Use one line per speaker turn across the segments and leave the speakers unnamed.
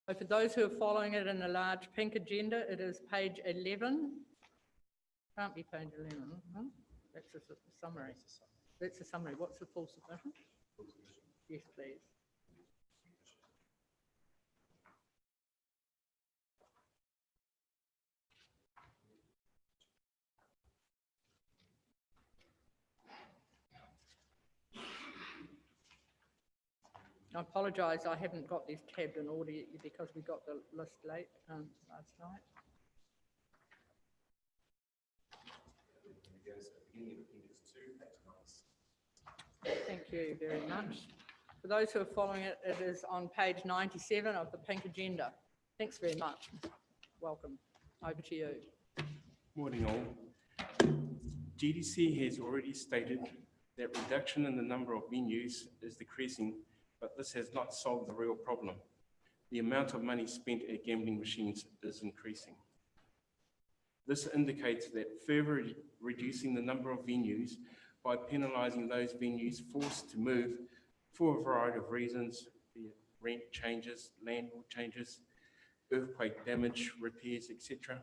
So for those who are following it in a large pink agenda, it is page 11. Can't be page 11, huh? That's a summary. That's a summary. What's the full submission? Yes, please. I apologise, I haven't got these tabbed in order because we got the list late last night. Thank you very much. For those who are following it, it is on page 97 of the pink agenda. Thanks very much. Welcome. Over to you.
Morning all. GDC has already stated that reduction in the number of venues is decreasing, but this has not solved the real problem. The amount of money spent at gambling machines is increasing. This indicates that further reducing the number of venues by penalising those venues forced to move for a variety of reasons, be it rent changes, landlord changes, earthquake damage, repairs, etc.,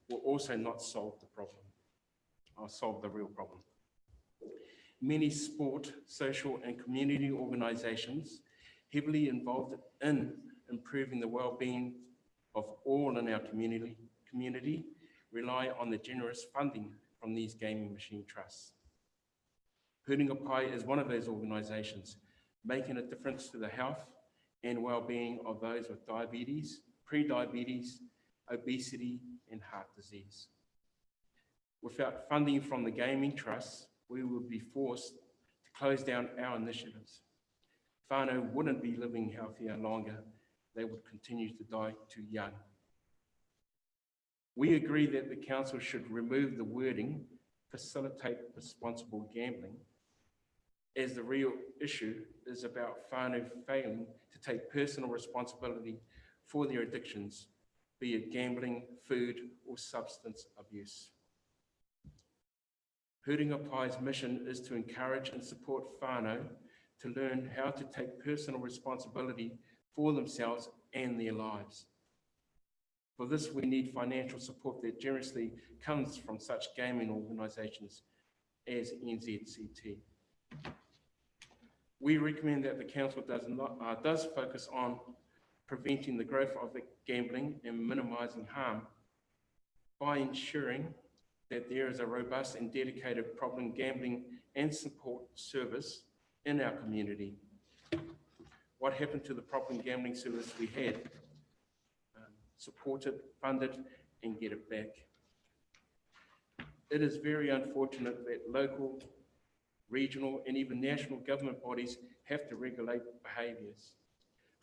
will also not solve the problem, or solve the real problem. Many sport, social and community organisations heavily involved in improving the well-being of all in our community rely on the generous funding from these gaming machine trusts. Hurunga Pai is one of those organisations, making a difference to the health and well-being of those with diabetes, pre-diabetes, obesity and heart disease. Without funding from the gaming trusts, we would be forced to close down our initiatives. Whānau wouldn't be living healthier longer, they would continue to die too young. We agree that the council should remove the wording, facilitate responsible gambling, as the real issue is about whānau failing to take personal responsibility for their addictions, be it gambling, food, or substance abuse. Hurunga Pai's mission is to encourage and support whānau to learn how to take personal responsibility for themselves and their lives. For this, we need financial support that generously comes from such gaming organisations as NZCT. We recommend that the council does focus on preventing the growth of the gambling and minimising harm by ensuring that there is a robust and dedicated problem gambling and support service in our community. What happened to the problem gambling service we had? Support it, fund it, and get it back. It is very unfortunate that local, regional, and even national government bodies have to regulate behaviours,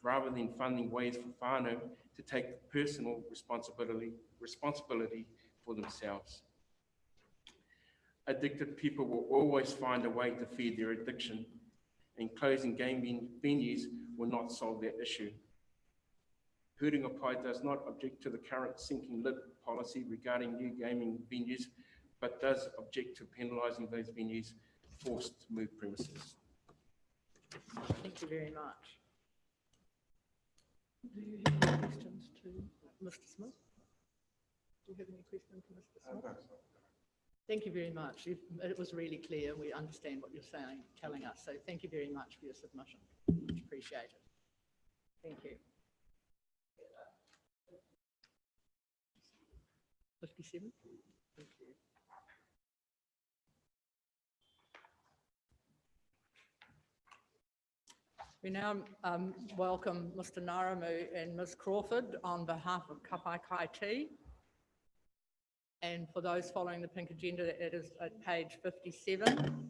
rather than funding ways for whānau to take personal responsibility for themselves. Addicted people will always find a way to feed their addiction, and closing gaming venues will not solve that issue. Hurunga Pai does not object to the current sinking lid policy regarding new gaming venues, but does object to penalising those venues forced to move premises.
Thank you very much. Do you have any questions to Mr. Smith? Do you have any questions to Mr. Smith? No. Thank you very much. It was really clear. We understand what you're saying, telling us. So thank you very much for your submission. Much appreciated. Thank you. 57. Thank you. We now welcome Mr. Naramu and Ms. Crawford on behalf of Kapai Kai Tea. And for those following the pink agenda, it is at page 57.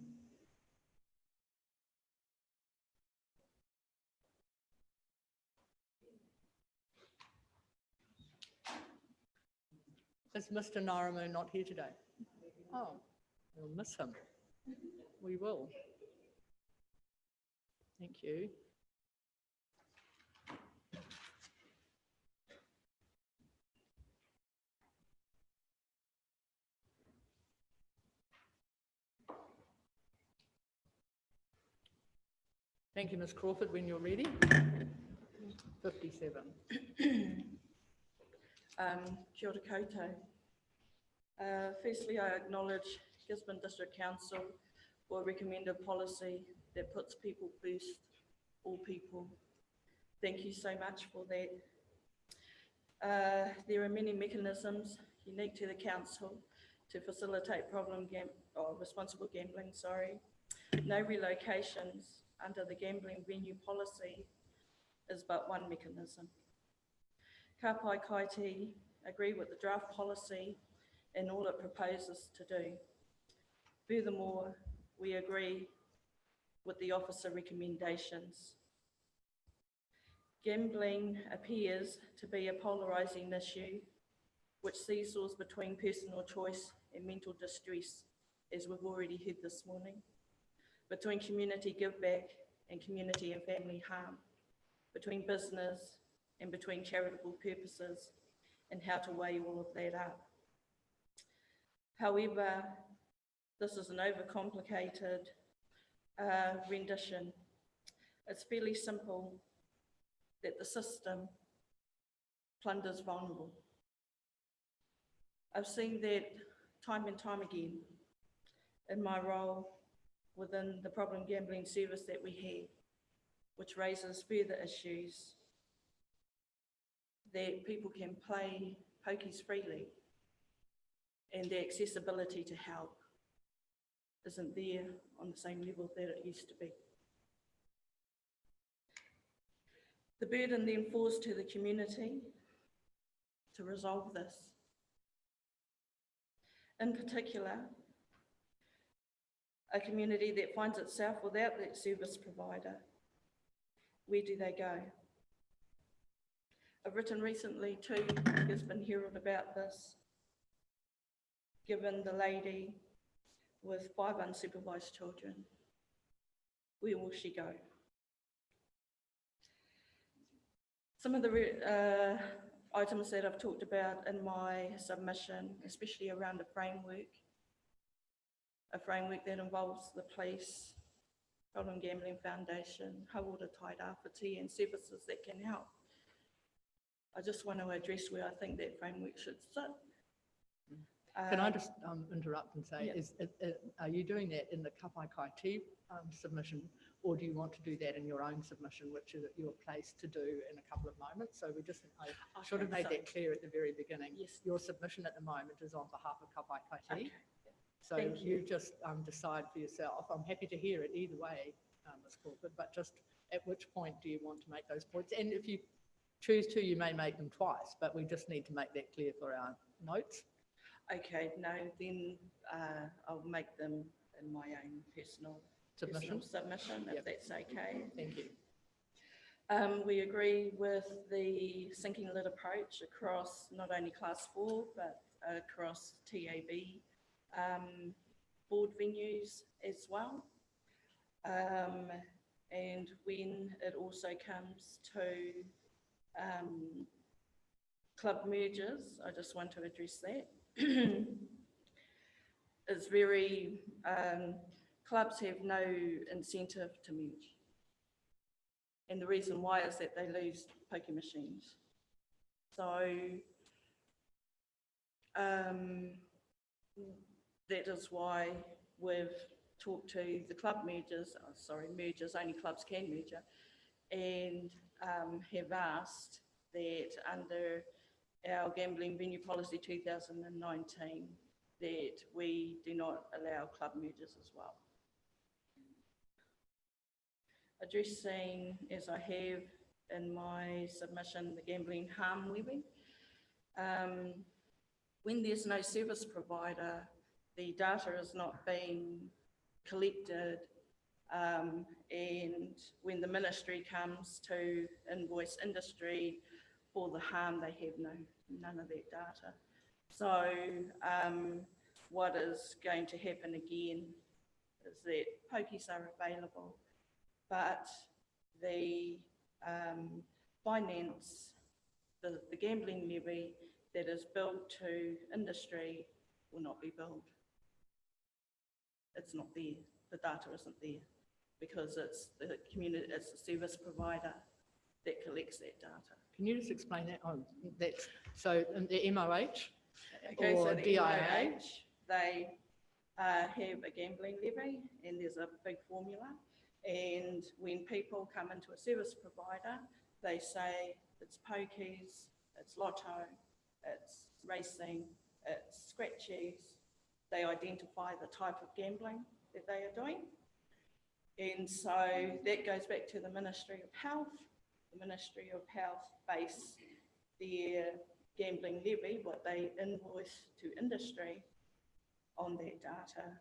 Is Mr. Naramu not here today? Oh, we'll miss him. We will. Thank you. Thank you, Ms. Crawford, when you're ready. Thank 57.
Kia ora koutou. Firstly, I acknowledge Gisborne District Council for a recommended policy that puts people first, all people. Thank you so much for that. There are many mechanisms unique to the council to facilitate responsible gambling, No relocations under the gambling venue policy is but one mechanism. Ka pai kaiti agree with the draft policy and all it proposes to do. Furthermore, we agree with the officer recommendations. Gambling appears to be a polarising issue which seesaws between personal choice and mental distress, as we've already heard this morning, between community giveback and community and family harm, between business and between charitable purposes, and how to weigh all of that up. However, this is an overcomplicated rendition. It's fairly simple that the system plunders vulnerable. I've seen that time and time again in my role within the problem gambling service that we have, which raises further issues that people can play pokies freely and the accessibility to help isn't there on the same level that it used to be. The burden then falls to the community to resolve this. In particular, a community that finds itself without that service provider. Where do they go? I've written recently to Gisborne Herald about this. Given the lady with 5 unsupervised children, where will she go? Some of the items that I've talked about in my submission, especially around a framework that involves the police, Problem Gambling Foundation, Hauora Tairāwhiti, and services that can help. I just want to address where I think that framework should sit.
Can I just interrupt and say,
Yeah.
are you doing that in the Ka pai kaiti submission, or do you want to do that in your own submission, which is at your place to do in a couple of moments? So I should have made that clear at the very beginning.
Yes.
Your submission at the moment is on behalf of Ka pai kaiti.
Okay.
So
Thank
you
you.
just decide for yourself. I'm happy to hear it either way, Ms. Crawford, but just at which point do you want to make those points? And if you choose to, you may make them twice, but we just need to make that clear for our notes.
Okay, no, then I'll make them in my own personal submission, if
Yep.
that's okay.
Thank you.
We agree with the sinking lid approach across not only class 4, but across TAB board venues as well. And when it also comes to club mergers, I just want to address that. It's very, clubs have no incentive to merge. And the reason why is that they lose poker machines. So that is why we've talked to the club mergers, mergers, only clubs can merger, and have asked that under our gambling venue policy 2019 that we do not allow club mergers as well. Addressing, as I have in my submission, the gambling harm levy. When there's no service provider, the data is not being collected, and when the ministry comes to invoice industry for the harm, they have none of that data. So what is going to happen again is that pokies are available, but the finance, the gambling levy that is billed to industry will not be billed. It's not there. The data isn't there because it's the community, it's the service provider that collects that data.
Can you just explain that? Oh, that's, so in the MOH
Okay, so
or
the
DIA?
MOH, they have a gambling levy, and there's a big formula. And when people come into a service provider, they say it's pokies, it's lotto, it's racing, it's scratchies. They identify the type of gambling that they are doing. And so that goes back to the Ministry of Health. The Ministry of Health base their gambling levy, what they invoice to industry, on that data.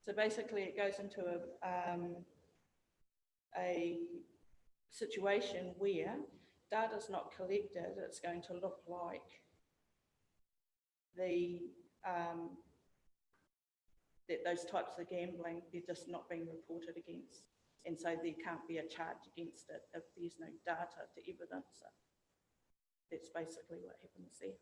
So basically it goes into a situation where data's not collected, it's going to look like that those types of gambling, they're just not being reported against. And so there can't be a charge against it if there's no data to evidence it. That's basically what happens there.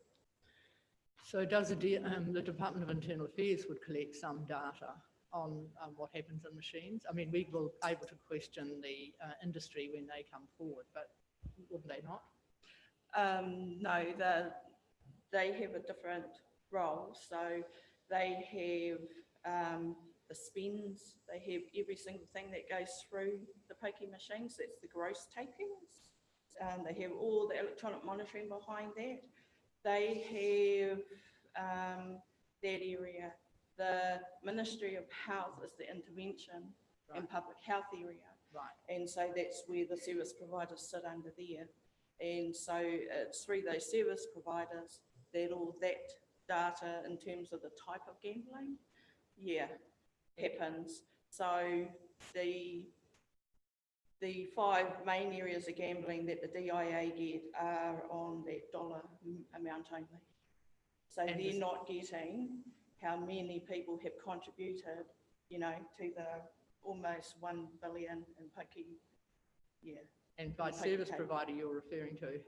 So does the Department of Internal Affairs would collect some data on what happens in machines? I mean, we were able to question the industry when they come forward, but wouldn't they not?
No, they have a different role. So they have the spends, they have every single thing that goes through the pokie machines. That's the gross takings. They have all the electronic monitoring behind that. They have that area. The Ministry of Health is the intervention and public health area.
Right.
And so that's where the service providers sit under there. And so it's through those service providers that all that data in terms of the type of gambling, happens. So the 5 main areas of gambling that the DIA get are on that dollar amount only. So
And
they're not getting how many people have contributed, to the almost 1 billion in pokie.
And by
Pokie
service
table.
provider, you're referring to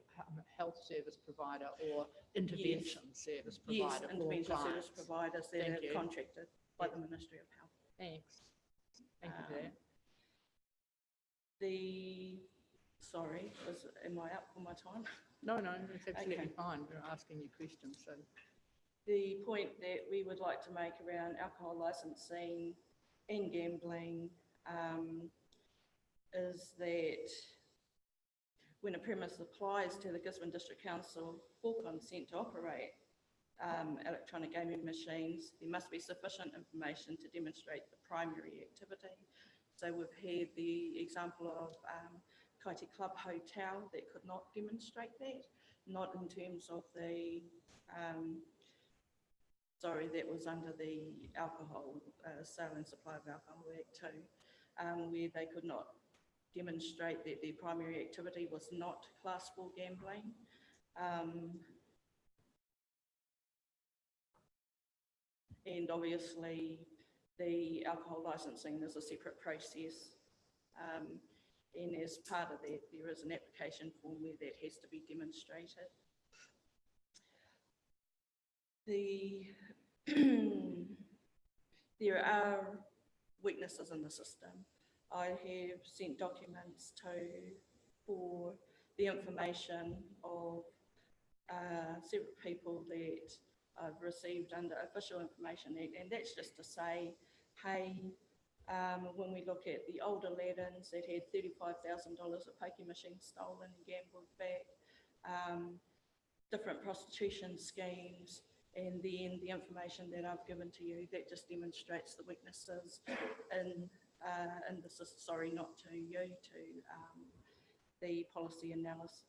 health service provider or intervention service
Yes,
provider for
intervention service
clients.
providers that
Thank
are
you.
contracted by the Ministry of Health.
Thanks. Thank you for that.
Am I up for my time?
No, it's absolutely
Okay.
fine. We're asking you questions, so.
The point that we would like to make around alcohol licensing and gambling is that when a premise applies to the Gisborne District Council for consent to operate electronic gaming machines, there must be sufficient information to demonstrate the primary activity. So we've had the example of Kaiti Club Hotel that could not demonstrate that, not in terms of the, that was under the Alcohol Sale and Supply of Alcohol Act 2, where they could not demonstrate that their primary activity was not Class 4 gambling. And obviously the alcohol licensing is a separate process. And as part of that, there is an application form where that has to be demonstrated. There are weaknesses in the system. I have sent documents for the information of several people that I've received under Official Information Act, and that's just to say, hey, when we look at the older Aladdins that had $35,000 of pokie machines stolen and gambled back, different prostitution schemes, and then the information that I've given to you, that just demonstrates the weaknesses in the system, sorry, not to you, to the policy analyst,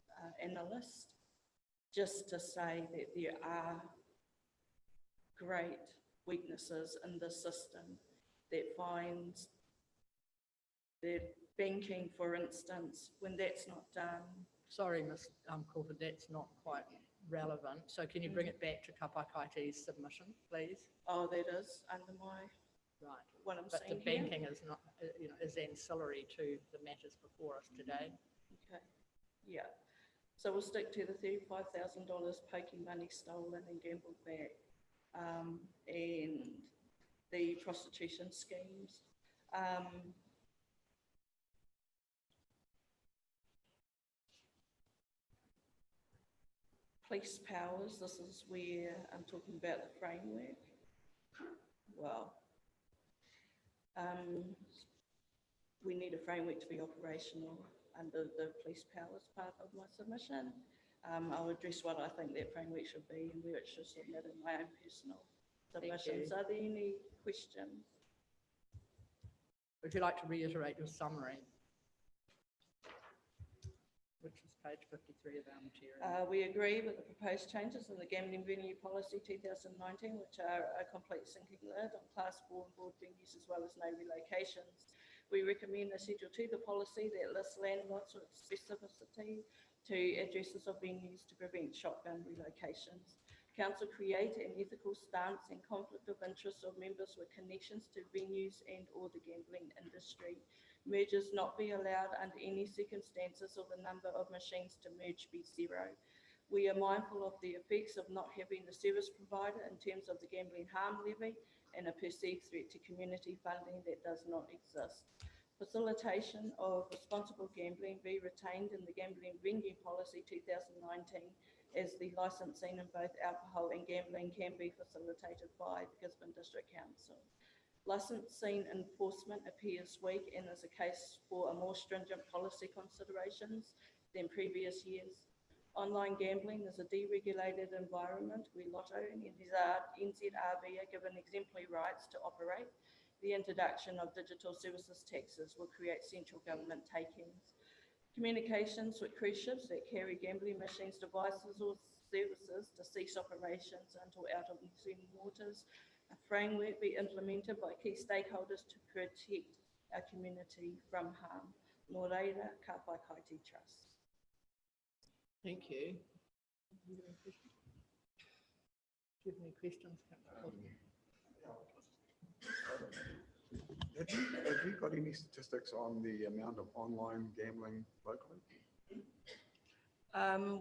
just to say that there are great weaknesses in the system that finds that banking, for instance, when that's not done.
Sorry, Ms. Crawford, that's not quite relevant. So can you bring it back to Kapa Kaiti's submission, please?
Oh, that is under my,
Right.
what I'm
But the
saying here.
banking is not, is ancillary to the matters before us today.
Okay, yeah. So we'll stick to the $35,000 pokie money stolen and gambled back, and the prostitution schemes. Police powers, this is where I'm talking about the framework. Well, we need a framework to be operational under the police powers part of my submission. I'll address what I think that framework should be and where it should submit in my own personal submissions. Are there any questions?
Would you like to reiterate your summary? Which is page 53 of our material.
We agree with the proposed changes in the Gambling Venue Policy 2019, which are a complete sinking lid on Class 4 and board venues as well as no relocations. We recommend a schedule to the policy that lists landlots with specificity to addresses of venues to prevent shotgun relocations. Council create an ethical stance and conflict of interest of members with connections to venues and or the gambling industry. Mergers not be allowed under any circumstances or the number of machines to merge be zero. We are mindful of the effects of not having the service provider in terms of the gambling harm levy and a perceived threat to community funding that does not exist. Facilitation of responsible gambling be retained in the Gambling Venue Policy 2019 as the licensing in both alcohol and gambling can be facilitated by the Gisborne District Council. Licensing enforcement appears weak and is a case for a more stringent policy considerations than previous years. Online gambling is a deregulated environment where Lotto and NZRB are given exemplary rights to operate. The introduction of digital services taxes will create central government takings. Communications with cruise ships that carry gambling machines, devices or services to cease operations until out of New Zealand waters. A framework be implemented by key stakeholders to protect our community from harm. Nō reira, ka pai Kaiti Trust.
Thank you. Do you have any questions?
Have you got any statistics on the amount of online gambling locally?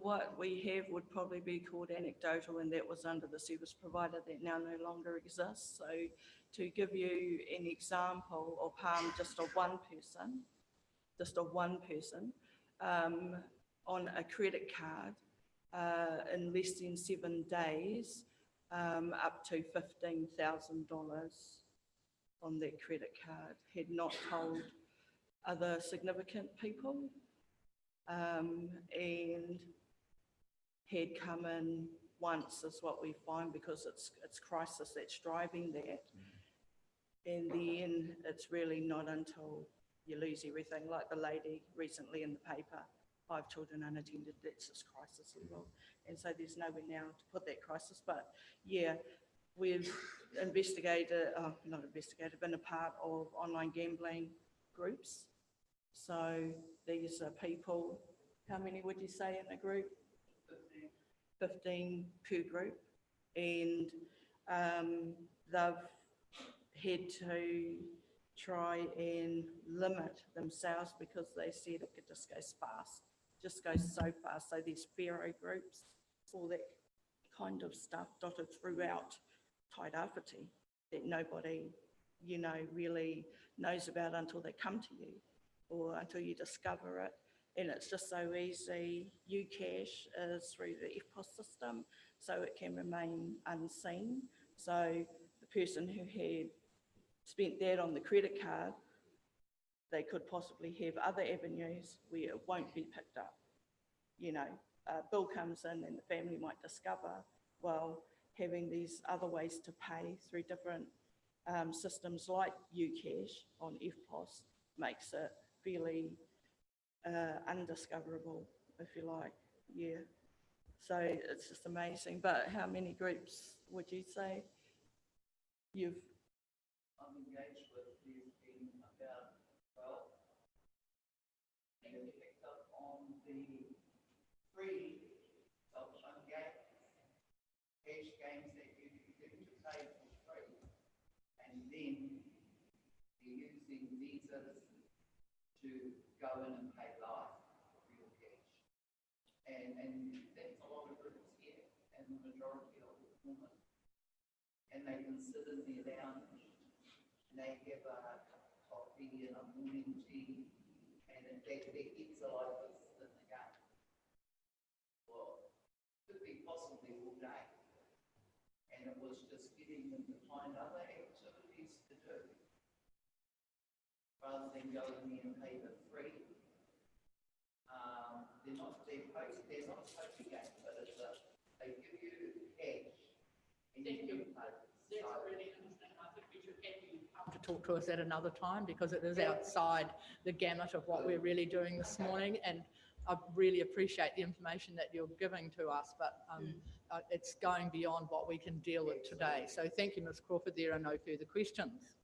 What we have would probably be called anecdotal, and that was under the service provider that now no longer exists. So to give you an example of harm just of one person, on a credit card, in less than 7 days, up to $15,000 on that credit card, had not told other significant people, and had come in once is what we find, because it's crisis that's driving that. And then it's really not until you lose everything, like the lady recently in the paper, 5 children unattended, that's this crisis level. And so there's nowhere now to put that crisis. But yeah, we've been a part of online gambling groups. So these are people, how many would you say in a group? 15 per group. And they've had to try and limit themselves because they said it could just go so fast. So there's Pharaoh groups, all that kind of stuff dotted throughout Tairāwhiti that nobody, really knows about until they come to you or until you discover it. And it's just so easy. UCash is through the EFTPOS system, so it can remain unseen. So the person who had spent that on the credit card, they could possibly have other avenues where it won't be picked up. A bill comes in and the family might discover, well, having these other ways to pay through different systems like UCash on EFTPOS makes it fairly undiscoverable, if you like. Yeah. So it's just amazing. But how many groups would you say you've?
I'm engaged with, there's been about 12. And picked up on the free self-shown games, cash games that you can to pay for free. And then you're using visas to go in and pay live real cash. And that's a lot of groups here, and the majority of the women. And they consider their lounge, and they have a cup of coffee and a morning tea, and that gets a lot of us in the game. Well, could be day. And it was just getting them to find other activities to do rather than going there and pay the free. They're not a poker game, but it's they give you cash and you can play.
That's really interesting. I think we should get you up to talk to us at another time because it is outside the gamut of what we're really doing this morning. And I really appreciate the information that you're giving to us, but it's going beyond what we can deal with today. So thank you, Ms. Crawford. There are no further questions.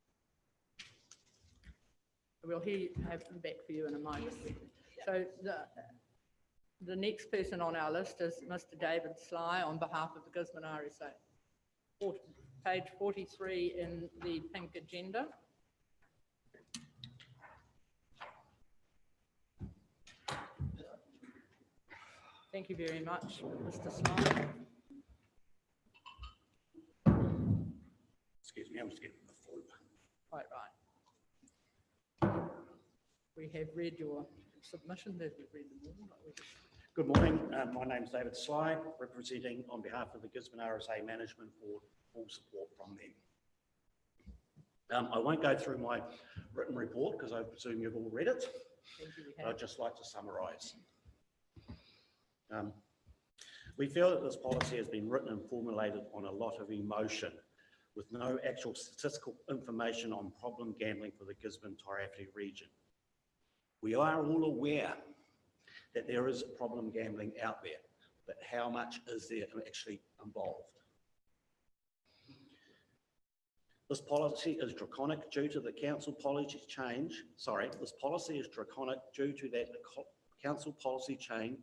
We'll have them back for you in a moment. So the next person on our list is Mr. David Sly on behalf of the Gisborne RSA. Page 43 in the pink agenda. Thank you very much, Mr. Sly.
Excuse me, I'm just getting the flu.
Quite right. We have read your submission. We've read them all.
Good morning, my name's David Sly, representing on behalf of the Gisborne RSA Management Board, full support from them. I won't go through my written report because I presume you've all read it, but I'd just like to summarise. We feel that this policy has been written and formulated on a lot of emotion with no actual statistical information on problem gambling for the Gisborne-Tairāwhiti region. We are all aware that there is problem gambling out there, but how much is there actually involved? This policy is draconic due to the council policy change. This policy is draconic due to that the council policy change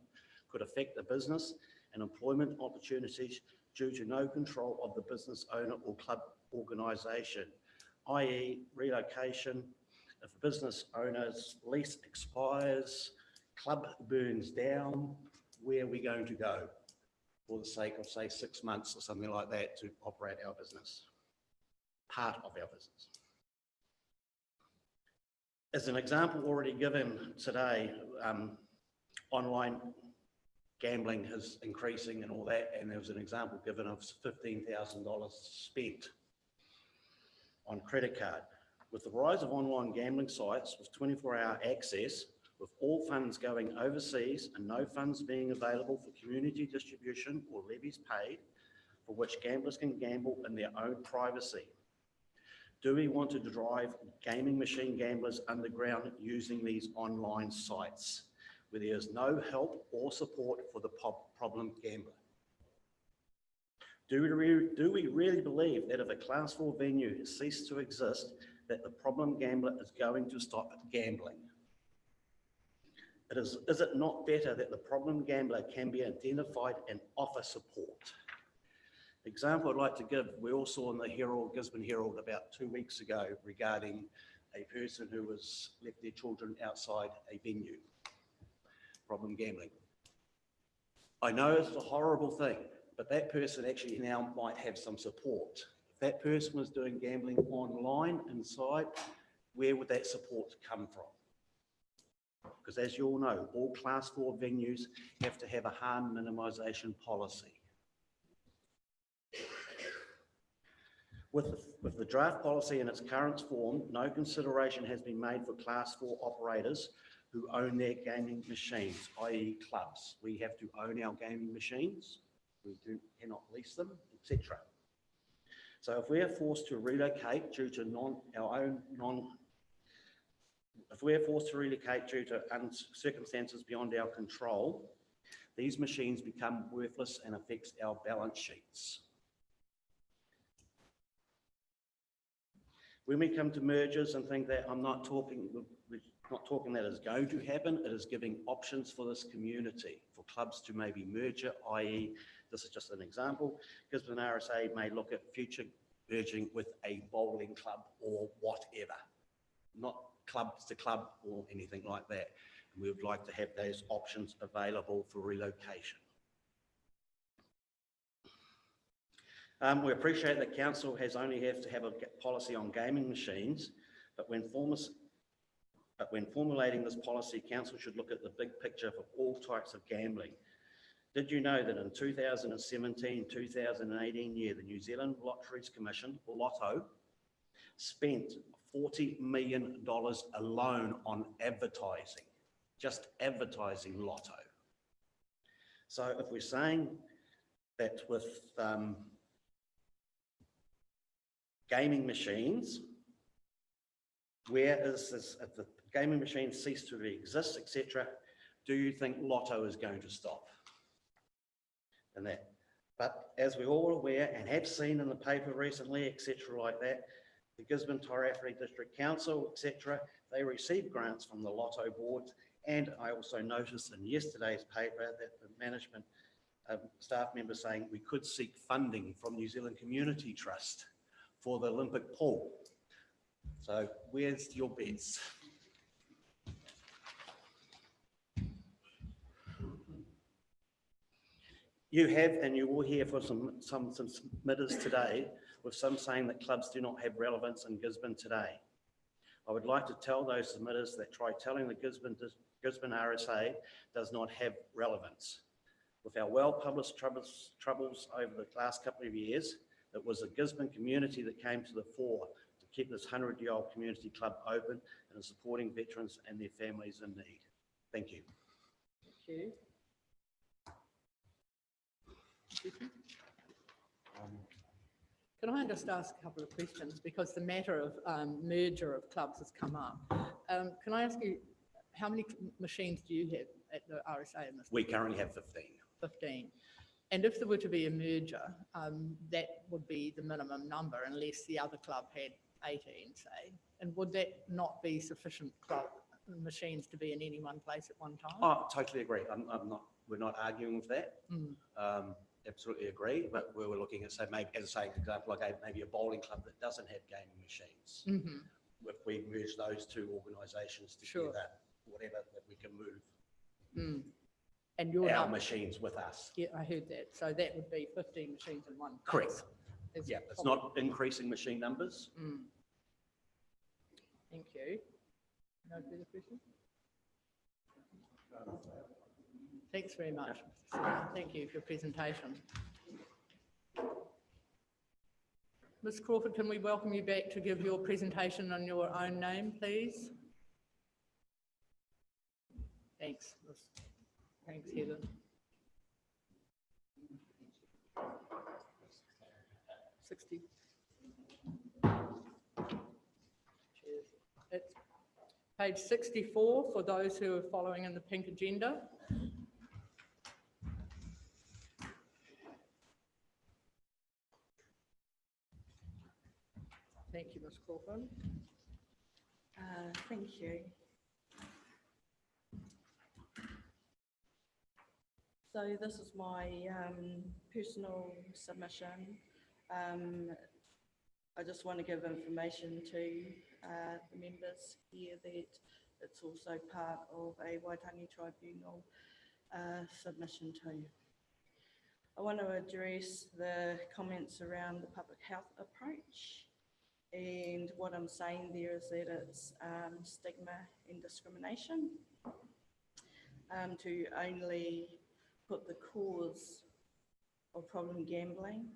could affect the business and employment opportunities due to no control of the business owner or club organisation, i.e. relocation. If a business owner's lease expires, club burns down, where are we going to go for the sake of, say, 6 months or something like that to operate our business, part of our business? As an example already given today, online gambling is increasing and all that, and there was an example given of $15,000 spent on credit card. With the rise of online gambling sites with 24-hour access, with all funds going overseas and no funds being available for community distribution or levies paid, for which gamblers can gamble in their own privacy. Do we want to drive gaming machine gamblers underground using these online sites where there is no help or support for the problem gambler? Do we really believe that if a Class 4 venue ceases to exist, that the problem gambler is going to stop gambling? Is it not better that the problem gambler can be identified and offer support? The example I'd like to give, we all saw in the Herald, Gisborne Herald about 2 weeks ago regarding a person who was left their children outside a venue, problem gambling. I know it's a horrible thing, but that person actually now might have some support. If that person was doing gambling online inside, where would that support come from? Because as you all know, all Class 4 venues have to have a harm minimisation policy. With the draft policy in its current form, no consideration has been made for Class 4 operators who own their gaming machines, i.e. clubs. We have to own our gaming machines. We cannot lease them, etc. So if we are forced to relocate due to circumstances beyond our control, these machines become worthless and affects our balance sheets. When we come to mergers and think that we're not talking that is going to happen, it is giving options for this community, for clubs to maybe merger, i.e. this is just an example, Gisborne RSA may look at future merging with a bowling club or whatever, not club to club or anything like that. And we would like to have those options available for relocation. We appreciate that council only have to have a policy on gaming machines, but when formulating this policy, council should look at the big picture for all types of gambling. Did you know that in 2017-2018 year, the New Zealand Lotteries Commission, Lotto, spent $40 million alone on advertising, just advertising Lotto. So if we're saying that with gaming machines, where is this, if the gaming machines cease to exist, etc., do you think Lotto is going to stop? And that, but as we're all aware and have seen in the paper recently, etc., like that, the Gisborne Tairāwhiti District Council, etc., they receive grants from the Lotto board. And I also noticed in yesterday's paper that the management staff member saying we could seek funding from New Zealand Community Trust for the Olympic pool. So where's your bets? You have, and you will hear for some submitters today, with some saying that clubs do not have relevance in Gisborne today. I would like to tell those submitters that try telling the Gisborne RSA does not have relevance. With our well-published troubles over the last couple of years, it was the Gisborne community that came to the fore to keep this 100-year-old community club open and supporting veterans and their families in need. Thank you.
Thank you. Can I just ask a couple of questions, because the matter of merger of clubs has come up. Can I ask you, how many machines do you have at the RSA in this?
We currently have 15.
15. And if there were to be a merger, that would be the minimum number unless the other club had 18, say. And would that not be sufficient club machines to be in any one place at one time?
Oh, totally agree. We're not arguing with that. Absolutely agree, but we were looking at, say, maybe, as I say, example, like maybe a bowling club that doesn't have gaming machines. If we merge those two organisations together, whatever, that we can move
and your
our machines with us.
Yeah, I heard that. So that would be 15 machines in one place.
Correct. Yeah, it's not increasing machine numbers.
Thank you. No further questions? Thanks very much. Thank you for your presentation. Ms. Crawford, can we welcome you back to give your presentation on your own name, please? Thanks. Thanks, Heather. Cheers. It's page 64 for those who are following in the pink agenda. Thank you, Ms. Crawford.
Thank you. So this is my personal submission. I just want to give information to the members here that it's also part of a Waitangi Tribunal submission too. I want to address the comments around the public health approach. And what I'm saying there is that it's stigma and discrimination to only put the cause of problem gambling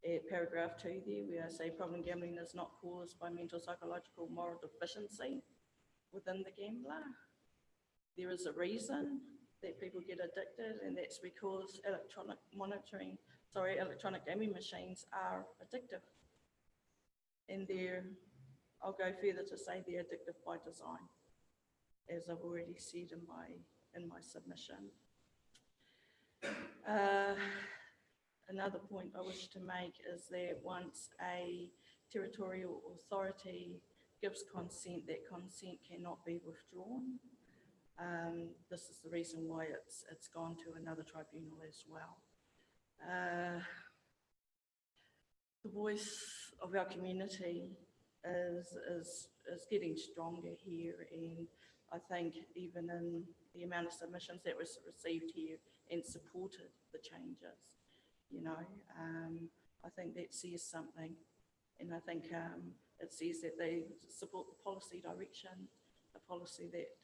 at paragraph 2 there, where I say problem gambling is not caused by mental, psychological, moral deficiency within the gambler. There is a reason that people get addicted, and that's because electronic gaming machines are addictive. And I'll go further to say they're addictive by design, as I've already said in my submission. Another point I wish to make is that once a territorial authority gives consent, that consent cannot be withdrawn. This is the reason why it's gone to another tribunal as well. The voice of our community is getting stronger here, and I think even in the amount of submissions that was received here and supported the changes, you know, I think that says something, and I think it says that they support the policy direction, a policy that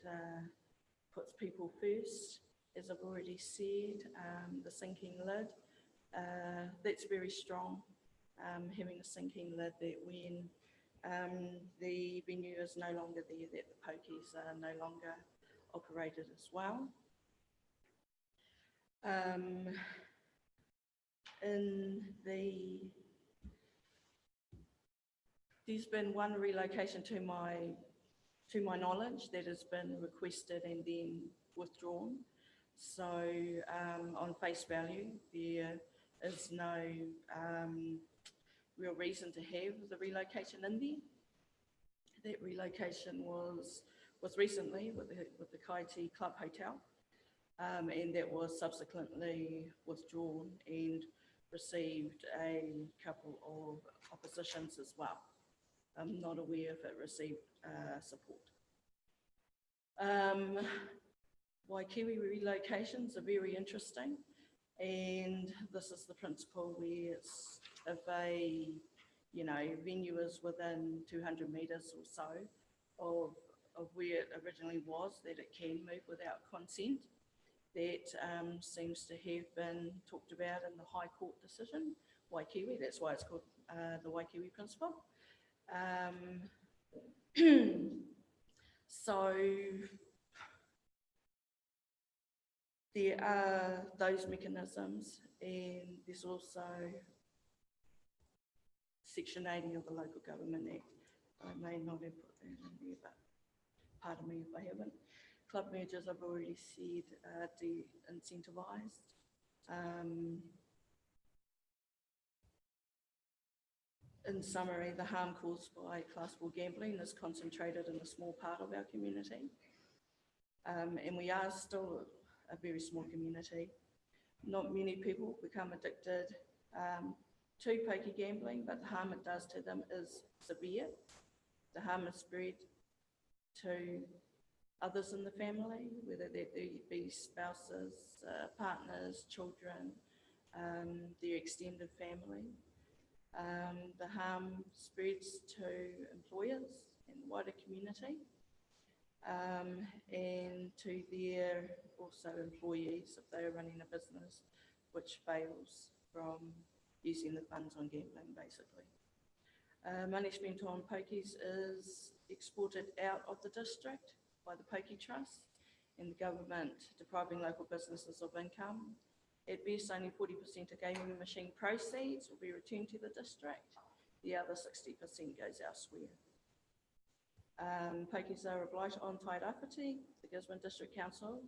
puts people first as I've already said, the sinking lid. That's very strong, having a sinking lid, that when the venue is no longer there, that the pokies are no longer operated as well. There's been one relocation to my knowledge that has been requested and then withdrawn. So on face value, there is no real reason to have the relocation in there. That relocation was recently with the Kaiti Club Hotel, and that was subsequently withdrawn and received a couple of oppositions as well. I'm not aware if it received support. Waikiwi relocations are very interesting, and this is the principle where it's, if a venue is within 200 metres or so of where it originally was, that it can move without consent. That seems to have been talked about in the High Court decision, Waikiwi. That's why it's called the Waikiwi principle. So there are those mechanisms, and there's also Section 80 of the Local Government Act. I may not have put that in there, but pardon me if I haven't. Club mergers, I've already said, are de-incentivised. In summary, the harm caused by Class 4 gambling is concentrated in a small part of our community. And we are still a very small community. Not many people become addicted to pokie gambling, but the harm it does to them is severe. The harm is spread to others in the family, whether that be spouses, partners, children, their extended family. The harm spreads to employers and the wider community, and to their also employees if they are running a business which fails from using the funds on gambling, basically. Money spent on pokies is exported out of the district by the Pokie Trust and the government, depriving local businesses of income. At best, only 40% of gaming machine proceeds will be returned to the district. The other 60% goes elsewhere. Pokies are a blight on Tairāwhiti. The Gisborne District Council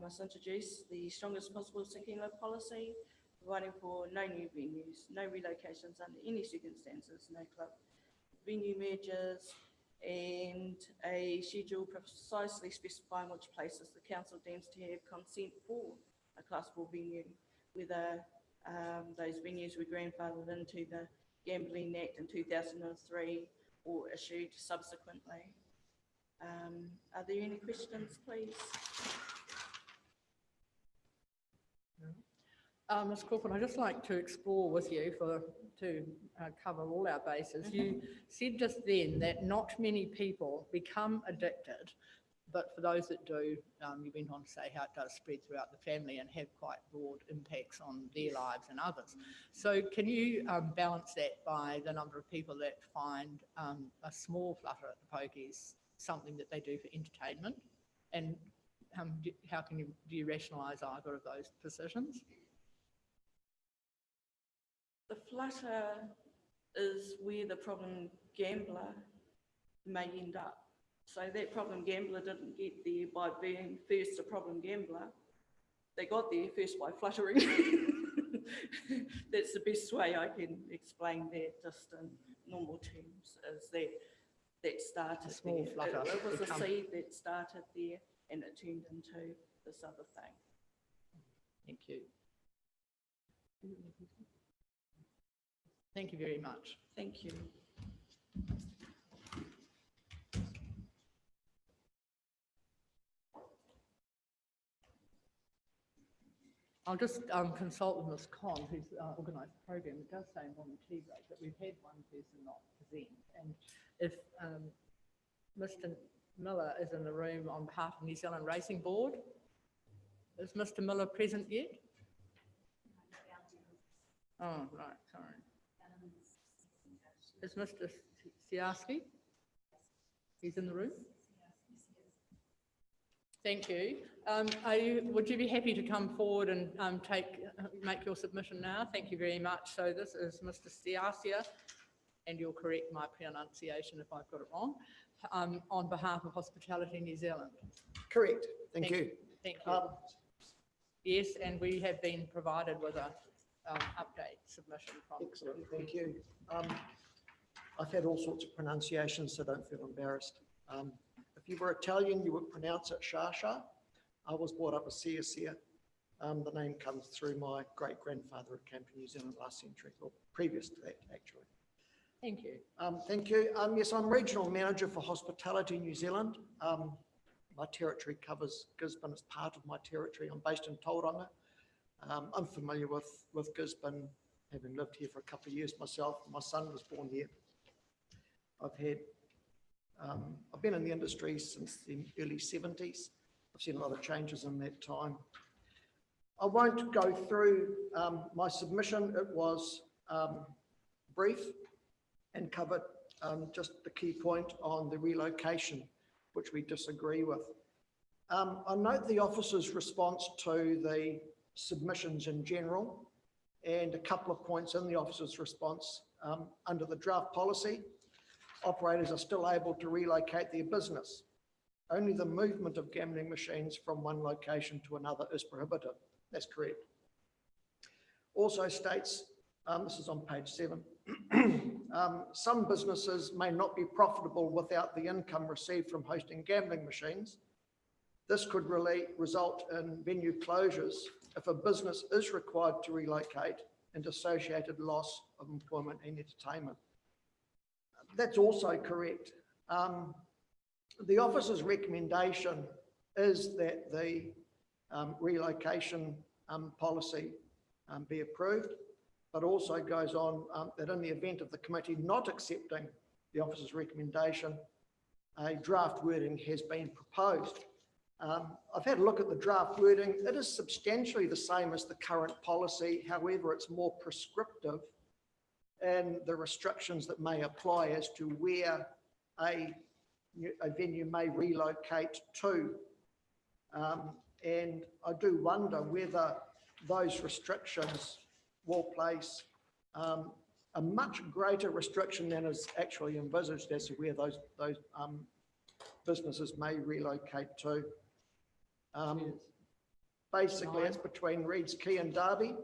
must introduce the strongest possible sinking lid policy, providing for no new venues, no relocations under any circumstances, no club venue mergers, and a schedule precisely specifying which places the council deems to have consent for a Class 4 venue, whether those venues were grandfathered into the Gambling Act in 2003 or issued subsequently. Are there any questions, please?
Ms. Crawford, I'd just like to explore with you to cover all our bases. You said just then that not many people become addicted, but for those that do, you went on to say how it does spread throughout the family and have quite broad impacts on their lives and others. So can you balance that by the number of people that find a small flutter at the pokies something that they do for entertainment? And how can do you rationalise either of those positions?
The flutter is where the problem gambler may end up. So that problem gambler didn't get there by being first a problem gambler. They got there first by fluttering. That's the best way I can explain that, just in normal terms, is that started
A small
there.
flutter
It was a
become-
seed that started there and it turned into this other thing.
Thank you. Thank you very much.
Thank you.
I'll just consult with Ms. Conn, who's organised the program. It does say on the tea break that we've had one person not present. And if Mr. Miller is in the room on behalf of New Zealand Racing Board, Is Mr. Miller present yet? Oh, right, sorry. Is Mr. Siarski? He's in the room? Thank you. Would you be happy to come forward and make your submission now? Thank you very much. So this is Mr. Siarsia, and you'll correct my pronunciation if I've got it wrong, on behalf of Hospitality New Zealand.
Correct. Thank you.
Thank you. Yes, and we have been provided with a update submission from.
Excellent. Thank you. I've had all sorts of pronunciations, so don't feel embarrassed. If you were Italian, you would pronounce it Shasha. I was brought up as Sia. The name comes through my great-grandfather who came to New Zealand last century, or previous to that, actually.
Thank you.
Thank you. Yes, I'm Regional Manager for Hospitality New Zealand. My territory covers Gisborne as part of my territory. I'm based in Tauranga. I'm familiar with Gisborne, having lived here for a couple of years myself. My son was born here. I've been in the industry since the early 70s. I've seen a lot of changes in that time. I won't go through my submission. It was brief and covered just the key point on the relocation, which we disagree with. I note the officer's response to the submissions in general and a couple of points in the officer's response. Under the draft policy, operators are still able to relocate their business. Only the movement of gambling machines from one location to another is prohibited. That's correct. Also states, this is on page 7, some businesses may not be profitable without the income received from hosting gambling machines. This could really result in venue closures if a business is required to relocate and associated loss of employment and entertainment. That's also correct. The officer's recommendation is that the relocation policy be approved, but also goes on that in the event of the committee not accepting the officer's recommendation, a draft wording has been proposed. I've had a look at the draft wording. It is substantially the same as the current policy. However, it's more prescriptive in the restrictions that may apply as to where a venue may relocate to. And I do wonder whether those restrictions will place a much greater restriction than is actually envisaged as to where those businesses may relocate to. Basically, it's between Reeds Quay and Derby,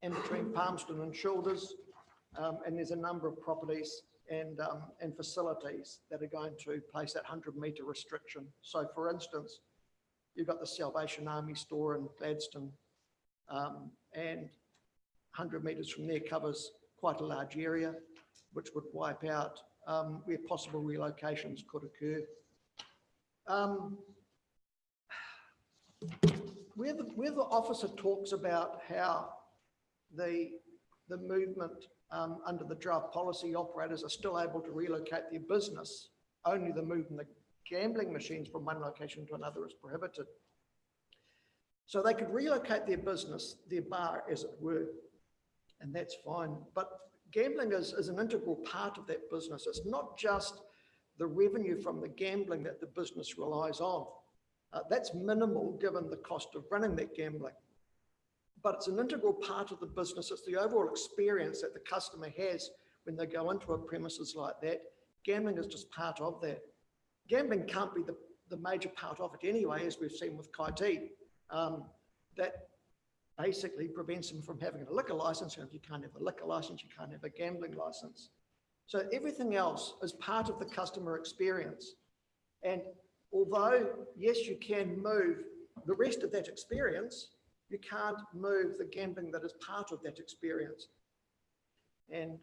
and between Palmerston and Shoulders, and there's a number of properties and facilities that are going to place that 100-metre restriction. So, for instance, you've got the Salvation Army store in Gladstone, and 100 metres from there covers quite a large area, which would wipe out where possible relocations could occur. Where the officer talks about how the movement under the draft policy, operators are still able to relocate their business, only the movement of gambling machines from one location to another is prohibited. So they could relocate their business, their bar as it were, and that's fine. But gambling is an integral part of that business. It's not just the revenue from the gambling that the business relies on. That's minimal given the cost of running that gambling. But it's an integral part of the business. It's the overall experience that the customer has when they go into a premises like that. Gambling is just part of that. Gambling can't be the major part of it anyway, as we've seen with Kaiti. That basically prevents them from having a liquor license. And if you can't have a liquor license, you can't have a gambling license. So everything else is part of the customer experience. And although, yes, you can move the rest of that experience, you can't move the gambling that is part of that experience. And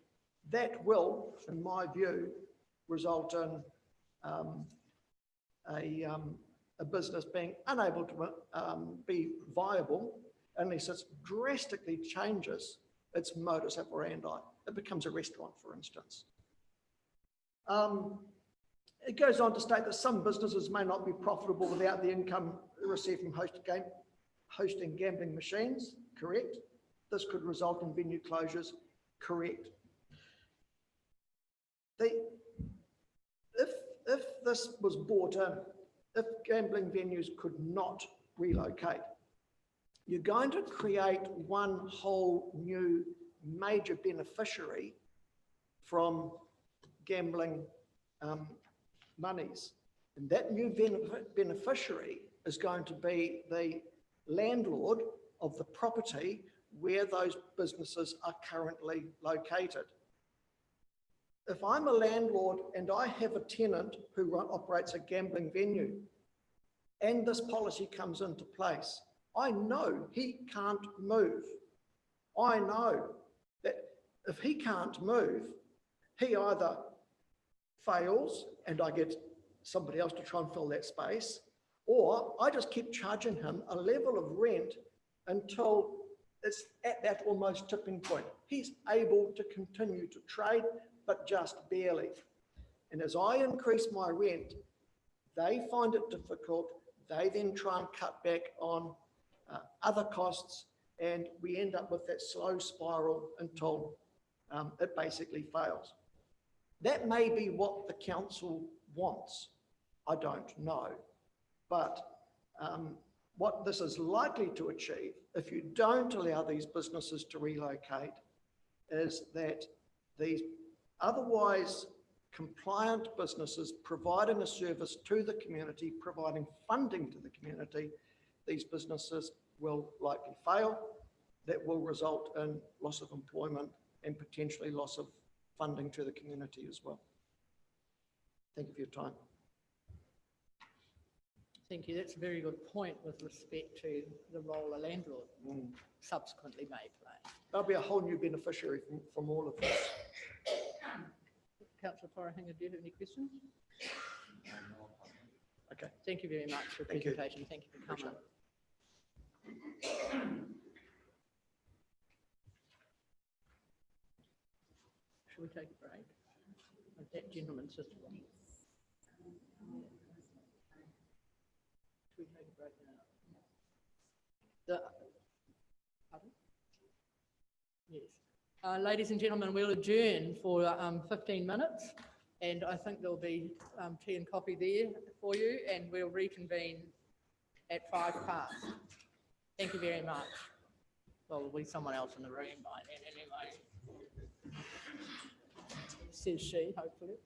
that will, in my view, result in a business being unable to be viable unless it drastically changes its modus operandi. It becomes a restaurant, for instance. It goes on to state that some businesses may not be profitable without the income received from hosted hosting gambling machines, correct. This could result in venue closures, correct. If this was bought in, if gambling venues could not relocate, you're going to create one whole new major beneficiary from gambling monies. And that new beneficiary is going to be the landlord of the property where those businesses are currently located. If I'm a landlord and I have a tenant who operates a gambling venue and this policy comes into place, I know he can't move. I know that if he can't move, he either fails and I get somebody else to try and fill that space, or I just keep charging him a level of rent until it's at that almost tipping point. He's able to continue to trade, but just barely. And as I increase my rent, they find it difficult. They then try and cut back on other costs, and we end up with that slow spiral until it basically fails. That may be what the council wants. I don't know. But what this is likely to achieve, if you don't allow these businesses to relocate, is that these otherwise compliant businesses providing a service to the community, providing funding to the community, these businesses will likely fail. That will result in loss of employment and potentially loss of funding to the community as well. Thank you for your time.
Thank you. That's a very good point with respect to the role a landlord subsequently may play.
There'll be a whole new beneficiary from all of this.
Councillor Porahanga, do you have any questions?
Okay.
Thank you very much for the
Thank you.
presentation. Thank you for coming. Should we take a break? That gentleman's just. Should we take a break now? Pardon? Yes. Ladies and gentlemen, we'll adjourn for 15 minutes, and I think there'll be tea and coffee there for you, and we'll reconvene at 5 past. Thank you very much. Well, there'll be someone else in the room by then anyway. Says she, hopefully.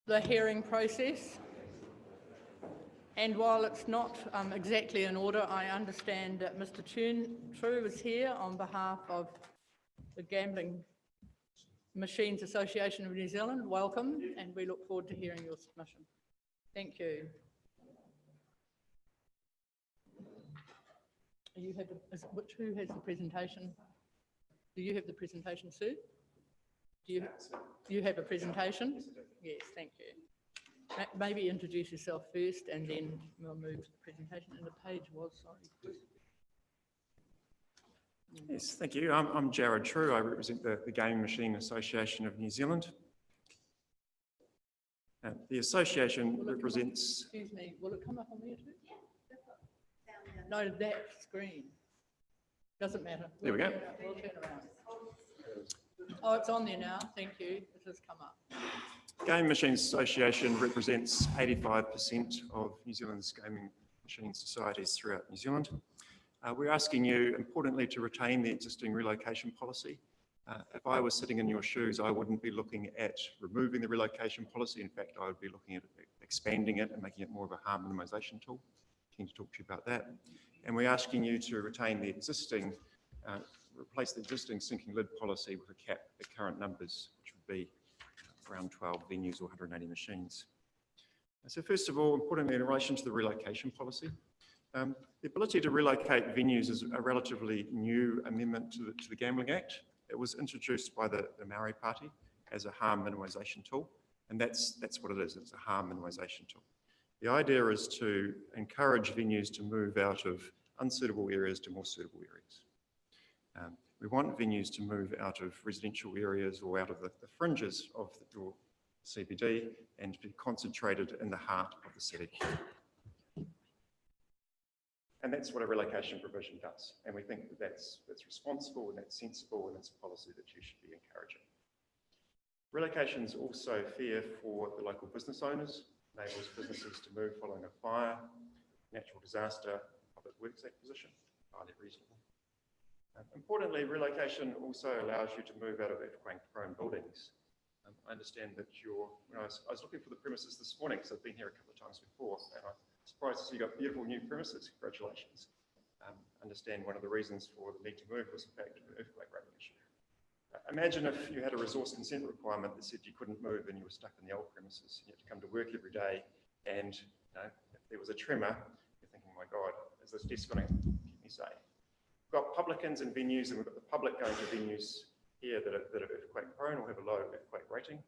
the hearing process. And while it's not exactly in order, I understand that Mr. True is here on behalf of the Gambling Machines Association of New Zealand. Welcome, and we look forward to hearing your submission. Thank you. You have who has the presentation? Do you have the presentation, Sue? Do you have a presentation? Yes, thank you. Maybe introduce yourself first and then we'll move to the presentation. And the page was, sorry.
Yes, thank you. I'm Jared True. I represent the Gaming Machine Association of New Zealand. The association represents...
Excuse me, will it come up on there too? No, that screen. Doesn't matter.
There we go.
We'll turn around. Oh, it's on there now. Thank you. It has come up.
Gaming Machines Association represents 85% of New Zealand's gaming machine societies throughout New Zealand. We're asking you, importantly, to retain the existing relocation policy. If I was sitting in your shoes, I wouldn't be looking at removing the relocation policy. In fact, I would be looking at expanding it and making it more of a harm minimisation tool. Keen to talk to you about that. And we're asking you to retain the existing, replace the existing sinking lid policy with a cap at current numbers, which would be around 12 venues or 180 machines. So first of all, importantly, in relation to the relocation policy, the ability to relocate venues is a relatively new amendment to the Gambling Act. It was introduced by the Maori Party as a harm minimisation tool, and that's what it is, it's a harm minimisation tool. The idea is to encourage venues to move out of unsuitable areas to more suitable areas. We want venues to move out of residential areas or out of the fringes of your CBD and to be concentrated in the heart of the city. And that's what a relocation provision does. And we think that that's responsible and that's sensible and it's a policy that you should be encouraging. Relocation is also fair for the local business owners, enables businesses to move following a fire, natural disaster, public works acquisition, highly reasonable. Importantly, relocation also allows you to move out of earthquake-prone buildings. I understand that I was looking for the premises this morning because I've been here a couple of times before, and I'm surprised to see you got beautiful new premises. Congratulations. Understand one of the reasons for the need to move was in fact an earthquake rating issue. Imagine if you had a resource consent requirement that said you couldn't move and you were stuck in the old premises. You had to come to work every day, and if there was a tremor, you're thinking, my God, is this desk going to keep me safe? We've got publicans and venues, and we've got the public going to venues here that are earthquake prone or have a low earthquake rating.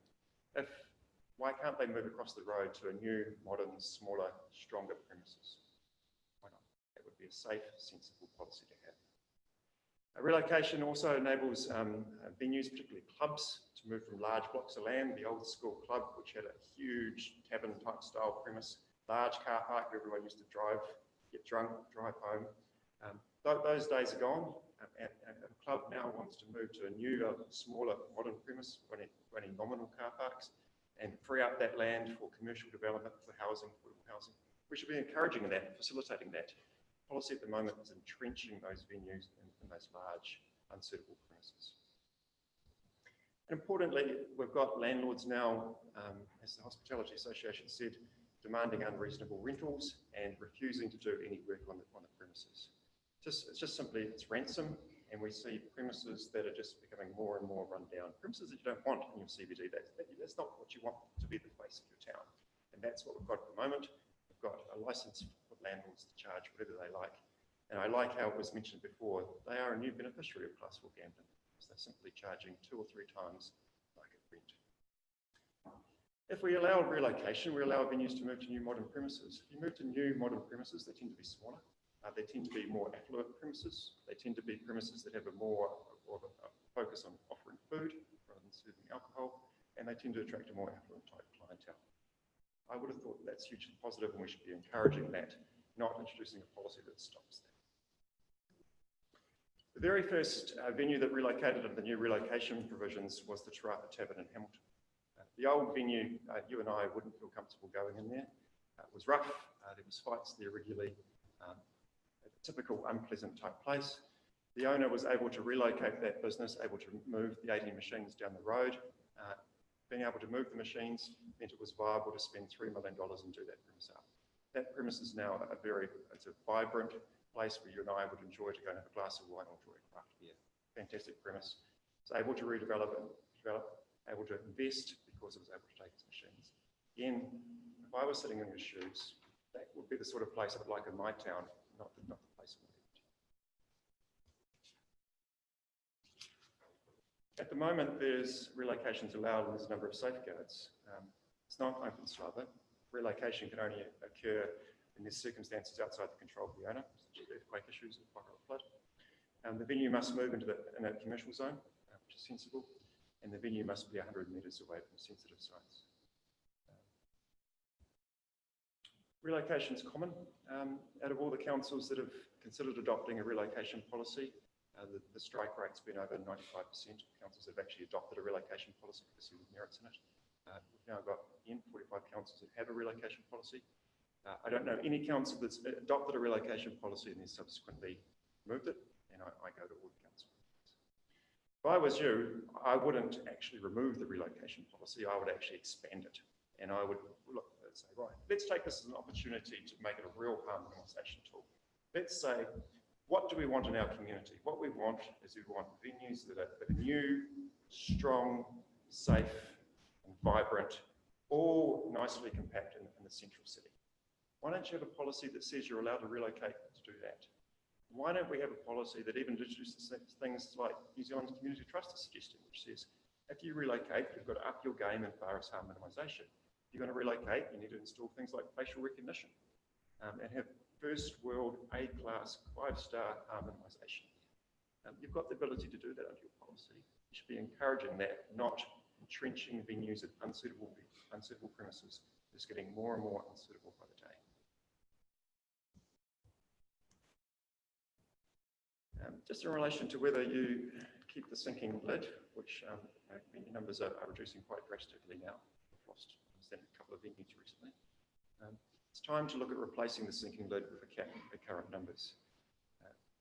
Why can't they move across the road to a new, modern, smaller, stronger premises? Why not? That would be a safe, sensible policy to have. A relocation also enables venues, particularly clubs, to move from large blocks of land. The old school club, which had a huge tavern type style premise, large car park where everyone used to drive, get drunk, drive home. Those days are gone, and a club now wants to move to a newer, smaller, modern premise, running nominal car parks, and free up that land for commercial development, for housing, affordable housing. We should be encouraging that, facilitating that. Policy at the moment is entrenching those venues in those large, unsuitable premises. And importantly, we've got landlords now, as the Hospitality Association said, demanding unreasonable rentals and refusing to do any work on the premises. It's just simply, it's ransom, and we see premises that are just becoming more and more run down. Premises that you don't want in your CBD, that's not what you want to be the face of your town. And that's what we've got at the moment. We've got a license for landlords to charge whatever they like. And I like how it was mentioned before, they are a new beneficiary of Class 4 gambling, because they're simply charging 2 or 3 times market rent. If we allow relocation, we allow venues to move to new modern premises. If you move to new modern premises, they tend to be smaller. They tend to be more affluent premises. They tend to be premises that have a more of a focus on offering food rather than serving alcohol, and they tend to attract a more affluent type clientele. I would have thought that's hugely positive, and we should be encouraging that, not introducing a policy that stops that. The very first venue that relocated under the new relocation provisions was the Te Rapa Tavern in Hamilton. The old venue, you and I wouldn't feel comfortable going in there. It was rough, there was fights there regularly. A typical unpleasant type place. The owner was able to relocate that business, able to move the 80 machines down the road, being able to move the machines meant it was viable to spend $3 million and do that premise out. That premise is now it's a vibrant place where you and I would enjoy to go and have a glass of wine or enjoy a craft beer. Fantastic premise. It's able to redevelop it, able to invest because it was able to take its machines. Again, if I was sitting in your shoes, that would be the sort of place I would like in my town, not the place I would. At the moment, there's relocations allowed and there's a number of safeguards. It's not open slather. Relocation can only occur in these circumstances outside the control of the owner, such as earthquake issues or fire or flood. The venue must move in a commercial zone, which is sensible, and the venue must be 100 metres away from sensitive sites. Relocation is common. Out of all the councils that have considered adopting a relocation policy, the strike rate's been over 95%. Councils have actually adopted a relocation policy because there's merits in it. We've now got, again, 45 councils that have a relocation policy. I don't know any council that's adopted a relocation policy and then subsequently moved it, and I go to all the council meetings. If I was you, I wouldn't actually remove the relocation policy, I would actually expand it. And I would look and say, right, let's take this as an opportunity to make it a real harm minimisation tool. Let's say, what do we want in our community? What we want is we want venues that are new, strong, safe, and vibrant, all nicely compact in the central city. Why don't you have a policy that says you're allowed to relocate to do that? Why don't we have a policy that even introduces things like New Zealand Community Trust is suggesting, which says, if you relocate, you've got to up your game as far as harm minimisation. If you're going to relocate, you need to install things like facial recognition and have first world A-class 5-star harm minimisation. You've got the ability to do that under your policy. You should be encouraging that, not entrenching venues at unsuitable premises. It's getting more and more unsuitable by the day. Just in relation to whether you keep the sinking lid, which venue numbers are reducing quite drastically now. We've lost a couple of venues recently. It's time to look at replacing the sinking lid with a cap at current numbers.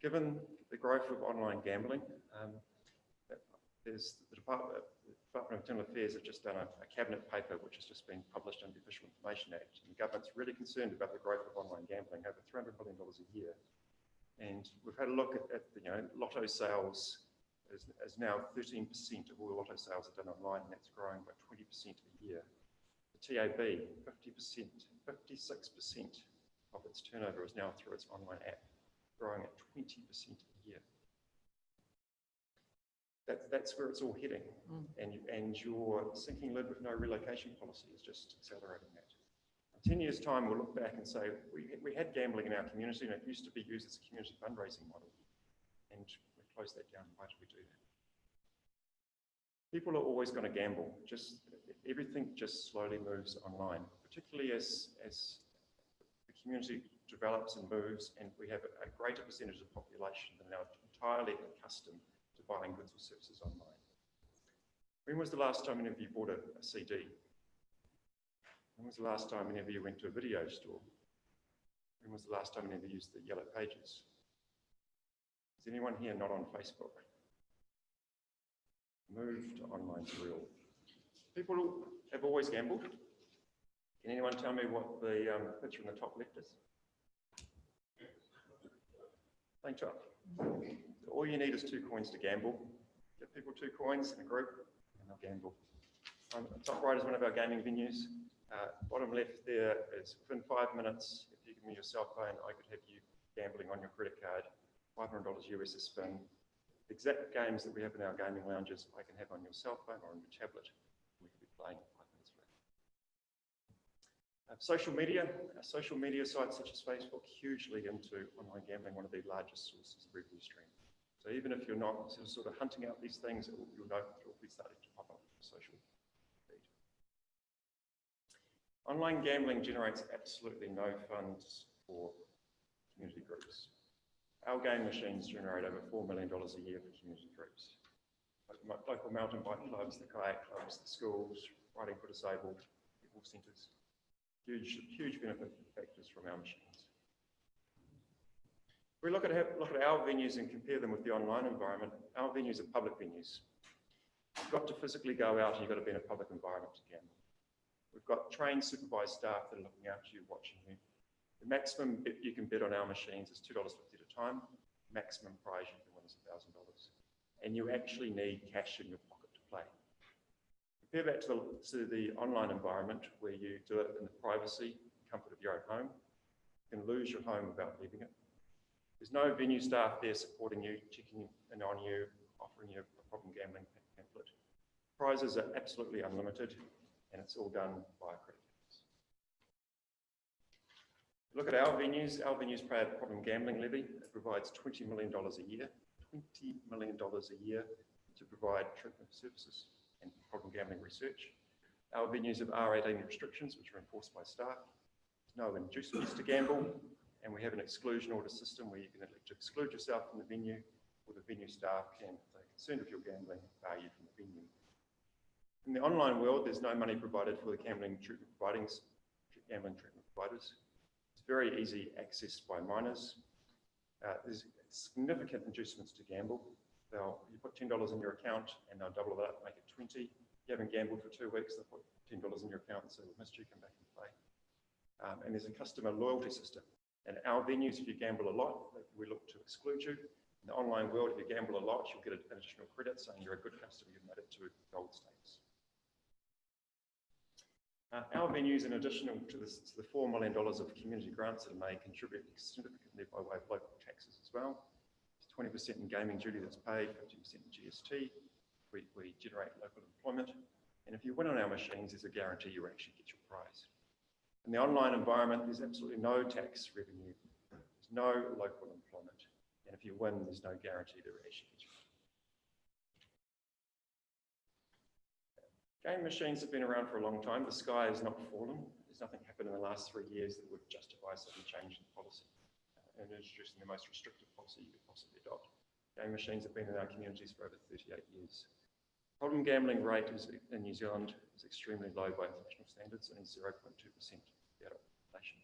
Given the growth of online gambling, there's the Department of Internal Affairs have just done a cabinet paper which has just been published under the Official Information Act, and the government's really concerned about the growth of online gambling, over $300 million a year. And we've had a look at lotto sales is now 13% of all lotto sales are done online, and that's growing by 20% a year. The TAB, 50%, 56% of its turnover is now through its online app, growing at 20% a year. That's where it's all heading. And your sinking lid with no relocation policy is just accelerating that. In 10 years' time, we'll look back and say, we had gambling in our community and it used to be used as a community fundraising model. And we closed that down. Why did we do that? People are always going to gamble. Everything just slowly moves online, particularly as the community develops and moves, and we have a greater percentage of the population that are now entirely accustomed to buying goods or services online. When was the last time any of you bought a CD? When was the last time any of you went to a video store? When was the last time any of you used the Yellow Pages? Is anyone here not on Facebook? Move to online's real. People have always gambled. Can anyone tell me what the picture in the top left is? Thank you. All you need is 2 coins to gamble. Give people 2 coins in a group and they'll gamble. The top right is one of our gaming venues. Bottom left there is within 5 minutes, if you give me your cell phone, I could have you gambling on your credit card, $500 US a spin. The exact games that we have in our gaming lounges, I can have on your cell phone or on your tablet. We could be playing 5 minutes later. Social media sites such as Facebook, hugely into online gambling, one of the largest sources of revenue stream. So even if you're not sort of hunting out these things, you'll know it'll be starting to pop up on social feed. Online gambling generates absolutely no funds for community groups. Our game machines generate over $4 million a year for community groups. Local mountain bike clubs, the kayak clubs, the schools, riding for disabled, people centres. Huge benefit factors from our machines. We look at our venues and compare them with the online environment. Our venues are public venues. You've got to physically go out and you've got to be in a public environment to gamble. We've got trained, supervised staff that are looking after you, watching you. The maximum bet you can bid on our machines is $2.50 at a time. Maximum prize you can win is $1,000. And you actually need cash in your pocket to play. Compare that to the online environment where you do it in the privacy, comfort of your own home. You can lose your home without leaving it. There's no venue staff there supporting you, checking in on you, offering you a problem gambling pamphlet. Prizes are absolutely unlimited, and it's all done via credit cards. Look at our venues. Our venues pay a problem gambling levy. It provides $20 million a year, $20 million a year to provide treatment services and problem gambling research. Our venues have R18 restrictions, which are enforced by staff. There's no inducements to gamble, and we have an exclusion order system where you can elect to exclude yourself from the venue, or the venue staff can, if they're concerned with your gambling, bar you from the venue. In the online world, there's no money provided for the gambling treatment providers. It's very easy accessed by minors. There's significant inducements to gamble. You put $10 in your account and they'll double it up, make it 20. You haven't gambled for 2 weeks, they'll put $10 in your account and say, we've missed you, come back and play. And there's a customer loyalty system. And our venues, if you gamble a lot, we look to exclude you. In the online world, if you gamble a lot, you'll get an additional credit saying you're a good customer, you've made it to gold status. Our venues, in addition to the $4 million of community grants that may contribute significantly by way of local taxes as well. It's 20% in gaming duty that's paid, 50% in GST. We generate local employment. And if you win on our machines, there's a guarantee you actually get your prize. In the online environment, there's absolutely no tax revenue. There's no local employment. And if you win, there's no guarantee to actually get your prize. Game machines have been around for a long time. The sky has not fallen. There's nothing happened in the last 3 years that would justify sudden change in policy and introducing the most restrictive policy you could possibly adopt. Game machines have been in our communities for over 38 years. Problem gambling rate in New Zealand is extremely low by international standards and is 0.2% of the adult population.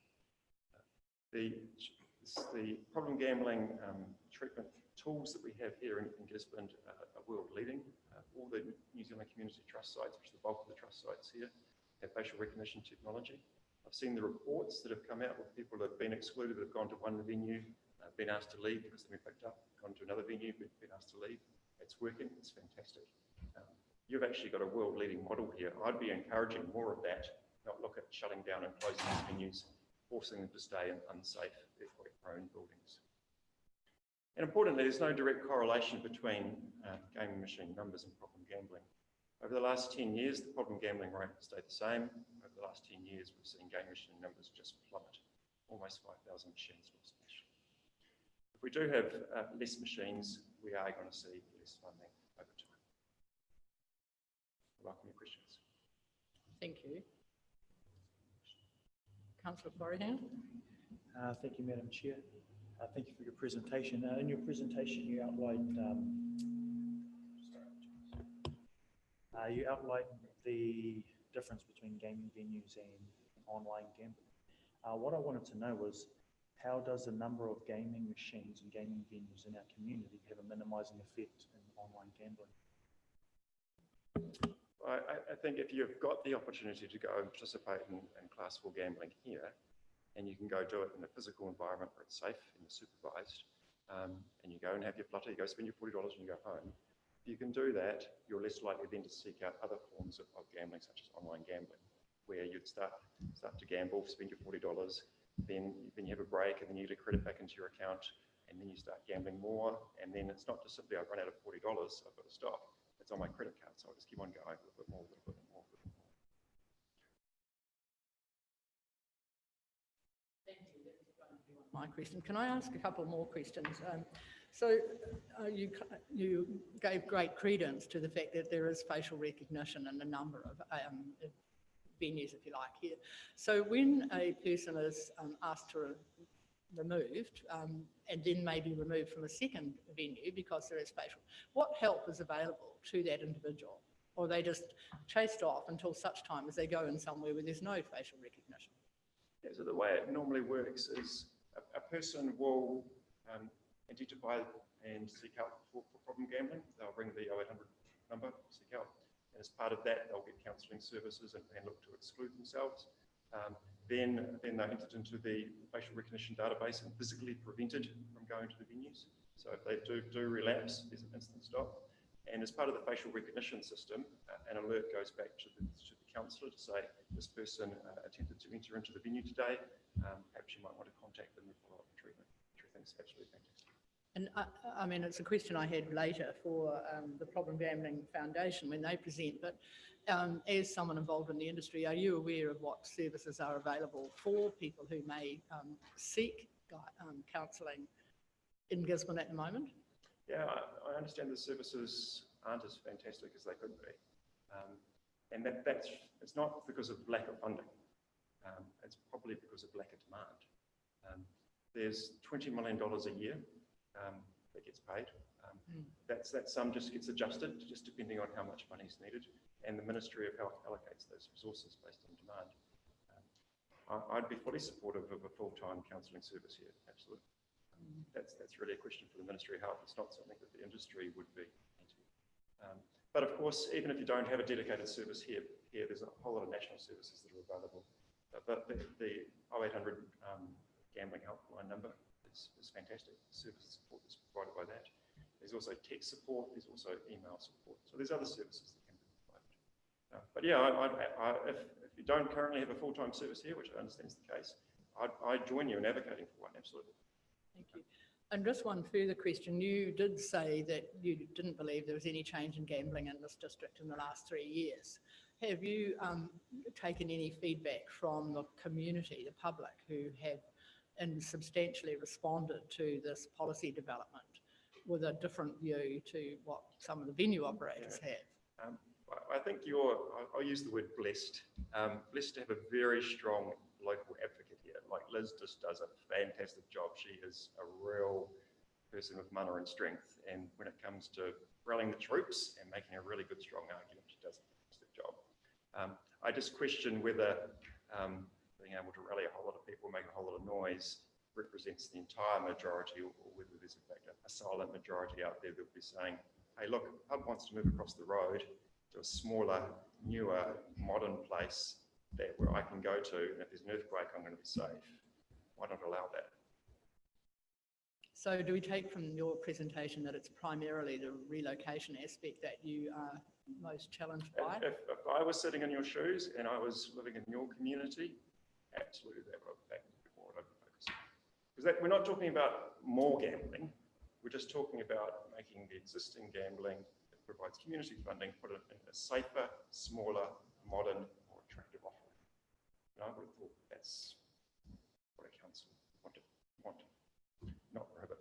The problem gambling treatment tools that we have here in Gisborne are world leading. All the New Zealand community trust sites, which is the bulk of the trust sites here, have facial recognition technology. I've seen the reports that have come out with people that have been excluded, that have gone to one venue, been asked to leave because they've been picked up, gone to another venue, been asked to leave. It's working, it's fantastic. You've actually got a world leading model here. I'd be encouraging more of that, not look at shutting down and closing these venues, forcing them to stay in unsafe, earthquake-prone buildings. And importantly, there's no direct correlation between gaming machine numbers and problem gambling. Over the last 10 years, the problem gambling rate has stayed the same. Over the last 10 years, we've seen game machine numbers just plummet, almost 5,000 machines lost nationally. If we do have less machines, we are going to see less funding over time. Welcome your questions.
Thank you. Councillor Florihan.
Thank you, Madam Chair. Thank you for your presentation. In your presentation, you outlined the difference between gaming venues and online gambling. What I wanted to know was, how does the number of gaming machines and gaming venues in our community have a minimising effect in online gambling?
I think if you've got the opportunity to go and participate in Class 4 gambling here, and you can go do it in a physical environment where it's safe and supervised, and you go and have your flutter, you go spend your $40 and you go home. If you can do that, you're less likely then to seek out other forms of gambling, such as online gambling, where you'd start to gamble, spend your $40, then you have a break, and then you get a credit back into your account, and then you start gambling more, and then it's not just simply I've run out of $40, so I've got to stop. It's on my credit card, so I'll just keep on going a little bit more, a little bit more, a little bit more.
My question. Can I ask a couple more questions? You gave great credence to the fact that there is facial recognition in a number of venues, if you like, here. So when a person is asked to removed and then maybe removed from a second venue because there is facial, what help is available to that individual? Or are they just chased off until such time as they go in somewhere where there's no facial recognition?
Yeah, so the way it normally works is a person will identify and seek help for problem gambling. They'll ring the 0800 number, seek help. And as part of that, they'll get counselling services and look to exclude themselves. Then they entered into the facial recognition database and physically prevented from going to the venues. So if they do relapse, there's an instant stop. And as part of the facial recognition system, an alert goes back to the counsellor to say, this person attempted to enter into the venue today. Perhaps you might want to contact them and follow up the treatment, which I think is absolutely fantastic.
And I mean, it's a question I had later for the Problem Gambling Foundation when they present, but as someone involved in the industry, are you aware of what services are available for people who may seek counselling in Gisborne at the moment?
Yeah, I understand the services aren't as fantastic as they could be. And it's not because of lack of funding. It's probably because of lack of demand. There's $20 million a year that gets paid. That sum just gets adjusted, just depending on how much money is needed. And the Ministry of Health allocates those resources based on demand. I'd be fully supportive of a full-time counselling service here, absolutely. That's really a question for the Ministry of Health. It's not something that the industry would be into. But of course, even if you don't have a dedicated service here there's a whole lot of national services that are available. But the 0800 gambling helpline number is fantastic. The service support is provided by that. There's also tech support. There's also email support. So there's other services that can be provided. But yeah, if you don't currently have a full-time service here, which I understand is the case, I'd join you in advocating for one, absolutely.
Thank you. And just one further question. You did say that you didn't believe there was any change in gambling in this district in the last 3 years. Have you taken any feedback from the community, the public, who have substantially responded to this policy development with a different view to what some of the venue operators have?
I think I'll use the word blessed. Blessed to have a very strong local advocate here. Like Liz just does a fantastic job. She is a real person with mana and strength. And when it comes to rallying the troops and making a really good, strong argument, she does a fantastic job. I just question whether being able to rally a whole lot of people, make a whole lot of noise, represents the entire majority, or whether there's in fact a silent majority out there that will be saying, hey, look, Hub wants to move across the road to a smaller, newer, modern place where I can go to, and if there's an earthquake, I'm going to be safe. Why not allow that?
So do we take from your presentation that it's primarily the relocation aspect that you are most challenged by?
If I was sitting in your shoes and I was living in your community, absolutely that would be what I'd be focusing on. Because we're not talking about more gambling, we're just talking about making the existing gambling that provides community funding, put it in a safer, smaller, modern, more attractive offering. And I would have thought that's what a council want, not prohibit.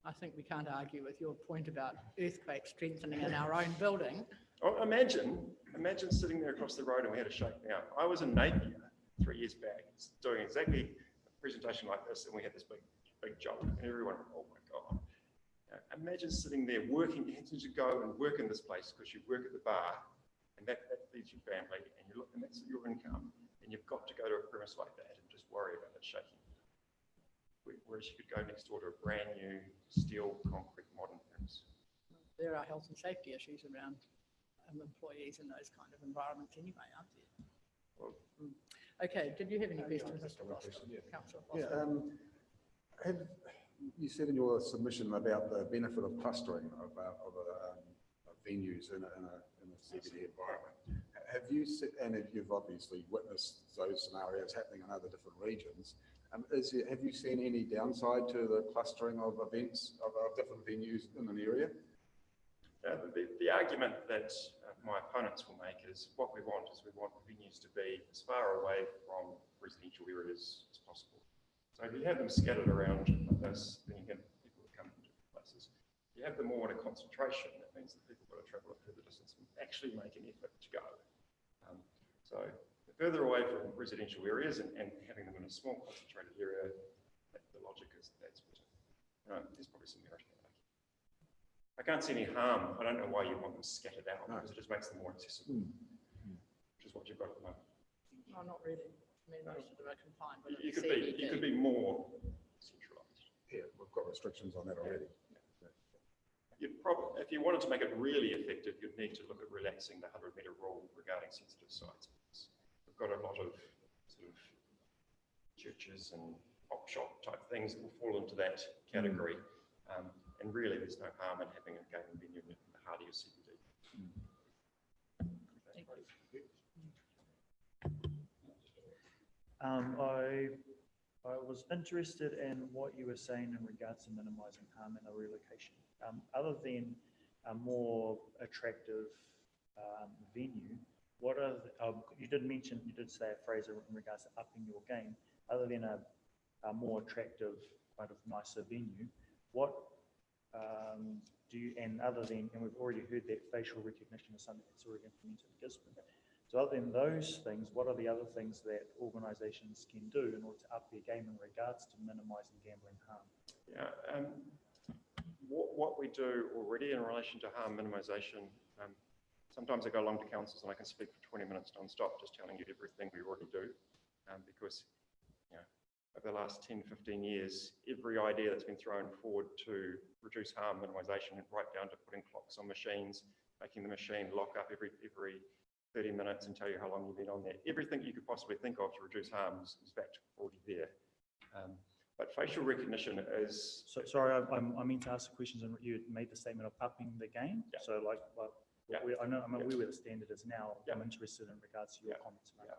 I think we can't argue with your point about earthquake strengthening in our own building.
Oh, imagine sitting there across the road and we had a shakedown. I was in Napier 3 years back, doing exactly a presentation like this, and we had this big jolt, and everyone, oh my God. Imagine sitting there working, you had to go and work in this place because you work at the bar, and that feeds your family, and you look, and that's your income, and you've got to go to a premise like that and just worry about it shaking. Whereas you could go next door to a brand new steel, concrete, modern premise.
There are health and safety issues around employees in those kind of environments anyway, aren't there?
Well,
Okay, did you have any questions, Mr. Foster? Councillor Foster?
Have you said in your submission about the benefit of clustering of venues in a CBD environment? Have you and you've obviously witnessed those scenarios happening in other different regions? Have you seen any downside to the clustering of events of different venues in an area?
The argument that my opponents will make is what we want venues to be as far away from residential areas as possible. So if you have them scattered around like this, then you get people that come from different places. If you have them all in a concentration, that means that people have got to travel a further distance and actually make an effort to go. So the further away from residential areas and having them in a small concentrated area, the logic is that's better. There's probably some merit in that. I can't see any harm. I don't know why you want them scattered out, because it just makes them more accessible, which is what you've got at the moment.
No, not really. I mean, most of them are confined.
You could be more centralised.
Yeah, we've got restrictions on that already.
if you wanted to make it really effective, you'd need to look at relaxing the 100-metre rule regarding sensitive sites. We've got a lot of sort of churches and op shop type things that will fall into that category. And really, there's no harm in having a gaming venue in the heart of your CBD.
I was interested in what you were saying in regards to minimising harm in a relocation. Other than a more attractive venue, what are you did say a phrase in regards to upping your game. Other than a more attractive, kind of nicer venue, what do you, and we've already heard that facial recognition is something that's already implemented in Gisborne. So other than those things, what are the other things that organisations can do in order to up their game in regards to minimising gambling harm?
Yeah, what we do already in relation to harm minimisation, sometimes I go along to councils and I can speak for 20 minutes non-stop just telling you everything we already do, because over the last 10, 15 years, every idea that's been thrown forward to reduce harm minimisation, right down to putting clocks on machines, making the machine lock up every 30 minutes and tell you how long you've been on there. Everything you could possibly think of to reduce harm is in fact already there. But facial recognition is...
So, sorry, I meant to ask the questions and you made the statement of upping the game. Yeah. So like, I'm aware where the standard is now. Yeah. I'm interested in regards to your comments about it.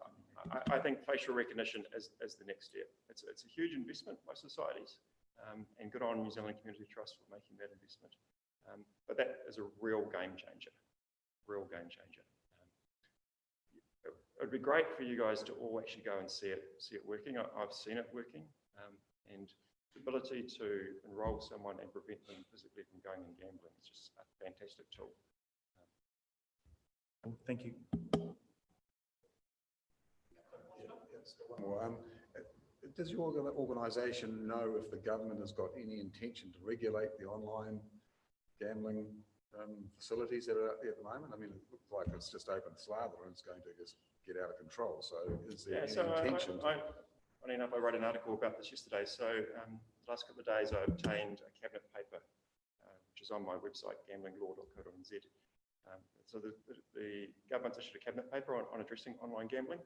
I think facial recognition is the next step. It's a huge investment by societies, and good on New Zealand Community Trust for making that investment. But that is a real game changer, It'd be great for you guys to all actually go and see it working. I've seen it working, and the ability to enrol someone and prevent them physically from going and gambling is just a fantastic tool.
Thank you.
One more. Does your organisation know if the government has got any intention to regulate the online gambling facilities that are out there at the moment? I mean, it looks like it's just open slather and it's going to just get out of control. So is there any intention?
Funny enough, I wrote an article about this yesterday. So the last couple of days I obtained a cabinet paper, which is on my website, gamblinglaw.co.nz. So the government's issued a cabinet paper on addressing online gambling,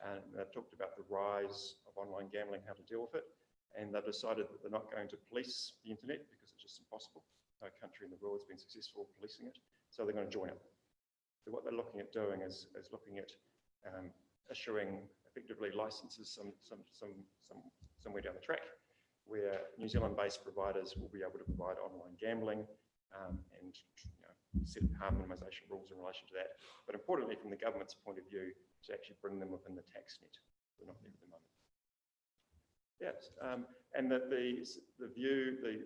and they've talked about the rise of online gambling, how to deal with it, and they've decided that they're not going to police the internet because it's just impossible. No country in the world has been successful policing it, so they're going to join it. So what they're looking at doing is looking at issuing effectively licenses somewhere down the track, where New Zealand-based providers will be able to provide online gambling and set harm minimisation rules in relation to that. But importantly, from the government's point of view, to actually bring them within the tax net. They're not there at the moment. Yes, and that the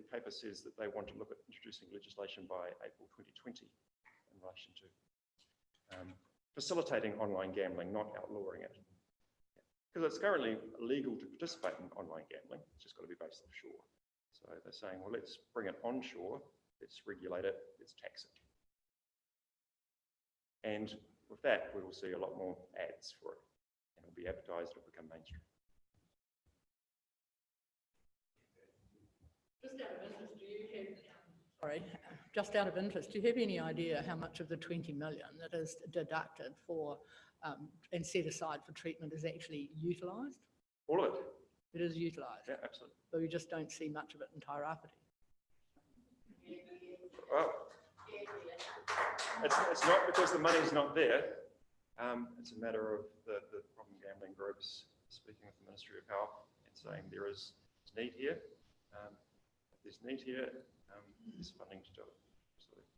paper says that they want to look at introducing legislation by April 2020 in relation to facilitating online gambling, not outlawing it. Because it's currently illegal to participate in online gambling, it's just got to be based offshore. So they're saying, well, let's bring it onshore, let's regulate it, let's tax it. And with that, we will see a lot more ads for it, and it'll be advertised, it'll become mainstream.
Just out of interest, do you have any idea how much of the 20 million that is deducted for and set aside for treatment is actually utilised?
All of it.
It is utilised?
Yeah, absolutely.
So you just don't see much of it in Tairāwhiti?
Well, it's not because the money's not there. It's a matter of the problem gambling groups speaking with the Ministry of Health and saying there's need here. There's need here. There's funding to do it. Absolutely.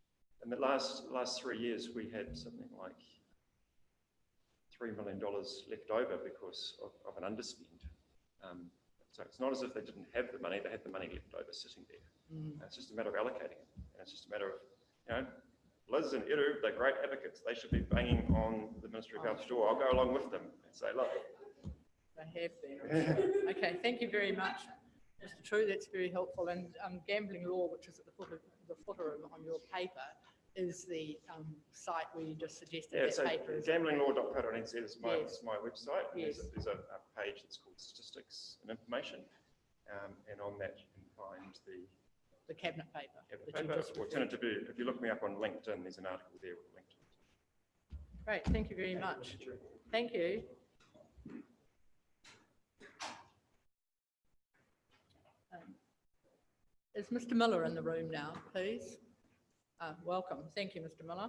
In the last 3 years, we had something like $3 million left over because of an underspend. So it's not as if they didn't have the money; they had the money left over sitting there. It's just a matter of allocating it, and it's just a matter of, Liz and Eru, they're great advocates. They should be banging on the Ministry of Health's door. I'll go along with them and say, look.
They have been. Okay, thank you very much, Mr. True. That's very helpful. And Gambling Law, which is at the footer on your paper, is the site where you just suggested that
so
paper is.
Gamblinglaw.co.nz is my website.
Yes.
There's a page that's called Statistics and Information, and on that you can find the
the cabinet paper.
Yeah, the
that you
paper,
just
or
referred
turn it to be, if you look me up on LinkedIn, there's an article there with a link to it.
Great, thank you very much. Thank you. Is Mr. Miller in the room now, please? Welcome. Thank you, Mr. Miller.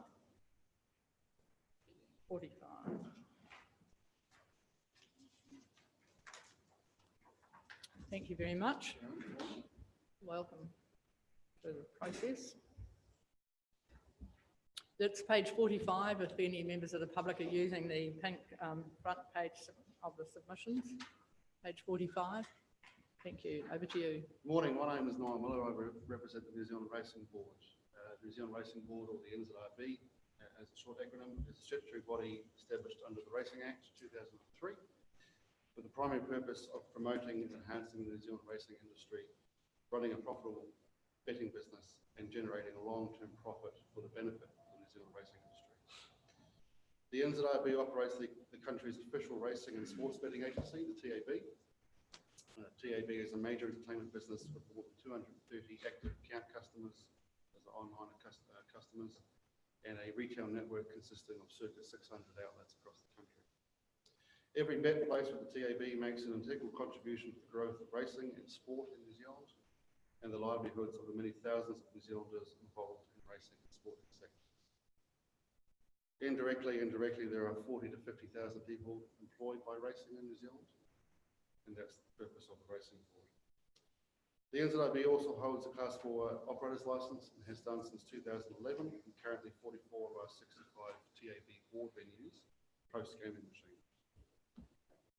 45. Thank you very much. Welcome to the process. That's page 45, if any members of the public are using the pink front page of the submissions. Page 45. Thank you. Over to you.
Morning, my name is Niall Miller. I represent the New Zealand Racing Board. The New Zealand Racing Board, or the NZRB, as a short acronym, is a statutory body established under the Racing Act 2003 with the primary purpose of promoting and enhancing the New Zealand racing industry, running a profitable betting business and generating a long-term profit for the benefit of the New Zealand racing industry. The NZRB operates the country's official racing and sports betting agency, the TAB. TAB is a major entertainment business with more than 230 active account customers, as online customers, and a retail network consisting of circa 600 outlets across the country. Every bet placed with the TAB makes an integral contribution to the growth of racing and sport in New Zealand and the livelihoods of the many thousands of New Zealanders involved in racing and sporting sectors. Indirectly and directly, there are 40 to 50,000 people employed by racing in New Zealand, and that's the purpose of the Racing Board. The NZRB also holds a Class 4 operator's licence and has done since 2011, and currently 44 of our 65 TAB board venues host gaming machines.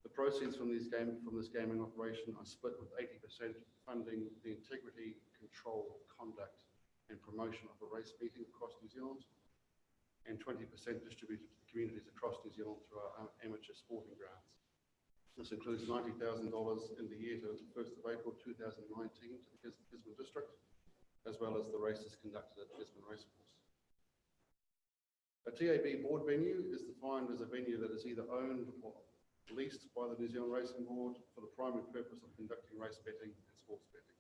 The proceeds from this gaming operation are split with 80% funding the integrity, control, conduct and promotion of a race meeting across New Zealand, and 20% distributed to the communities across New Zealand through our amateur sporting grants. This includes $90,000 in the year to 1st of April 2019 to the Gisborne District, as well as the races conducted at Gisborne Racecourse. A TAB board venue is defined as a venue that is either owned or leased by the New Zealand Racing Board for the primary purpose of conducting race betting and sports betting.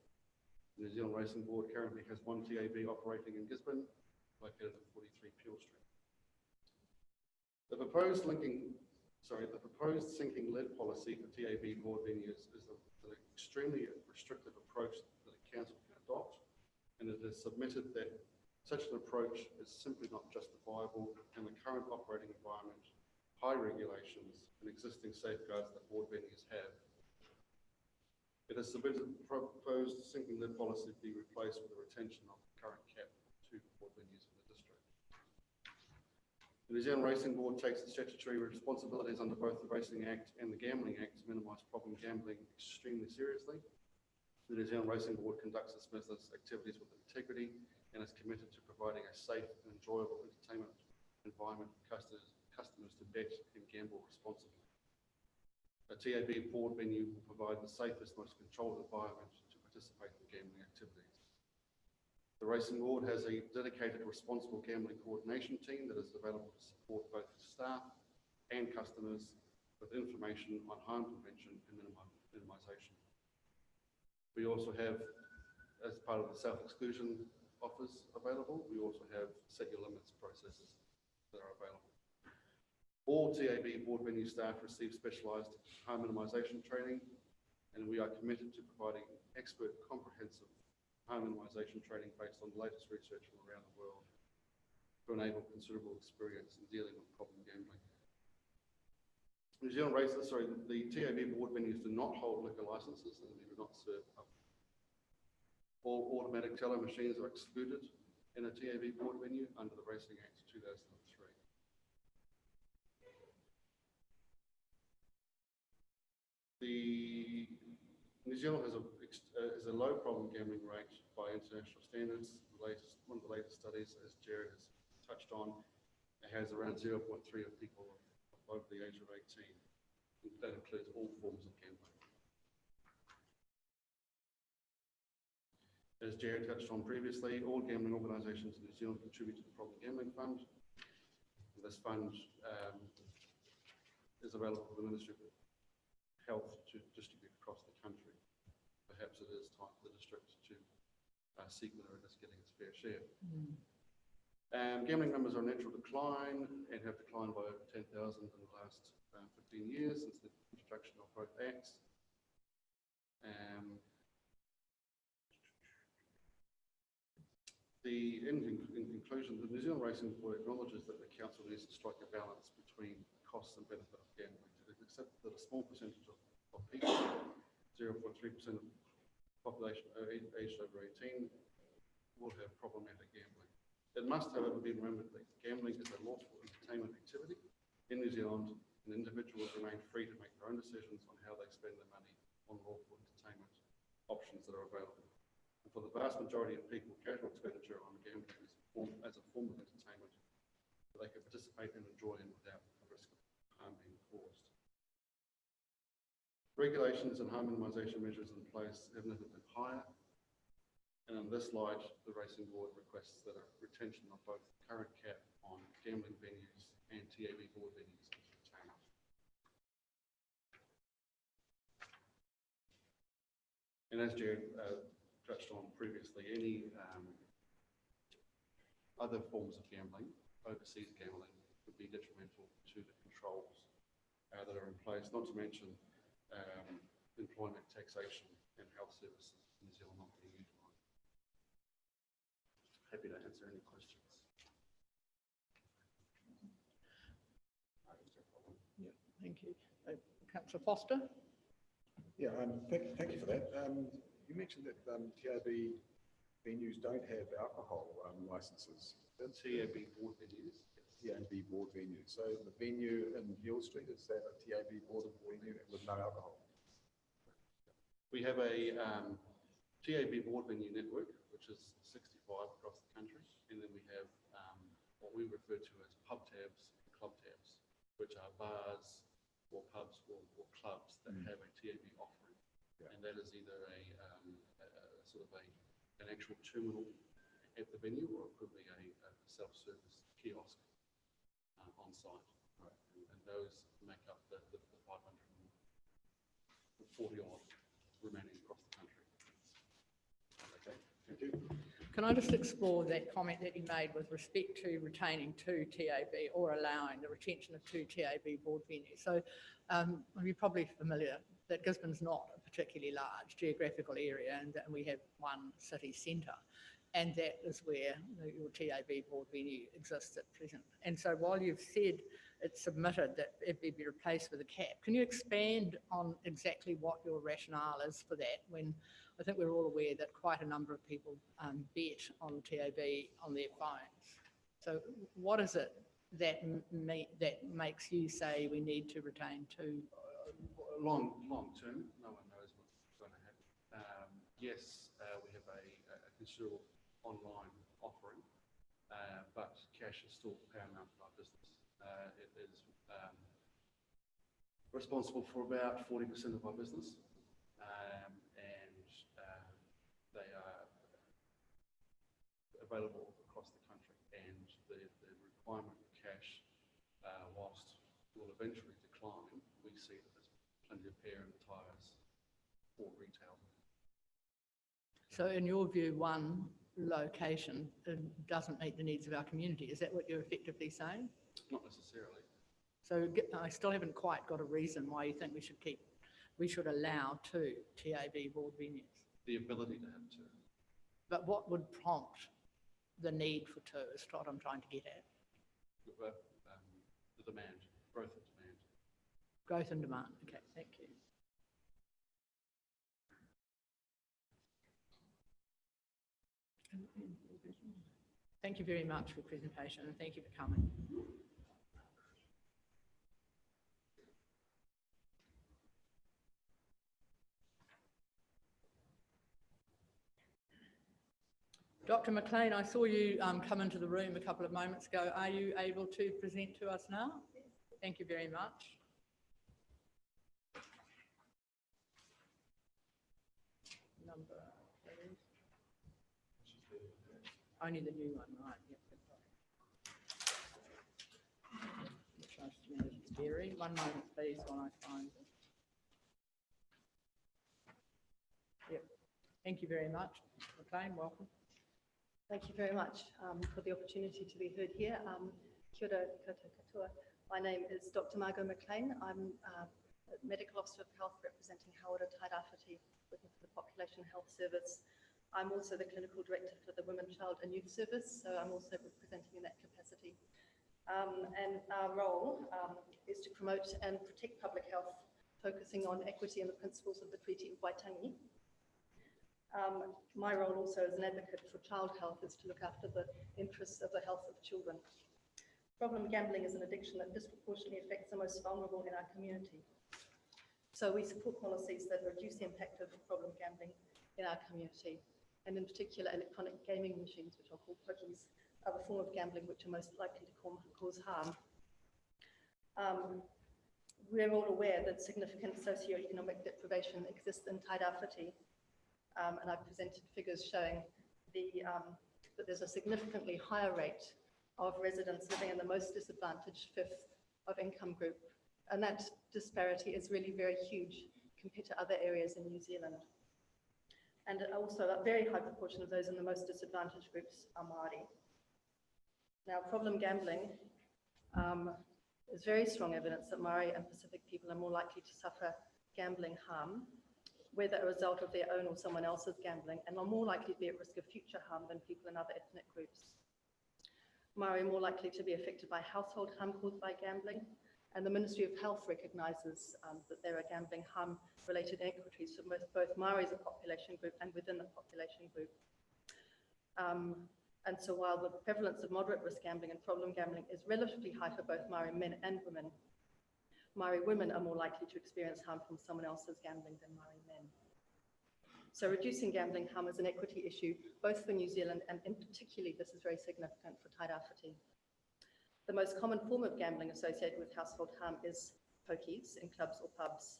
The New Zealand Racing Board currently has one TAB operating in Gisborne, located at 43 Peel Street. The proposed sinking lid policy for TAB board venues is an extremely restrictive approach that a council can adopt, and it is submitted that such an approach is simply not justifiable in the current operating environment, high regulations, and existing safeguards that board venues have. It is submitted the proposed sinking lid policy to be replaced with a retention of the current cap to board venues in the district. The New Zealand Racing Board takes its statutory responsibilities under both the Racing Act and the Gambling Act to minimise problem gambling extremely seriously. The New Zealand Racing Board conducts its business activities with integrity and is committed to providing a safe and enjoyable entertainment environment for customers to bet and gamble responsibly. A TAB board venue will provide the safest, most controlled environment to participate in gambling activities. The Racing Board has a dedicated responsible gambling coordination team that is available to support both staff and customers with information on harm prevention and minimisation. We also have, as part of the self-exclusion offers available, we also have set your limits processes that are available. All TAB board venue staff receive specialised harm minimisation training, and we are committed to providing expert, comprehensive harm minimisation training based on the latest research from around the world to enable considerable experience in dealing with problem gambling. The TAB board venues do not hold liquor licences and they do not serve alcohol. All automatic teller machines are excluded in a TAB board venue under the Racing Act 2003. New Zealand has a low problem gambling rate by international standards. One of the latest studies, as Jared has touched on, it has around 0.3 of people over the age of 18. That includes all forms of gambling. As Jared touched on previously, all gambling organisations in New Zealand contribute to the Problem Gambling Fund. This fund is available for the Ministry of Health to distribute across the country. Perhaps it is time for the district to segment are just getting its fair share. Gambling numbers are in natural decline and have declined by over 10,000 in the last 15 years since the introduction of both acts. In conclusion, the New Zealand Racing Board acknowledges that the council needs to strike a balance between costs and benefit of gambling. It accepts that a small percentage of people, 0.3% of the population aged over 18, will have problematic gambling. It must, however, be remembered that gambling is a lawful entertainment activity in New Zealand, and individuals remain free to make their own decisions on how they spend their money on lawful entertainment options that are available. And for the vast majority of people, casual expenditure on gambling as a form of entertainment that they can participate and enjoy in without the risk of harm being caused. Regulations and harmonisation measures in place have never been higher. And in this light, the Racing Board requests that a retention of both the current cap on gambling venues and TAB board venues is retained. And as Jared touched on previously, any other forms of gambling, overseas gambling, would be detrimental to the controls that are in place, not to mention employment, taxation and health services in New Zealand not being utilised. Happy to answer any questions.
Yeah, thank you. Councillor Foster?
Yeah, thank you for that. You mentioned that TAB venues don't have alcohol licences.
TAB board venues.
TAB board venues. So the venue in Hill Street, is that a TAB board venue with no alcohol?
We have a TAB board venue network, which is 65 across the country, and then we have what we refer to as pub tabs and club tabs, which are bars or pubs or clubs that have a TAB offering. Yeah. And that is either a sort of an actual terminal at the venue, or it could be a self-service kiosk on site. Right. And those make up the 540 odd remaining across the country. Okay, thank you.
Can I just explore that comment that you made with respect to retaining 2 TAB or allowing the retention of 2 TAB board venues? So you're probably familiar that Gisborne's not a particularly large geographical area, and we have one city centre, and that is where your TAB board venue exists at present. And so while you've said it's submitted that it be replaced with a cap, can you expand on exactly what your rationale is for that, when I think we're all aware that quite a number of people bet on TAB on their phones? So what is it that makes you say we need to retain 2?
Long term, no one knows what's going to happen. Yes, we have a considerable online offering, but cash is still paramount in our business. It is responsible for about 40% of our business, and they are available across the country. And the requirement for cash, whilst will eventually decline, we see that there's plenty of hair in the tyres for retail.
So in your view, one location doesn't meet the needs of our community. Is that what you're effectively saying?
Not necessarily.
So I still haven't quite got a reason why you think we should allow 2 TAB board venues.
The ability to have 2.
But what would prompt the need for 2 is what I'm trying to get at.
The demand, growth of demand.
Growth and demand. Okay, thank you. Thank you very much for your presentation, and thank you for coming. Dr. McLean, I saw you come into the room a couple of moments ago. Are you able to present to us now? Thank you very much. Number, please. Only the new one, right? Yep. Trust Managed Dairy. One moment, please, while I find it. Yep. Thank you very much. McLean, welcome.
Thank you very much for the opportunity to be heard here. Kia ora koutou katoa. My name is Dr. Margot McLean. I'm Medical Officer of Health representing Hawera Tairāwhiti working for the Population Health Service. I'm also the Clinical Director for the Women, Child and Youth Service, so I'm also representing in that capacity. And our role is to promote and protect public health, focusing on equity and the principles of the Treaty of Waitangi. My role also as an advocate for child health is to look after the interests of the health of children. Problem gambling is an addiction that disproportionately affects the most vulnerable in our community. So we support policies that reduce the impact of problem gambling in our community. And in particular, electronic gaming machines, which are called pokies, are the form of gambling which are most likely to cause harm. We're all aware that significant socioeconomic deprivation exists in Tairāwhiti. And I've presented figures showing that there's a significantly higher rate of residents living in the most disadvantaged fifth of income group. And that disparity is really very huge compared to other areas in New Zealand. And also a very high proportion of those in the most disadvantaged groups are Māori. Now, problem gambling is very strong evidence that Māori and Pacific people are more likely to suffer gambling harm, whether a result of their own or someone else's gambling, and are more likely to be at risk of future harm than people in other ethnic groups. Māori are more likely to be affected by household harm caused by gambling, and the Ministry of Health recognises that there are gambling harm-related inequities for both Māori as a population group and within the population group. And so while the prevalence of moderate risk gambling and problem gambling is relatively high for both Māori men and women, Māori women are more likely to experience harm from someone else's gambling than Māori men. So reducing gambling harm is an equity issue, both for New Zealand and in particularly this is very significant for Tairāwhiti. The most common form of gambling associated with household harm is pokies in clubs or pubs.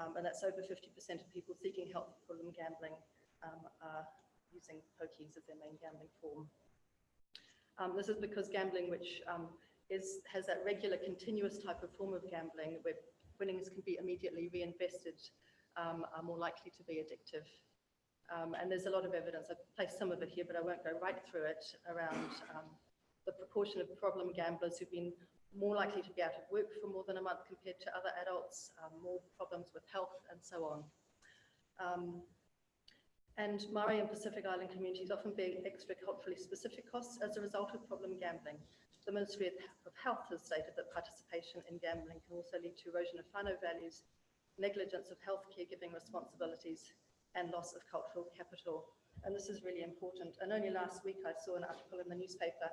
And that's over 50% of people seeking help for problem gambling are using pokies as their main gambling form. This is because gambling, which has that regular continuous type of form of gambling where winnings can be immediately reinvested, are more likely to be addictive. And there's a lot of evidence, I've placed some of it here, but I won't go right through it, around the proportion of problem gamblers who've been more likely to be out of work for more than a month compared to other adults, more problems with health and so on. And Māori and Pacific Island communities often bear extra culturally specific costs as a result of problem gambling. The Ministry of Health has stated that participation in gambling can also lead to erosion of whānau values, negligence of health caregiving responsibilities, and loss of cultural capital. And this is really important. And only last week I saw an article in the newspaper,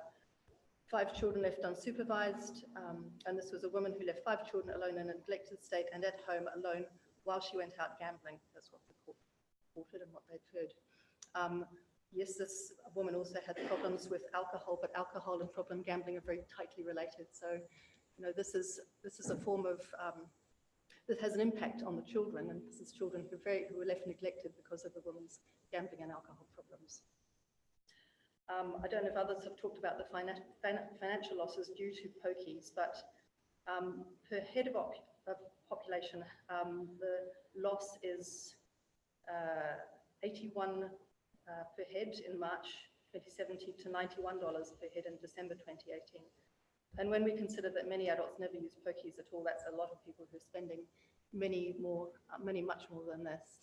5 children left unsupervised, and this was a woman who left 5 children alone in a neglected state and at home alone while she went out gambling. That's what the court reported and what they'd heard. Yes, this woman also had problems with alcohol, but alcohol and problem gambling are very tightly related. So, you know, this is a form of, that has an impact on the children, and this is children who were left neglected because of the woman's gambling and alcohol problems. I don't know if others have talked about the financial losses due to pokies, but per head of population, the loss is 81 per head in March 2017 to $91 per head in December 2018. And when we consider that many adults never use pokies at all, that's a lot of people who are spending much more than this.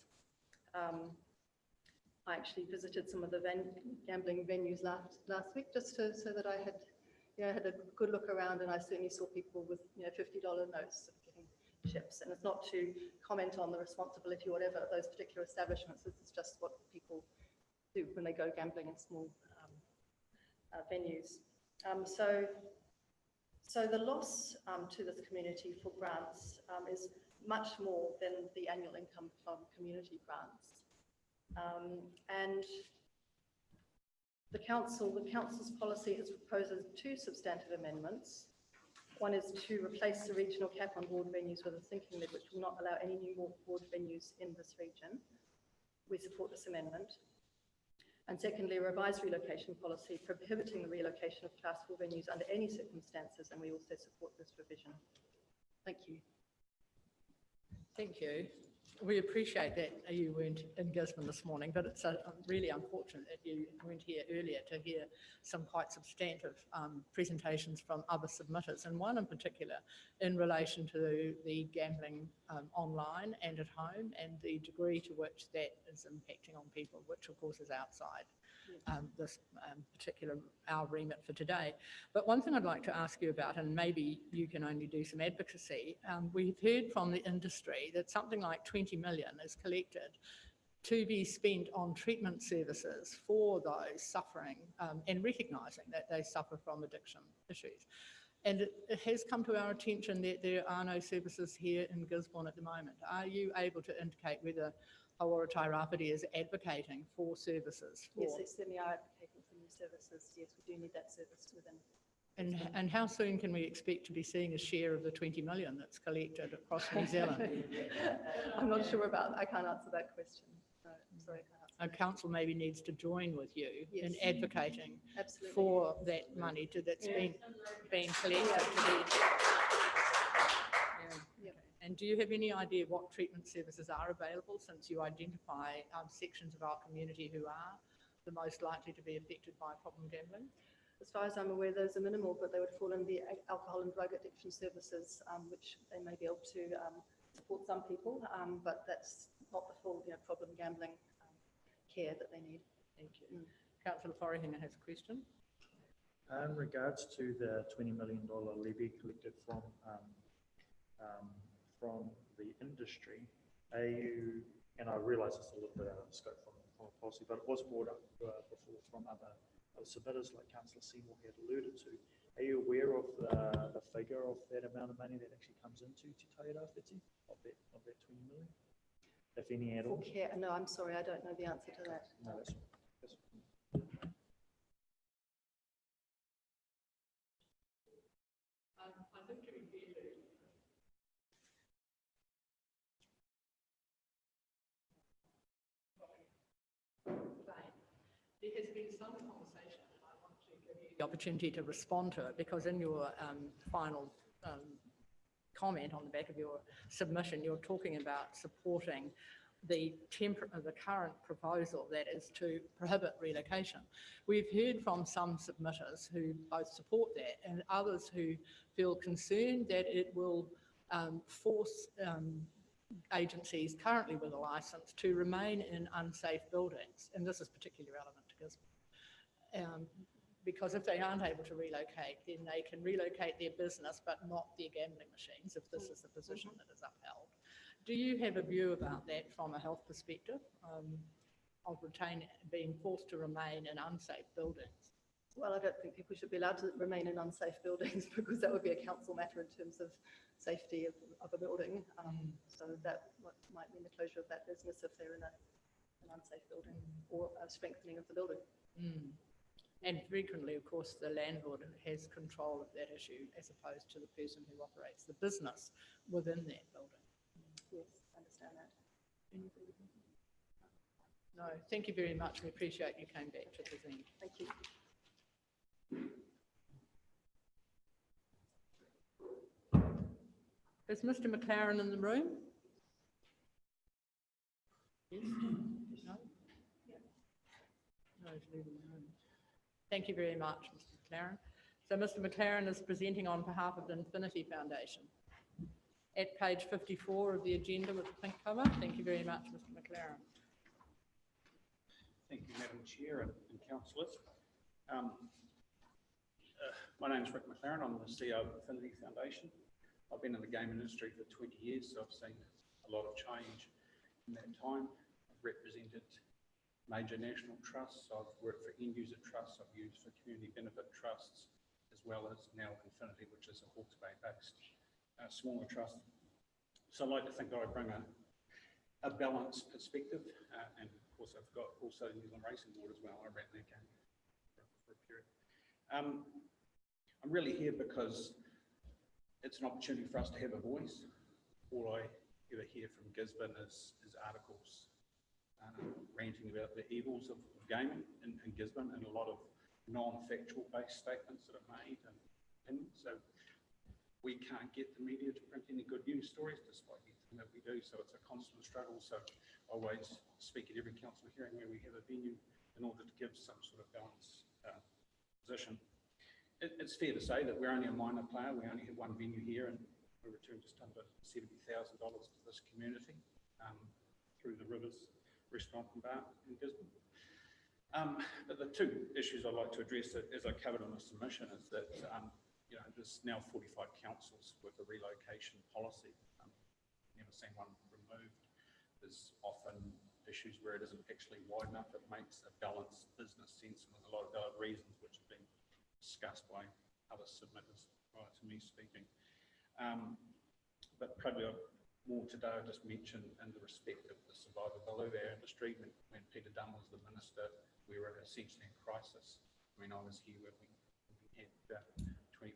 I actually visited some of the gambling venues last week just so that I had, had a good look around, and I certainly saw people with, $50 notes getting chips. And it's not to comment on the responsibility or whatever of those particular establishments. This is just what people do when they go gambling in small venues. So the loss to this community for grants is much more than the annual income from community grants. And the council's policy has proposed 2 substantive amendments. One is to replace the regional cap on ward venues with a thinking lid, which will not allow any new ward venues in this region. We support this amendment. And secondly, a revised relocation policy prohibiting the relocation of Class 4 venues under any circumstances, and we also support this provision. Thank you.
Thank you. We appreciate that you weren't in Gisborne this morning, but it's really unfortunate that you weren't here earlier to hear some quite substantive presentations from other submitters, and one in particular in relation to the gambling online and at home and the degree to which that is impacting on people, which of course is outside this particular, our remit for today. But one thing I'd like to ask you about, and maybe you can only do some advocacy, we've heard from the industry that something like 20 million is collected to be spent on treatment services for those suffering and recognising that they suffer from addiction issues. And it has come to our attention that there are no services here in Gisborne at the moment. Are you able to indicate whether Hauora Tairāwhiti is advocating for services?
Yes, they certainly are advocating for new services. Yes, we do need that service within.
And how soon can we expect to be seeing a share of the 20 million that's collected across New Zealand?
I'm not sure about, I can't answer that question. No, I'm sorry, I can't answer.
A council maybe needs to join with you in
Yes.
advocating
Absolutely.
for that money that's been collected to be.
Yeah.
And do you have any idea what treatment services are available, since you identify sections of our community who are the most likely to be affected by problem gambling?
As far as I'm aware, those are minimal, but they would fall in the alcohol and drug addiction services, which they may be able to support some people, but that's not the full, problem gambling care that they need.
Thank you. Councillor Forrihinger has a question.
In regards to the $20 million levy collected from the industry, are you, and I realise it's a little bit out of scope from policy, but it was brought up before from other submitters like Councillor Seymour had alluded to. Are you aware of the figure of that amount of money that actually comes into Te Tairāwhiti of that 20 million? If any at all?
Okay, no, I'm sorry, I don't know the answer to that.
No, that's
I think to be fair, there has been some conversation, and I want to give you the opportunity to respond to it, because in your final comment on the back of your submission, you're talking about supporting the current proposal, that is to prohibit relocation. We've heard from some submitters who both support that and others who feel concerned that it will force agencies currently with a licence to remain in unsafe buildings, and this is particularly relevant to Gisborne. Because if they aren't able to relocate, then they can relocate their business but not their gambling machines, if this is the position that is upheld. Do you have a view about that from a health perspective, of being forced to remain in unsafe buildings?
Well, I don't think people should be allowed to remain in unsafe buildings because that would be a council matter in terms of safety of a building. So that might mean the closure of that business if they're in an unsafe building, or a strengthening of the building.
And frequently, of course, the landlord has control of that issue as opposed to the person who operates the business within that building.
Yes, I understand that.
No, thank you very much. We appreciate you came back to present.
Thank you.
Is Mr. McLaren in the room? Yes? No? No, he's leaving the room. Thank you very much, Mr. McLaren. So Mr. McLaren is presenting on behalf of the Infinity Foundation. At page 54 of the agenda with the pink cover. Thank you very much, Mr. McLaren.
Thank you, Madam Chair and councillors. My name is Rick McLaren. I'm the CEO of Infinity Foundation. I've been in the game industry for 20 years, so I've seen a lot of change in that time. I've represented major national trusts. I've worked for end user trusts. I've used for community benefit trusts, as well as now Infinity, which is a Hawke's Bay based smaller trust. So I'd like to think that I bring a balanced perspective, and of course I've got also the New Zealand Racing Board as well. I ran that game for a period. I'm really here because it's an opportunity for us to have a voice. All I ever hear from Gisborne is articles ranting about the evils of gaming in Gisborne, and a lot of non-factual based statements that are made and opinions. So we can't get the media to print any good news stories despite everything that we do. So it's a constant struggle. So I always speak at every council hearing where we have a venue in order to give some sort of balanced position. It's fair to say that we're only a minor player. We only have one venue here and we return just under $70,000 to this community through the Rivers Restaurant and Bar in Gisborne. But the two issues I'd like to address, as I covered on the submission, is that you know, there's now 45 councils with a relocation policy. Never seen one removed. There's often issues where it isn't actually wide enough. It makes a balanced business sense, and there's a lot of valid reasons which have been discussed by other submitters prior to me speaking. But probably more today, I just mentioned in the respect of the survivability of our industry. When Peter Dunn was the minister, we were essentially in crisis. I mean, I was here when we had 25,000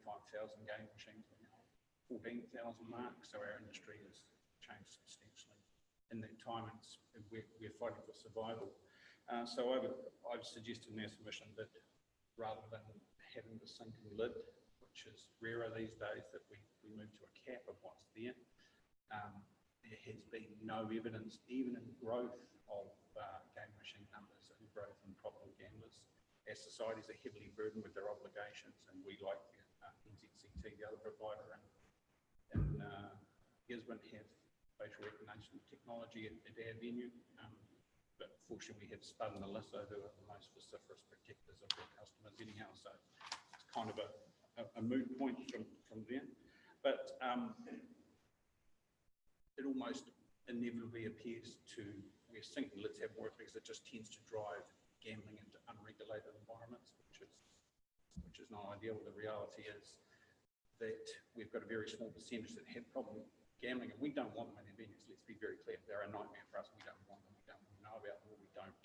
game machines, 14,000 mark, so our industry has changed substantially in that time, and we're fighting for survival. So I've suggested in our submission that rather than having the sinking lid, which is rarer these days, that we move to a cap of what's there. There has been no evidence, even in growth of game machine numbers and growth in problem gamblers. Our societies are heavily burdened with their obligations, and we, like NZCT, the other provider in Gisborne, have facial recognition technology at our venue. But fortunately, we have Spud and Alyssa, who are the most vociferous protectors of their customers anyhow. So it's kind of a moot point from there. But it almost inevitably appears to, we're sinking lids have more because it just tends to drive gambling into unregulated environments, which is not ideal. The reality is that we've got a very small percentage that have problem gambling, and we don't want them in our venues. Let's be very clear. They're a nightmare for us. We don't want them. We don't want to know about them, or we don't.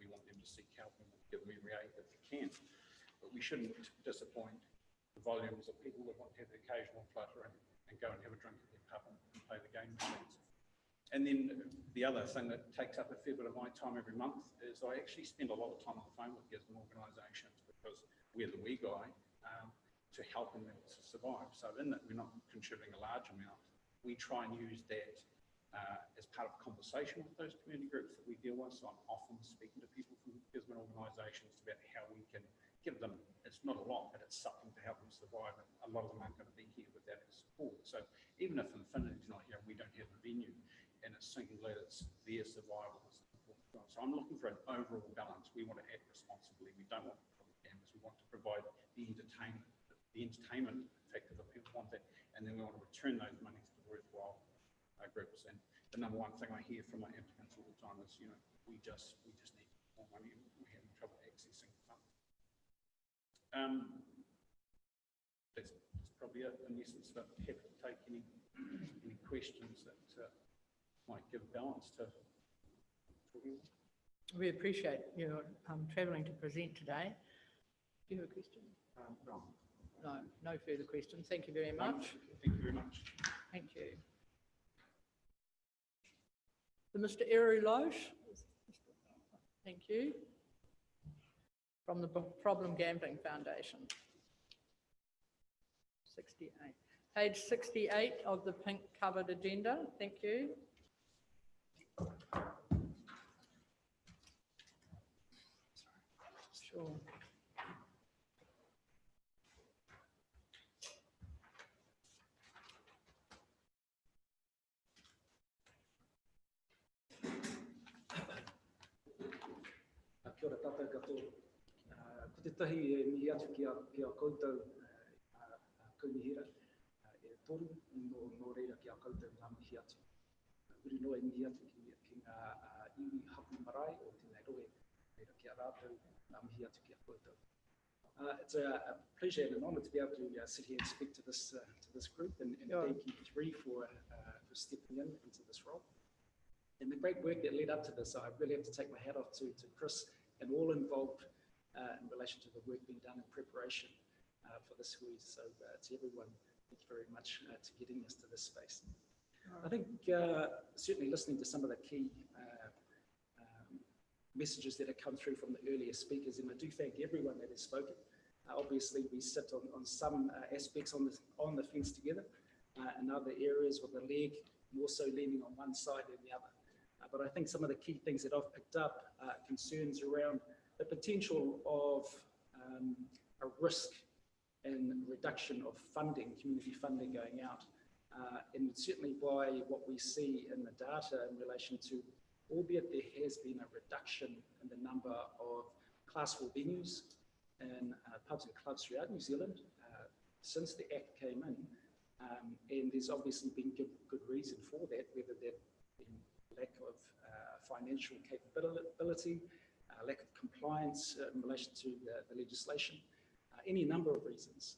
We want them to seek help, and we'll give them every aid that we can. But we shouldn't disappoint the volumes of people that want to have the occasional flutter and go and have a drink at their pub and play the game machines. And then the other thing that takes up a fair bit of my time every month is I actually spend a lot of time on the phone with Gisborne organisations, because we're the wee guy to help them to survive. So in that we're not contributing a large amount, we try and use that as part of conversation with those community groups that we deal with. So I'm often speaking to people from Gisborne organisations about how we can give them, it's not a lot, but it's something to help them survive. And a lot of them aren't going to be here without our support. So even if Infinity's not here and we don't have a venue and it's sinking lid, it's their survival is important. So I'm looking for an overall balance. We want to act responsibly. We don't want problem gamblers. We want to provide the entertainment factor that people want that, and then we want to return those monies to worthwhile groups. And the number one thing I hear from my applicants all the time is, you know, we just need more money, and we're having trouble accessing funds. That's probably it in essence. But happy to take any questions that might give balance to talking.
We appreciate you travelling to present today. Do you have a question?
No.
No further questions. Thank you very much.
Thank you very much.
Thank you. Mr. Eru Loesch. Thank you. From the Problem Gambling Foundation. 68. Page 68 of the pink covered agenda. Thank you. Sure.
Kia ora tātou katoa. Ko te tahi e mihi atu ki a koutou kaunihira, e toru no reira ki a koutou ngā mihi atu. Uri noa e mihi atu ki ngā iwi hapu marae o tēnei rohe, reira ki a rātou ngā mihi atu ki a koutou. It's a pleasure and an honour to be able to sit here and speak to this group, and thank you three for stepping into this role. And the great work that led up to this, I really have to take my hat off to Chris and all involved in relation to the work being done in preparation for this week. So to everyone, thank you very much to getting us to this space. I think certainly listening to some of the key messages that have come through from the earlier speakers, and I do thank everyone that has spoken. Obviously, we sit on some aspects on the fence together, and other areas with the leg more so leaning on one side than the other. But I think some of the key things that I've picked up are concerns around the potential of a risk and reduction of funding, community funding going out. And certainly by what we see in the data in relation to, albeit there has been a reduction in the number of Class 4 venues and pubs and clubs throughout New Zealand since the Act came in. And there's obviously been good reason for that, whether that be lack of financial capability, lack of compliance in relation to the legislation, any number of reasons.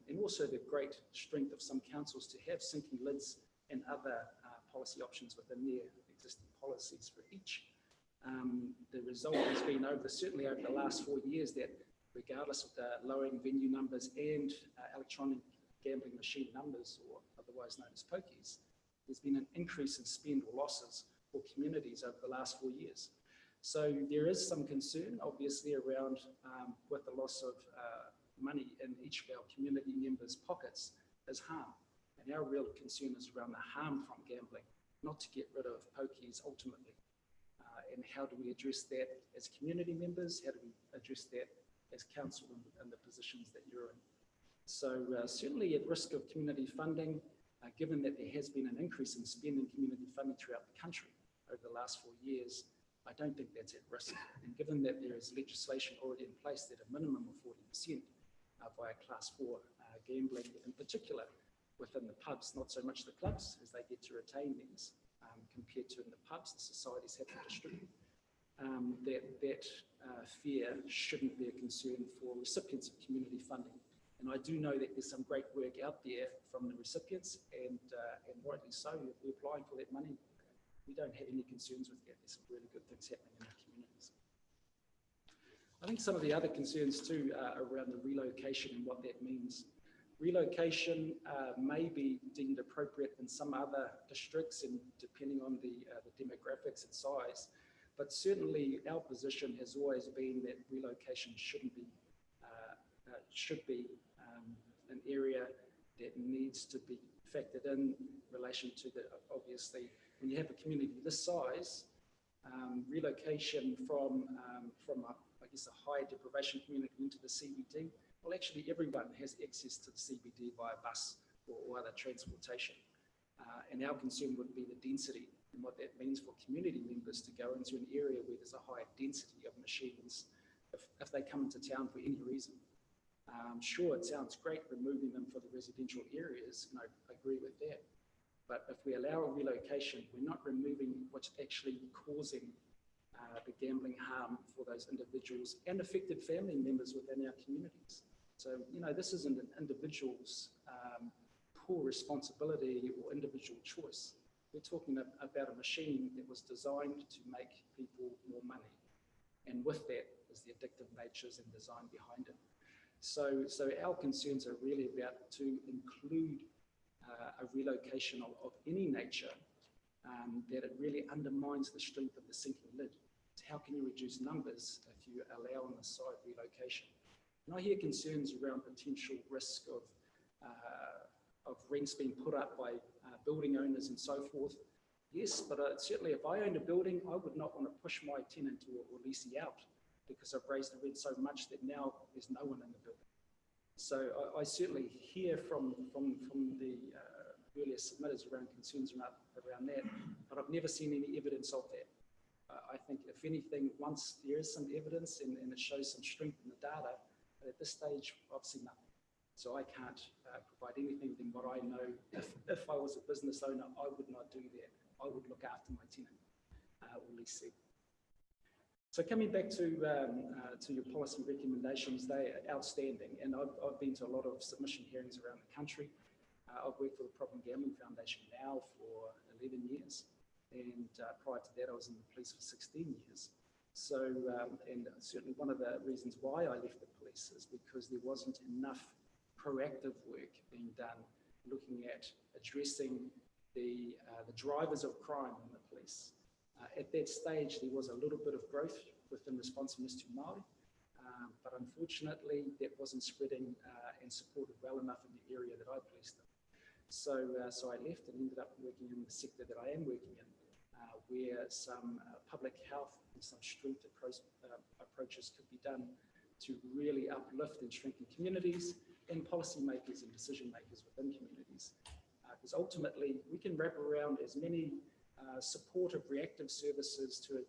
And also the great strength of some councils to have sinking lids and other policy options within their existing policies for each. The result has been certainly over the last 4 years that regardless of the lowering venue numbers and electronic gambling machine numbers, or otherwise known as pokies, there's been an increase in spend or losses for communities over the last 4 years. So there is some concern, obviously, around with the loss of money in each of our community members' pockets is harm. And our real concern is around the harm from gambling, not to get rid of pokies ultimately. And how do we address that as community members? How do we address that as council and the positions that you're in? So certainly at risk of community funding, given that there has been an increase in spending community funding throughout the country over the last 4 years, I don't think that's at risk. And given that there is legislation already in place that a minimum of 40% via Class 4 gambling, in particular within the pubs, not so much the clubs, as they get to retain these, compared to in the pubs, the societies have to distribute. That fear shouldn't be a concern for recipients of community funding. And I do know that there's some great work out there from the recipients, and rightly so. If we're applying for that money, we don't have any concerns with that. There's some really good things happening in our communities. I think some of the other concerns too are around the relocation and what that means. Relocation may be deemed appropriate in some other districts, and depending on the demographics and size, but certainly our position has always been that relocation should be an area that needs to be factored in relation to the, obviously, when you have a community this size, relocation from I guess a high deprivation community into the CBD, well, actually everyone has access to the CBD via bus or other transportation. And our concern would be the density and what that means for community members to go into an area where there's a high density of machines if they come into town for any reason. Sure, it sounds great removing them for the residential areas, and I agree with that. But if we allow a relocation, we're not removing what's actually causing the gambling harm for those individuals and affected family members within our communities. So, this isn't an individual's poor responsibility or individual choice. We're talking about a machine that was designed to make people more money. And with that is the addictive natures and design behind it. So our concerns are really about to include a relocation of any nature that it really undermines the strength of the sinking lid. So how can you reduce numbers if you allow on the side relocation? And I hear concerns around potential risk of rents being put up by building owners and so forth. Yes, but certainly if I owned a building, I would not want to push my tenant or leasing out because I've raised the rent so much that now there's no one in the building. So I certainly hear from the earlier submitters around concerns around that, but I've never seen any evidence of that. I think if anything, once there is some evidence and it shows some strength in the data, but at this stage, I've seen nothing. So I can't provide anything than what I know. If I was a business owner, I would not do that. I would look after my tenant or leasee. So coming back to your policy recommendations, they are outstanding. And I've been to a lot of submission hearings around the country. I've worked for the Problem Gambling Foundation now for 11 years. And prior to that, I was in the police for 16 years. So, and certainly one of the reasons why I left the police is because there wasn't enough proactive work being done looking at addressing the drivers of crime in the police. At that stage, there was a little bit of growth within responsiveness to Māori, But unfortunately, that wasn't spreading and supported well enough in the area that I policed in. So I left and ended up working in the sector that I am working in, where some public health and some strength approaches could be done to really uplift and strengthen communities and policymakers and decision makers within communities. Because ultimately, we can wrap around as many supportive reactive services to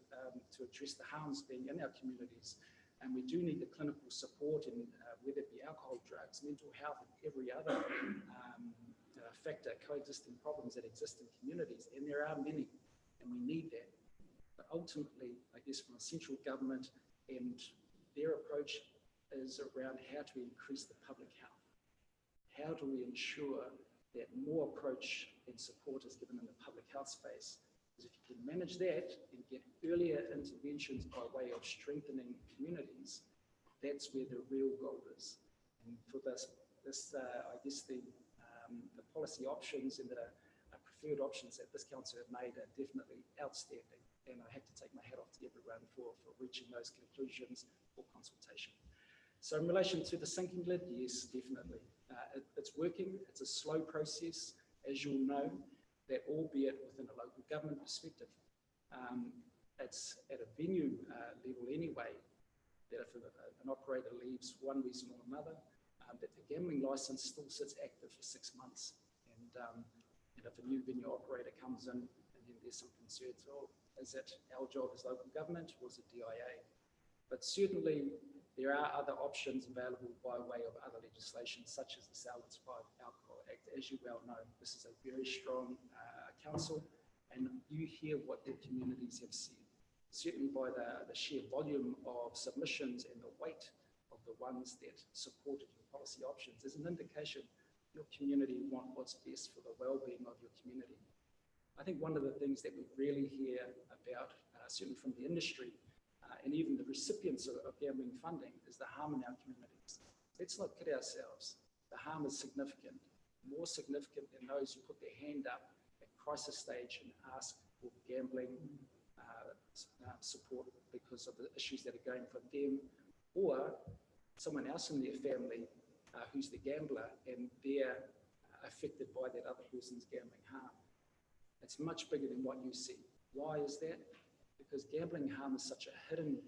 address the harms being in our communities. And we do need the clinical support, and whether it be alcohol, drugs, mental health, and every other factor, coexisting problems that exist in communities. And there are many, and we need that. But ultimately, I guess from a central government, and their approach is around how to increase the public health. How do we ensure that more approach and support is given in the public health space? Because if you can manage that and get earlier interventions by way of strengthening communities, that's where the real goal is. And for this I guess the policy options and the preferred options that this council have made are definitely outstanding. And I have to take my hat off to everyone for reaching those conclusions for consultation. So in relation to the sinking lid, yes, definitely. It's working. It's a slow process, as you'll know, that albeit within a local government perspective, it's at a venue level anyway, that if an operator leaves one reason or another, that the gambling license still sits active for 6 months. And if a new venue operator comes in and then there's some concerns, well, is it our job as local government or is it DIA? But certainly there are other options available by way of other legislation, such as the Salins 5 Alcohol Act. As you well know, this is a very strong council, and you hear what the communities have said. Certainly by the sheer volume of submissions and the weight of the ones that supported your policy options is an indication your community want what's best for the well-being of your community. I think one of the things that we really hear about, certainly from the industry, and even the recipients of gambling funding, is the harm in our communities. Let's not kid ourselves. The harm is significant, more significant than those who put their hand up at crisis stage and ask for gambling support because of the issues that are going for them, or someone else in their family who's the gambler and they're affected by that other person's gambling harm. It's much bigger than what you see. Why is that? Because gambling harm is such a hidden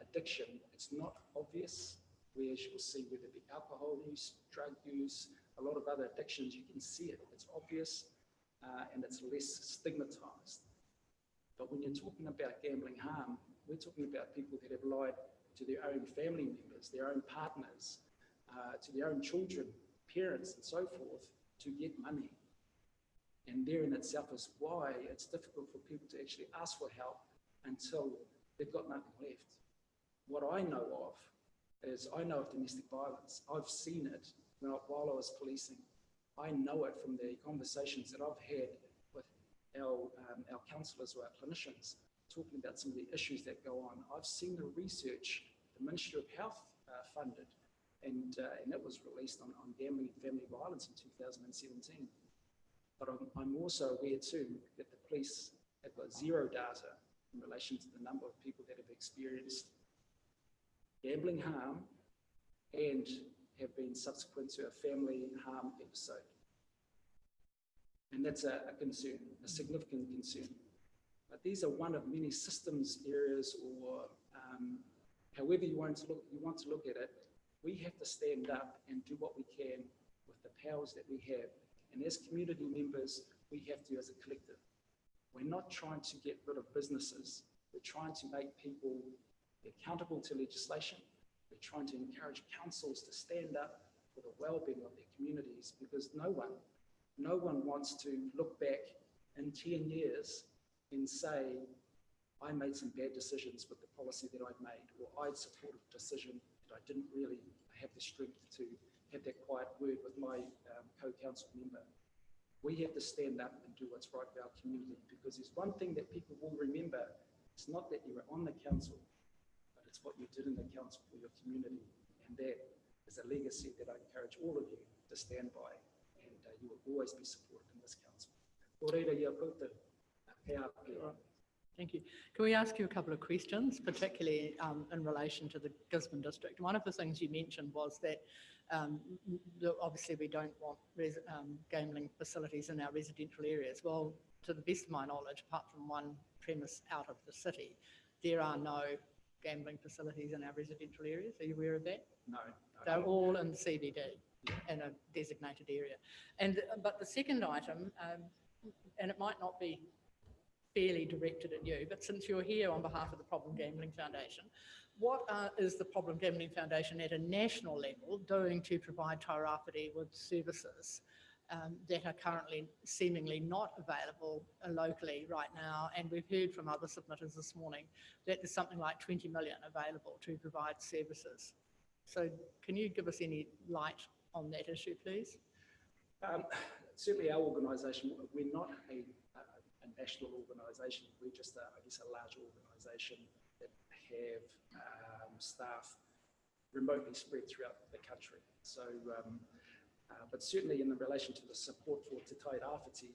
addiction. It's not obvious, whereas you'll see whether it be alcohol use, drug use, a lot of other addictions, you can see it. It's obvious and it's less stigmatized. But when you're talking about gambling harm, we're talking about people that have lied to their own family members, their own partners, to their own children, parents, and so forth, to get money. And there in itself is why it's difficult for people to actually ask for help until they've got nothing left. What I know of is I know of domestic violence. I've seen it while I was policing. I know it from the conversations that I've had with our counsellors or our clinicians, talking about some of the issues that go on. I've seen the research the Ministry of Health funded, and it was released on gambling and family violence in 2017. But I'm also aware too that the police have got zero data in relation to the number of people that have experienced gambling harm and have been subsequent to a family harm episode. And that's a concern, a significant concern. But these are one of many systems areas, or however you want to look at it. We have to stand up and do what we can with the powers that we have. And as community members, we have to as a collective. We're not trying to get rid of businesses. We're trying to make people accountable to legislation. We're trying to encourage councils to stand up for the well-being of their communities, because no one wants to look back in 10 years and say, I made some bad decisions with the policy that I'd made, or I'd supported a decision that I didn't really have the strength to have that quiet word with my co-council member. We have to stand up and do what's right for our community, because there's one thing that people will remember. It's not that you were on the council, but it's what you did in the council for your community. And that is a legacy that I encourage all of you to stand by, and you will always be supported in this council. Ko reira ia koutou, kia pia.
Thank you. Can we ask you a couple of questions, particularly in relation to the Gisborne district? One of the things you mentioned was that obviously we don't want gambling facilities in our residential areas. Well, to the best of my knowledge, apart from one premise out of the city, there are no gambling facilities in our residential areas. Are you aware of that?
No.
They're all in CBD in a designated area. But the second item, and it might not be fairly directed at you, but since you're here on behalf of the Problem Gambling Foundation, what is the Problem Gambling Foundation at a national level doing to provide Tairāwhiti with services that are currently seemingly not available locally right now? And we've heard from other submitters this morning that there's something like 20 million available to provide services. So can you give us any light on that issue, please?
Certainly our organisation, we're not a national organisation, we're just, I guess, a large organisation that have staff remotely spread throughout the country. So, but certainly in relation to the support for Te Tairāwhiti,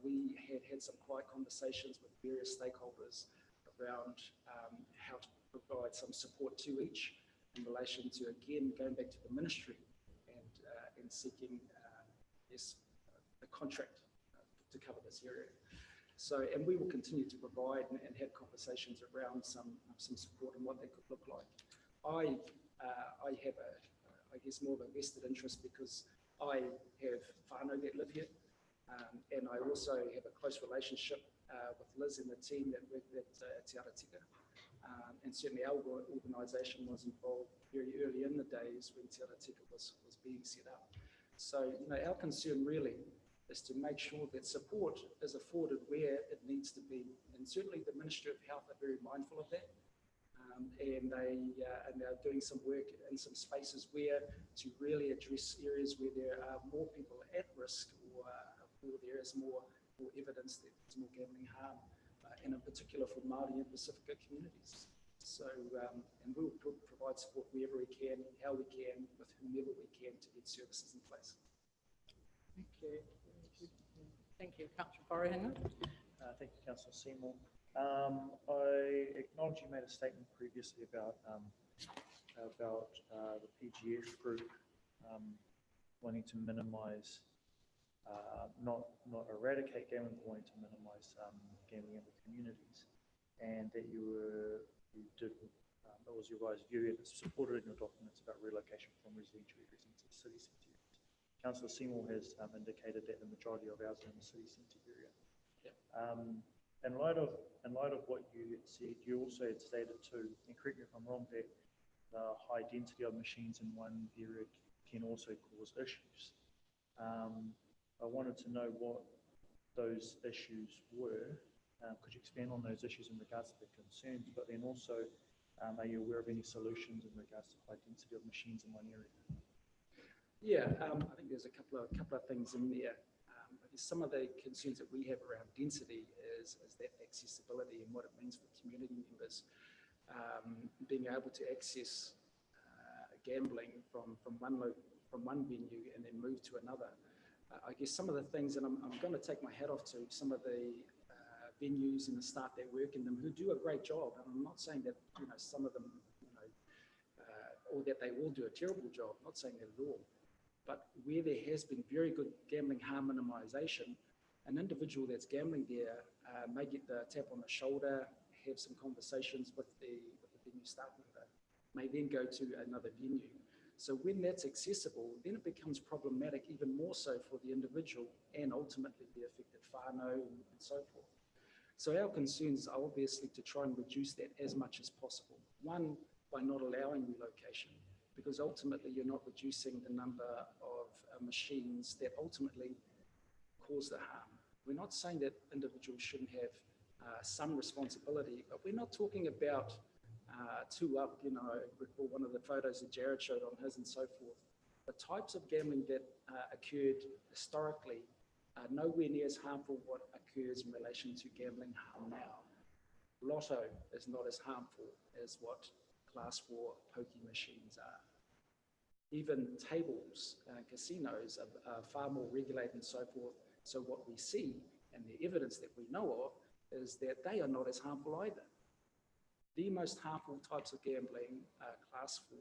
we had some quiet conversations with various stakeholders around how to provide some support to each in relation to, again, going back to the ministry and seeking yes, a contract to cover this area. So, and we will continue to provide and have conversations around some support and what that could look like. I have I guess, more of a vested interest because I have whānau that live here, and I also have a close relationship with Liz and the team that work at Te Aratika. And certainly our organisation was involved very early in the days when Te Aratika was being set up. So, you know, our concern really is to make sure that support is afforded where it needs to be. And certainly the Ministry of Health are very mindful of that. And they're doing some work in some spaces where to really address areas where there are more people at risk or there is more evidence that there's more gambling harm, and in particular for Māori and Pacifica communities. So, and we'll provide support wherever we can, how we can, with whomever we can to get services in place.
Thank you. Thank you, Councillor Borrohanger.
Thank you, Councillor Seymour. I acknowledge you made a statement previously about the PGF group wanting to minimise, not eradicate gambling, but wanting to minimise gambling in the communities, and that it was your guys' view and it's supported in your documents about relocation from residential areas into city centre areas. Councillor Seymour has indicated that the majority of ours are in the city centre area.
Yep.
In light of what you had said, you also had stated too, and correct me if I'm wrong, that the high density of machines in one area can also cause issues. I wanted to know what those issues were. Could you expand on those issues in regards to the concerns, but then also, are you aware of any solutions in regards to high density of machines in one area?
Yeah, I think there's a couple of things in there. Some of the concerns that we have around density is that accessibility and what it means for community members. Being able to access gambling from one venue and then move to another. I guess some of the things, and I'm going to take my hat off to some of the venues and the staff that work in them who do a great job. And I'm not saying that, you know, some of them, you know, or that they all do a terrible job. I'm not saying that at all. But where there has been very good gambling harm minimisation, an individual that's gambling there may get the tap on the shoulder, have some conversations with the venue staff member, may then go to another venue. So when that's accessible, then it becomes problematic even more so for the individual and ultimately the affected whānau and so forth. So our concerns are obviously to try and reduce that as much as possible. One, by not allowing relocation, because ultimately you're not reducing the number of machines that ultimately cause the harm. We're not saying that individuals shouldn't have some responsibility, but we're not talking about two up, you know, I recall one of the photos that Jared showed on his and so forth. The types of gambling that occurred historically are nowhere near as harmful what occurs in relation to gambling harm now. Lotto is not as harmful as what Class 4 pokie machines are. Even tables, casinos are far more regulated and so forth. So what we see and the evidence that we know of is that they are not as harmful either. The most harmful types of gambling are class 4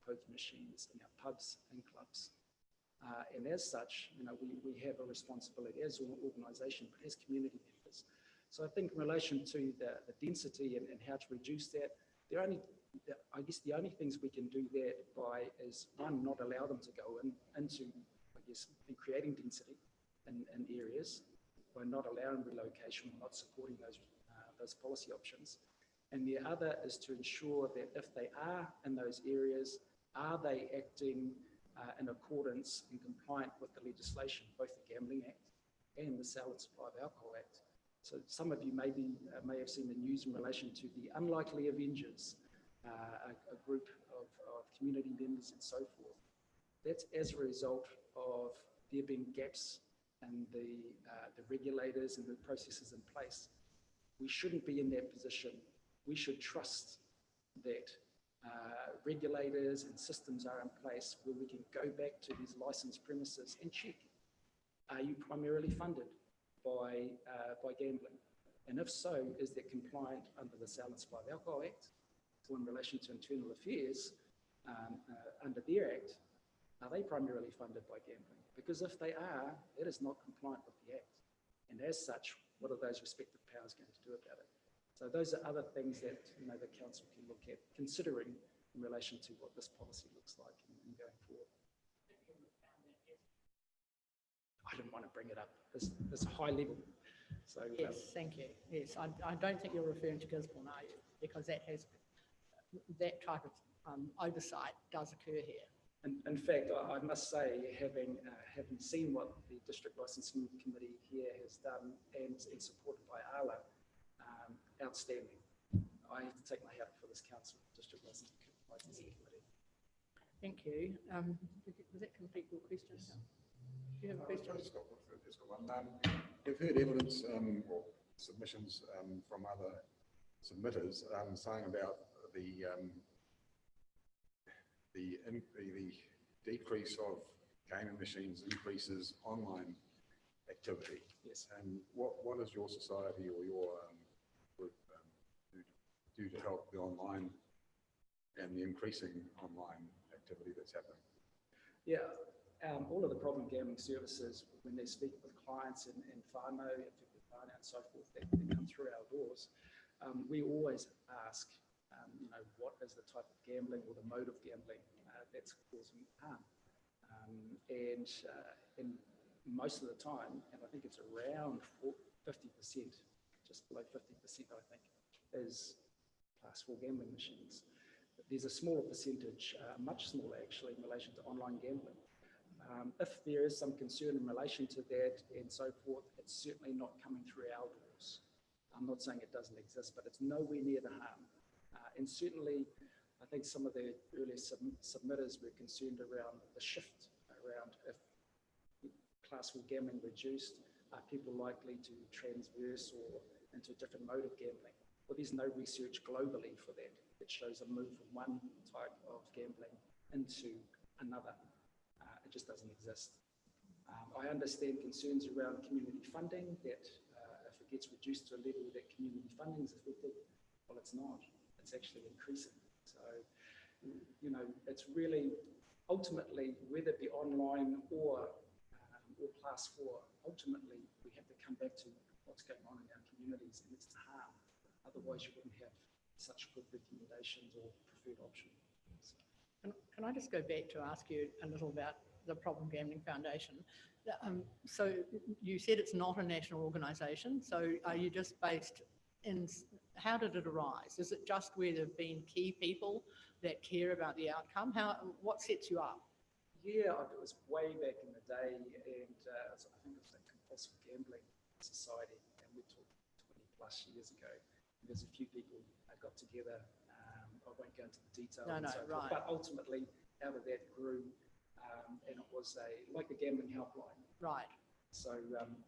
poker machines in our pubs and clubs. And as such, we have a responsibility as an organisation, but as community members. So I think in relation to the density and how to reduce that, I guess the only things we can do that by is, one, not allow them to go into, I guess, in creating density in areas by not allowing relocation, not supporting those policy options. And the other is to ensure that if they are in those areas, are they acting in accordance and compliant with the legislation, both the Gambling Act and the Sale and Supply of Alcohol Act. So some of you may have seen the news in relation to the Unlikely Avengers, a group of community members and so forth. That's as a result of there being gaps in the regulators and the processes in place. We shouldn't be in that position. We should trust that regulators and systems are in place where we can go back to these licensed premises and check, are you primarily funded by gambling? And if so, is that compliant under the Sale and Supply of Alcohol Act? So in relation to internal affairs, under their act, are they primarily funded by gambling? Because if they are, that is not compliant with the act. And as such, what are those respective powers going to do about it? So those are other things that the council can look at, considering in relation to what this policy looks like and going forward. I didn't want to bring it up. It's high level. So
yes, thank you. Yes, I don't think you're referring to Gisborne, are you? Because that type of oversight does occur here.
in fact, I must say, having seen what the District Licensing Committee here has done and supported by ALA, outstanding. I have to take my hat off for this council, District Licensing Committee.
Thank you. Was that complete your question? Do you have a question?
Just got one. We've heard evidence or submissions from other submitters saying about the decrease of gaming machines increases online activity.
Yes.
And what is your society or your group do to help the online and the increasing online activity that's happening?
Yeah, all of the problem gambling services, when they speak with clients in whānau, and so forth, that come through our doors, we always ask, what is the type of gambling or the mode of gambling that's causing harm? And most of the time, and I think it's around 50%, just below 50%, I think, is class 4 gambling machines. But there's a smaller percentage, much smaller actually, in relation to online gambling. If there is some concern in relation to that and so forth, it's certainly not coming through our doors. I'm not saying it doesn't exist, but it's nowhere near the harm. And certainly, I think some of the earlier submitters were concerned around the shift around if class 4 gambling reduced, are people likely to transverse or into a different mode of gambling? Well, there's no research globally for that. It shows a move from one type of gambling into another. It just doesn't exist. I understand concerns around community funding, that if it gets reduced to a level that community funding is affected, well, it's not. It's actually increasing. So, it's really, ultimately, whether it be online or class 4, ultimately, we have to come back to what's going on in our communities, and it's the harm. Otherwise, you wouldn't have such good recommendations or preferred options. So.
Can I just go back to ask you a little about the Problem Gambling Foundation? So you said it's not a national organisation. So are you just based in, how did it arise? Is it just where there have been key people that care about the outcome? What sets you up?
Yeah, it was way back in the day, and I think it was the Compulsive Gambling Society, and we talked 20 plus years ago. There's a few people that got together. I won't go into the details.
No, right.
But ultimately, out of that grew, and it was like a gambling helpline.
Right.
So,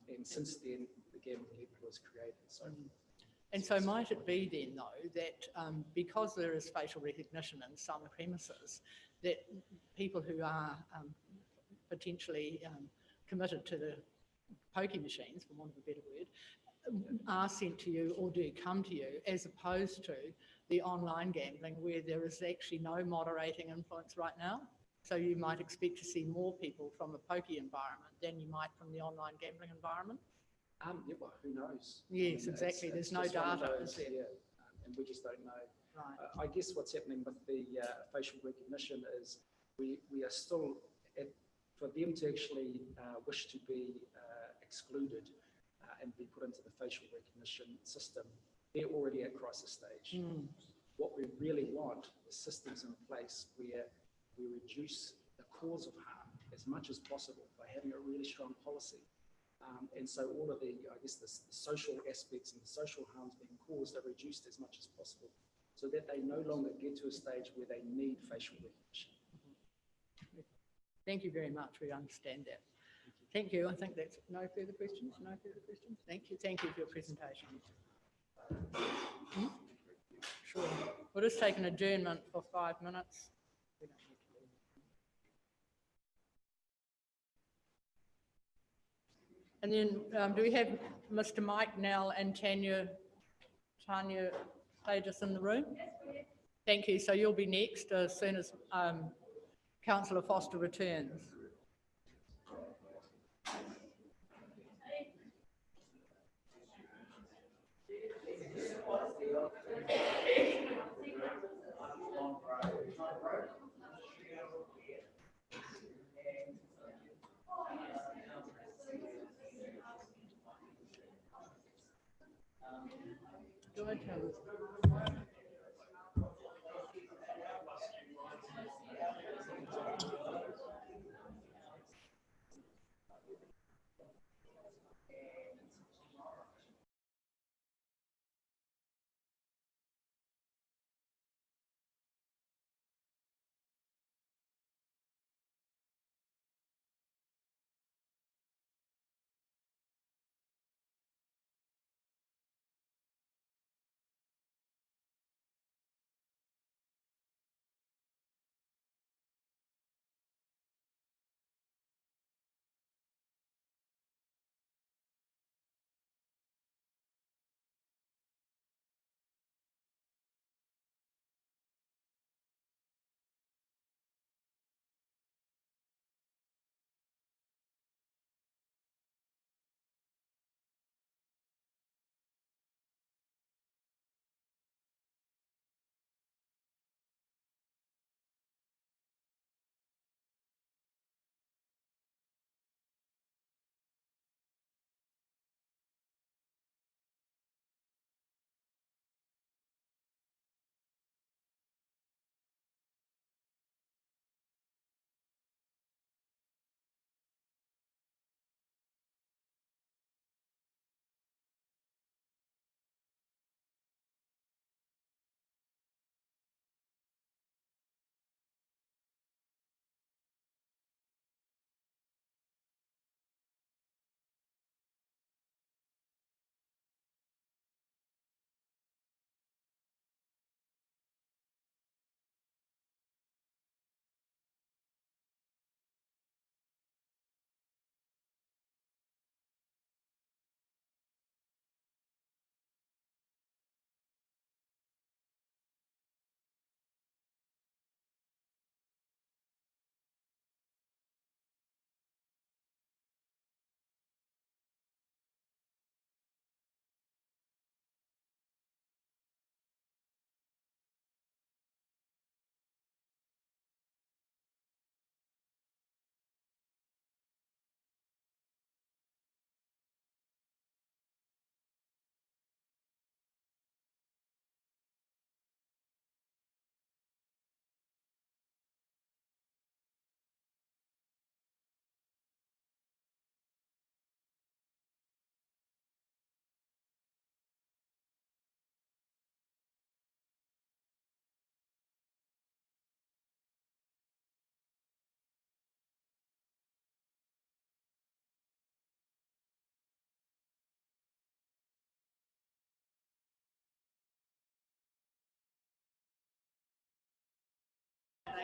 and since then, the gambling league was created. So.
And so might it be then, though, that because there is facial recognition in some premises, that people who are potentially committed to the pokie machines, for want of a better word, are sent to you or do come to you, as opposed to the online gambling where there is actually no moderating influence right now. So you might expect to see more people from a pokey environment than you might from the online gambling environment.
Yeah, well, who knows?
Yes, exactly. There's no
just one of
data,
those,
is there?
Yeah, and we just don't know.
Right.
I guess what's happening with the facial recognition is we are still, for them to actually wish to be excluded and be put into the facial recognition system, they're already at crisis stage. What we really want is systems in place where we reduce the cause of harm as much as possible by having a really strong policy. And so all of the, I guess, the social aspects and the social harms being caused are reduced as much as possible so that they no longer get to a stage where they need facial recognition.
Thank you very much. We understand that. Thank you. I think that's no further questions. No further questions. Thank you. Thank you for your presentation. Sure. We'll just take an adjournment for 5 minutes. We don't need to leave. And then do we have Mr. Mike Nell and Tanya Pages in the room? Thank you. So you'll be next as soon as Councillor Foster returns. Go ahead, Charles.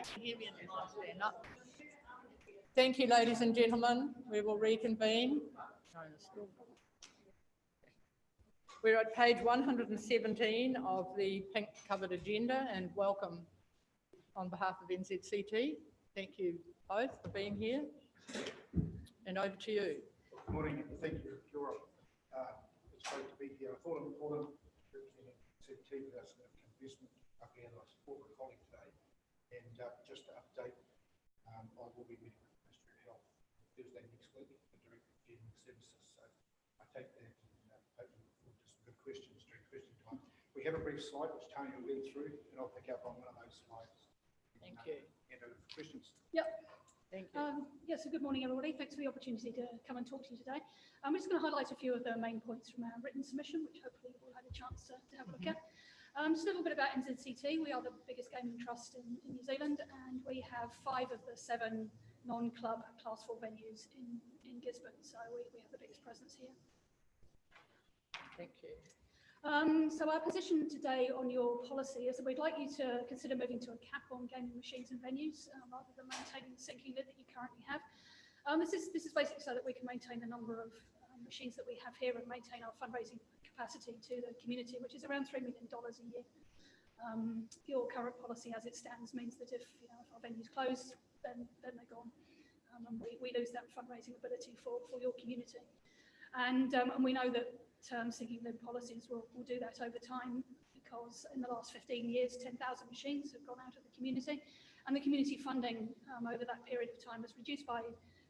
Stand up. Thank you, ladies and gentlemen. We will reconvene. We're at page 117 of the pink covered agenda, and welcome on behalf of NZCT. Thank you both for being here. And over to you.
Good morning, and thank you, Kia ora. It's great to be here. I thought it important representing CT with our significant investment up here, and I support my colleague today. And just to update, I will be meeting with the Ministry of Health Thursday next week, the Director of Gaming Services. So I take that and hopefully look forward to some good questions during question time. We have a brief slide which Tony will read through, and I'll pick up on one of those slides.
Thank you.
And over for questions.
Yep.
Thank you.
Yes, so good morning, everybody. Thanks for the opportunity to come and talk to you today. I'm just going to highlight a few of the main points from our written submission, which hopefully you've all had a chance to have a look at. Just a little bit about NZCT. We are the biggest gaming trust in New Zealand, and we have 5 of the 7 non-club Class 4 venues in Gisborne, so we have the biggest presence here.
Thank you.
So our position today on your policy is that we'd like you to consider moving to a cap on gaming machines and venues rather than maintaining the sinking lid that you currently have. This is basically so that we can maintain the number of machines that we have here and maintain our fundraising capacity to the community, which is around $3 million a year. Your current policy as it stands means that if our venues close, then they're gone. And we lose that fundraising ability for your community. And we know that sinking lid policies will do that over time, because in the last 15 years, 10,000 machines have gone out of the community, and the community funding over that period of time has reduced by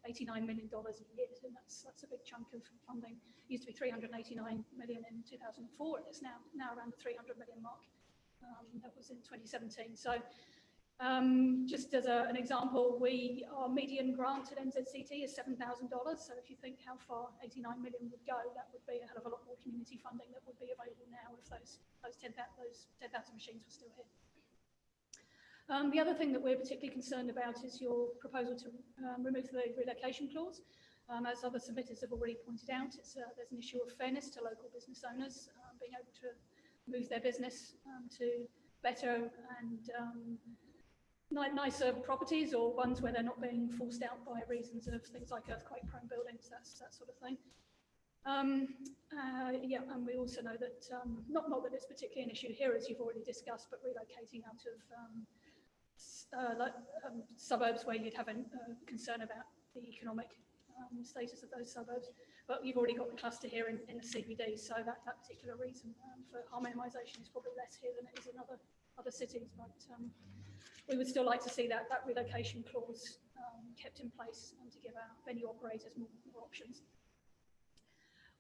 $89 million a year, and that's a big chunk of funding. It used to be $389 million in 2004, and it's now around the $300 million mark. That was in 2017. So just as an example, our median grant at NZCT is $7,000. So if you think how far 89 million would go, that would be a hell of a lot more community funding that would be available now if those 10,000 machines were still here. The other thing that we're particularly concerned about is your proposal to remove the relocation clause. As other submitters have already pointed out, there's an issue of fairness to local business owners being able to move their business to better and nicer properties, or ones where they're not being forced out by reasons of things like earthquake-prone buildings, that sort of thing. Yeah, and we also know that, not that it's particularly an issue here, as you've already discussed, but relocating out of suburbs where you'd have a concern about the economic status of those suburbs. But you've already got the cluster here in the CBD, so that particular reason for harm minimisation is probably less here than it is in other cities. But we would still like to see that relocation clause kept in place and to give our venue operators more options.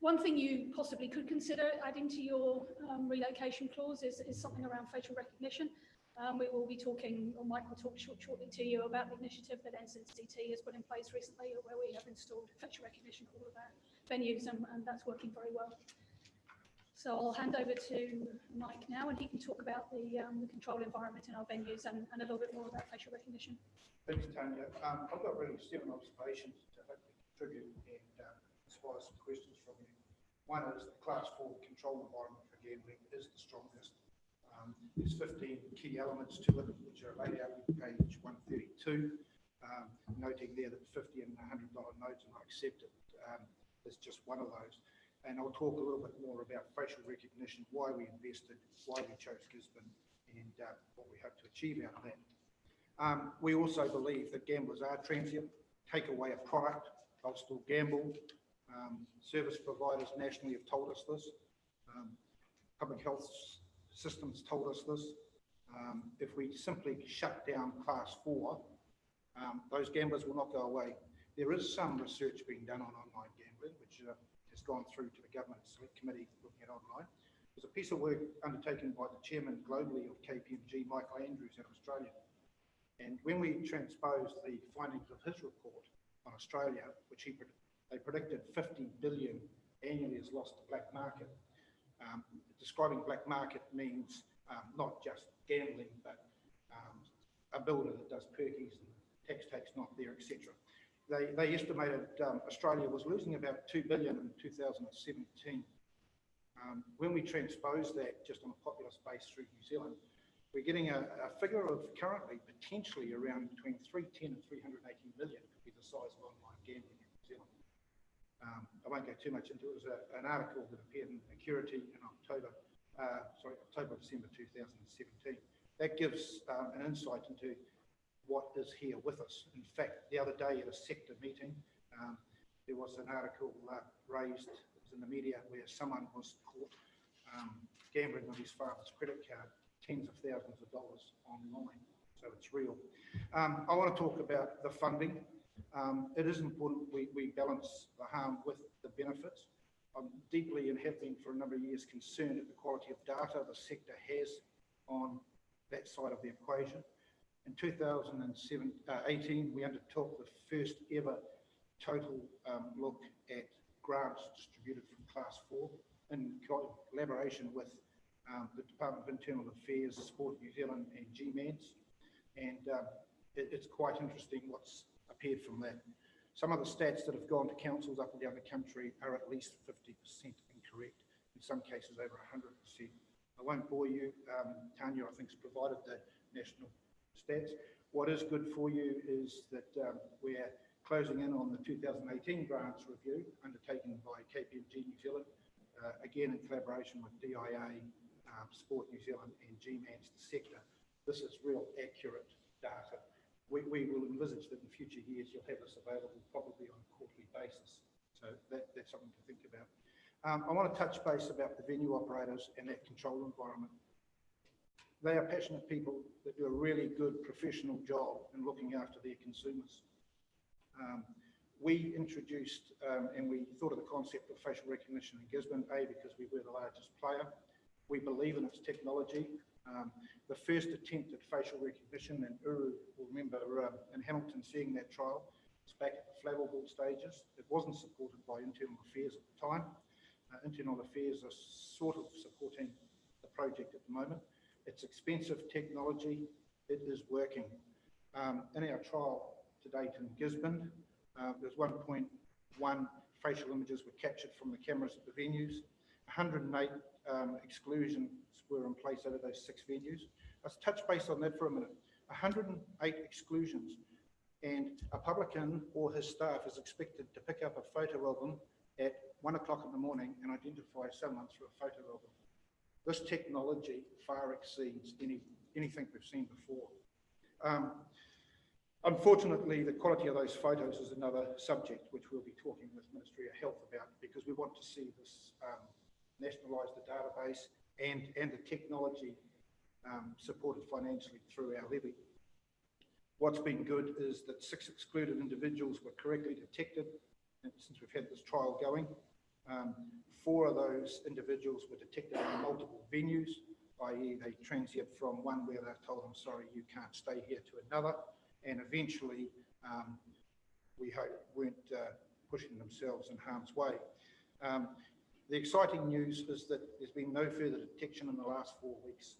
One thing you possibly could consider adding to your relocation clause is something around facial recognition. We will be talking, or Mike will talk shortly to you about the initiative that NZCT has put in place recently, where we have installed facial recognition at all of our venues, and that's working very well. So I'll hand over to Mike now, and he can talk about the control environment in our venues and a little bit more about facial recognition.
Thanks, Tanya. I've got really 7 observations to hopefully contribute and inspire some questions from you. One is the Class 4 control environment for gambling is the strongest. There's 15 key elements to it, which are laid out on page 132, noting there that $50 and $100 notes, and I accept it, is just one of those. And I'll talk a little bit more about facial recognition, why we invested, why we chose Gisborne, and what we hope to achieve out of that. We also believe that gamblers are transient. Take away a product, they'll still gamble. Service providers nationally have told us this. Public health systems told us this. If we simply shut down Class 4, those gamblers will not go away. There is some research being done on online gambling, which has gone through to the Government Select Committee looking at online. There's a piece of work undertaken by the chairman globally of KPMG, Michael Andrews, out of Australia. And when we transposed the findings of his report on Australia, which they predicted 50 billion annually is lost to black market. Describing black market means not just gambling, but a builder that does perkies and tax not there, etc. They estimated Australia was losing about 2 billion in 2017. When we transpose that just on a populous base through New Zealand, we're getting a figure of currently potentially around between 310 and 380 million could be the size of online gambling in New Zealand. I won't go too much into it. It was an article that appeared in Security in October, December 2017. That gives an insight into what is here with us. In fact, the other day at a sector meeting, there was an article raised, it was in the media, where someone was caught gambling with his father's credit card, tens of thousands of dollars online. So it's real. I want to talk about the funding. It is important we balance the harm with the benefits. I'm deeply and have been for a number of years concerned at the quality of data the sector has on that side of the equation. In 2018, we undertook the first ever total look at grants distributed from Class 4 in collaboration with the Department of Internal Affairs, Sport New Zealand and GMANS. And it's quite interesting what's appeared from that. Some of the stats that have gone to councils up and down the country are at least 50% incorrect, in some cases over 100%. I won't bore you. Tanya, I think, has provided the national stats. What is good for you is that we're closing in on the 2018 grants review undertaken by KPMG New Zealand, again in collaboration with DIA, Sport New Zealand and GMANS, the sector. This is real accurate data. We will envisage that in future years you'll have this available probably on a quarterly basis. So that's something to think about. I want to touch base about the venue operators and that control environment. They are passionate people that do a really good professional job in looking after their consumers. We introduced and we thought of the concept of facial recognition in Gisborne, because we were the largest player. We believe in its technology. The first attempt at facial recognition, and Uru will remember in Hamilton seeing that trial, was back at the Flavelball stages. It wasn't supported by Internal Affairs at the time. Internal Affairs are sort of supporting the project at the moment. It's expensive technology. It is working. In our trial to date in Gisborne, there's 1.1 facial images were captured from the cameras at the venues. 108 exclusions were in place out of those 6 venues. Let's touch base on that for a minute. 108 exclusions, and a publican or his staff is expected to pick up a photo of them at 1 o'clock in the morning and identify someone through a photo album. This technology far exceeds anything we've seen before. Unfortunately, the quality of those photos is another subject which we'll be talking with Ministry of Health about, because we want to see this nationalise the database and the technology supported financially through our levy. What's been good is that 6 excluded individuals were correctly detected, and since we've had this trial going. 4 of those individuals were detected in multiple venues, i.e. they transient from one where they're told, I'm sorry, you can't stay here, to another, and eventually we hope weren't pushing themselves in harm's way. The exciting news is that there's been no further detection in the last 4 weeks.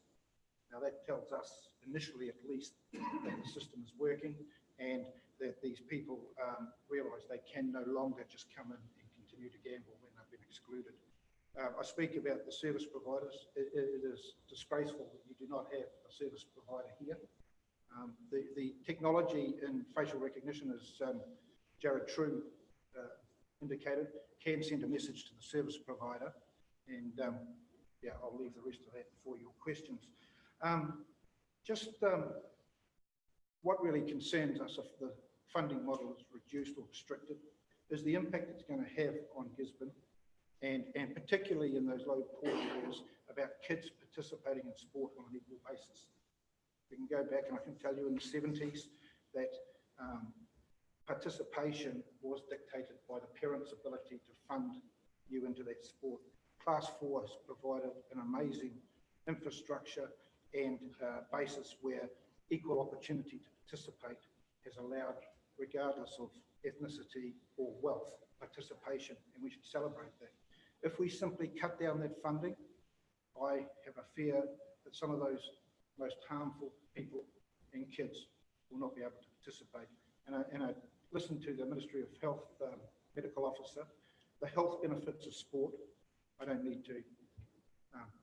Now that tells us, initially at least, that the system is working and that these people realise they can no longer just come in and continue to gamble when they've been excluded. I speak about the service providers. It is disgraceful that you do not have a service provider here. The technology in facial recognition, as Jared True indicated, can send a message to the service provider, and yeah, I'll leave the rest of that for your questions. What really concerns us if the funding model is reduced or restricted is the impact it's going to have on Gisborne, and particularly in those low poor areas, about kids participating in sport on an equal basis. We can go back, and I can tell you in the 70s that participation was dictated by the parents' ability to fund you into that sport. Class 4 has provided an amazing infrastructure and basis where equal opportunity to participate has allowed, regardless of ethnicity or wealth, participation, and we should celebrate that. If we simply cut down that funding, I have a fear that some of those most harmful people and kids will not be able to participate. And I listened to the Ministry of Health medical officer. The health benefits of sport, I don't need to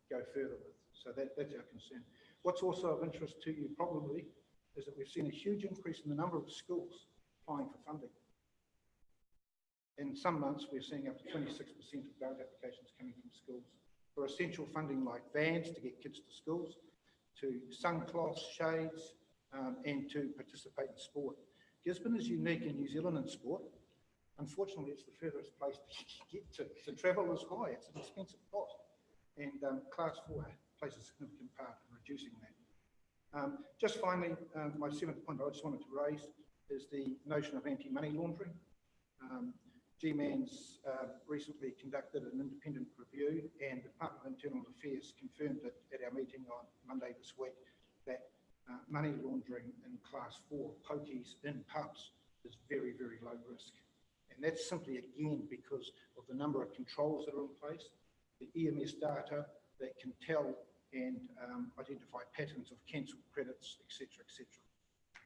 go further with. So that's our concern. What's also of interest to you probably is that we've seen a huge increase in the number of schools applying for funding. In some months, we're seeing up to 26% of grant applications coming from schools for essential funding like vans to get kids to schools, to sungcloths, shades, and to participate in sport. Gisborne is unique in New Zealand in sport. Unfortunately, it's the furthest place to get to. The travel is high, it's an expensive cost. And Class 4 plays a significant part in reducing that. Just finally, my seventh point I just wanted to raise is the notion of anti-money laundering. GMAN's recently conducted an independent review, and the Department of Internal Affairs confirmed it at our meeting on Monday this week that money laundering in Class 4 pokies in pubs is very, very low risk. And that's simply, again, because of the number of controls that are in place, the EMS data that can tell and identify patterns of cancelled credits, etc., etc.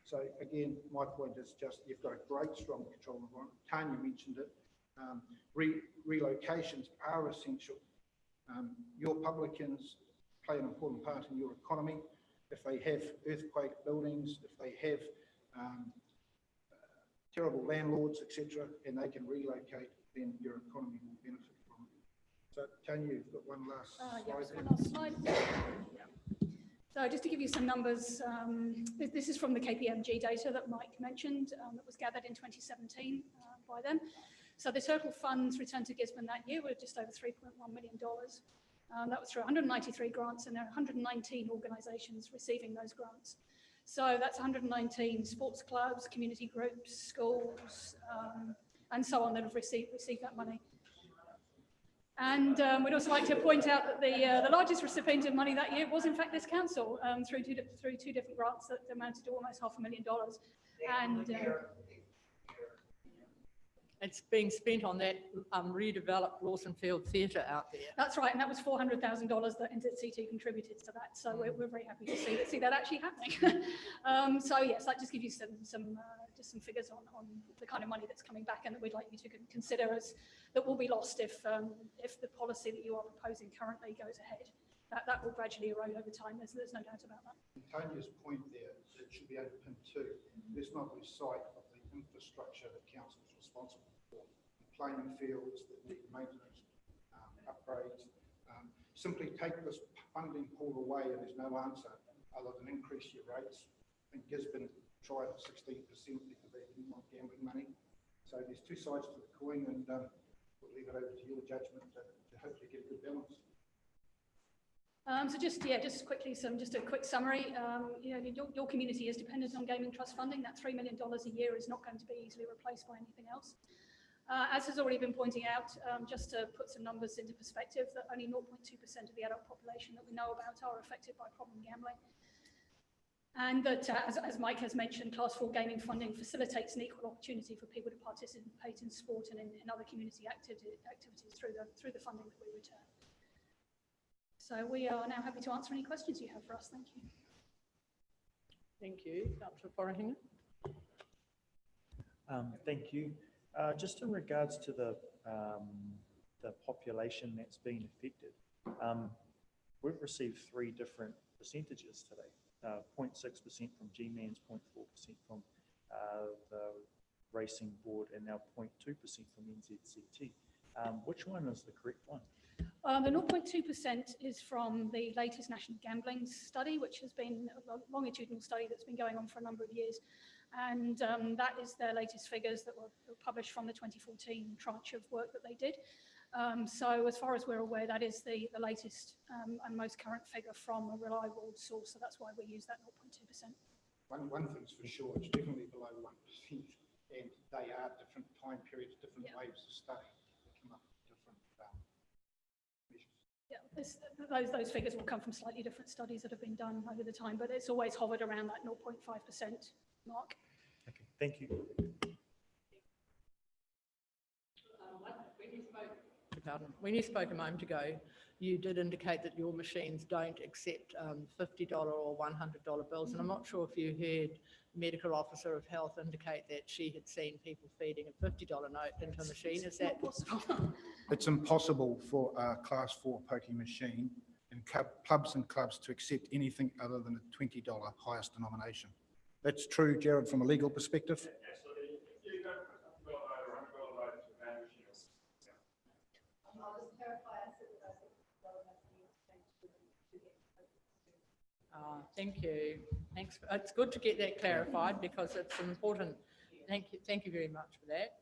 So again, my point is just you've got a great, strong control environment. Tanya mentioned it. Relocations are essential. Your publicans play an important part in your economy. If they have earthquake buildings, if they have terrible landlords, etc., and they can relocate, then your economy will benefit from it. So, Tanya, you've got one last slide.
Yes, one last slide. So just to give you some numbers, this is from the KPMG data that Mike mentioned that was gathered in 2017 by them. So the total funds returned to Gisborne that year were just over $3.1 million. That was through 193 grants, and there are 119 organisations receiving those grants. So that's 119 sports clubs, community groups, schools, and so on that have received that money. And we'd also like to point out that the largest recipient of money that year was in fact this council through two different grants that amounted to almost $500,000. And
it's being spent on that redeveloped Lawson Field Theatre out there.
that's right, and that was $400,000 that NZCT contributed to that. So we're very happy to see that actually happening. So yes, that just gives you some figures on the kind of money that's coming back and that we'd like you to consider as that will be lost if the policy that you are proposing currently goes ahead. That will gradually erode over time. There's no doubt about that.
And Tanya's point there, it should be underpinned too. Let's not lose sight of the infrastructure that council is responsible for. Playing fields that need maintenance, upgrades. Simply take this funding pool away and there's no answer other than increase your rates. I think Gisborne tried 16% because they didn't want gambling money. So there's two sides to the coin, and we'll leave it over to your judgment to hopefully get a good balance.
So just quickly, just a quick summary. Your community is dependent on gaming trust funding. That $3 million a year is not going to be easily replaced by anything else. As has already been pointing out, just to put some numbers into perspective, that only 0.2% of the adult population that we know about are affected by problem gambling. And that, as Mike has mentioned, Class 4 gaming funding facilitates an equal opportunity for people to participate in sport and in other community activities through the funding that we return. So we are now happy to answer any questions you have for us. Thank you.
Thank you. Councillor Forahinga.
Thank you. Just in regards to the population that's been affected, we've received three different percentages today. 0.6% from GMANS, 0.4% from the Racing Board, and now 0.2% from NZCT. Which one is the correct one?
The 0.2% is from the latest national gambling study, which has been a longitudinal study that's been going on for a number of years. And that is their latest figures that were published from the 2014 tranche of work that they did. So as far as we're aware, that is the latest and most current figure from a reliable source. So that's why we use that 0.2%.
One thing's for sure, it's definitely below 1%. And they are different time periods, different waves of study that come up with different measures.
Yeah, those figures will come from slightly different studies that have been done over the time, but it's always hovered around that 0.5% mark.
Okay, thank you.
When you spoke a moment ago, you did indicate that your machines don't accept $50 or $100 bills, and I'm not sure if you heard medical officer of health indicate that she had seen people feeding a $50 note into a machine. Is that possible?
It's impossible for a Class 4 pokie machine in pubs and clubs to accept anything other than a $20 highest denomination. That's true, Jared, from a legal perspective.
Absolutely. If you go from $50 note or $100 note to a
Thank you. Thanks. It's good to get that clarified because it's important. Thank you very much for that.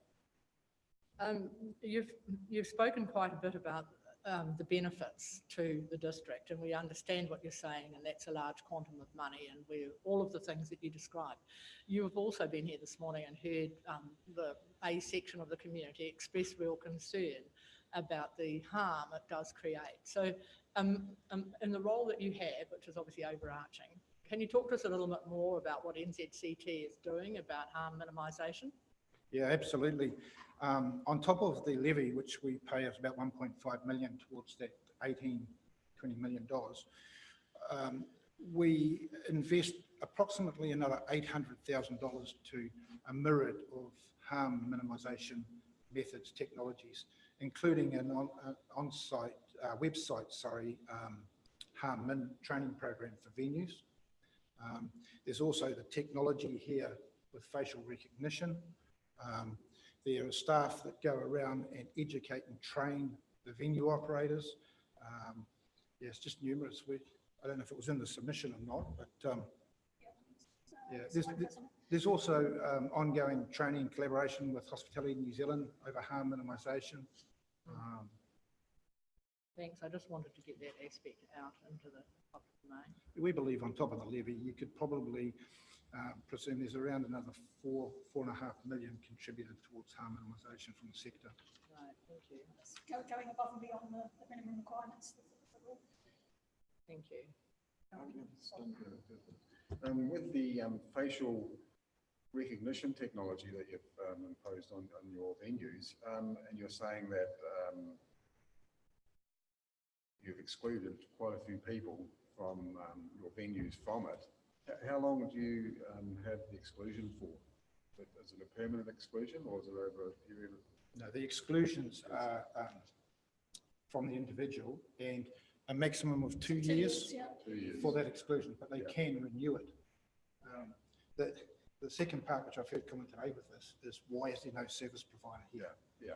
You've spoken quite a bit about the benefits to the district, and we understand what you're saying, and that's a large quantum of money, and all of the things that you described. You have also been here this morning and heard a section of the community express real concern about the harm it does create. So in the role that you have, which is obviously overarching, can you talk to us a little bit more about what NZCT is doing about harm minimisation?
Yeah, absolutely. On top of the levy, which we pay us about 1.5 million towards that $20 million, we invest approximately another $800,000 to a myriad of harm minimisation methods, technologies, including an on-site website, harm min training program for venues. There's also the technology here with facial recognition. There are staff that go around and educate and train the venue operators. It's just numerous. I don't know if it was in the submission or not, but there's also ongoing training and collaboration with Hospitality New Zealand over harm minimisation.
Thanks. I just wanted to get that aspect out into the public domain.
We believe on top of the levy, you could probably presume there's around another 4.5 million contributed towards harm minimisation from the sector.
Right, thank you.
Going above and beyond the minimum requirements.
Thank you.
With the facial recognition technology that you've imposed on your venues, and you're saying that you've excluded quite a few people from your venues from it, how long do you have the exclusion for? Is it a permanent exclusion or is it over a period of...
No, the exclusions are from the individual and a maximum of 2 years for that exclusion, but they can renew it. The second part, which I've heard comment today with this, is why is there no service provider here?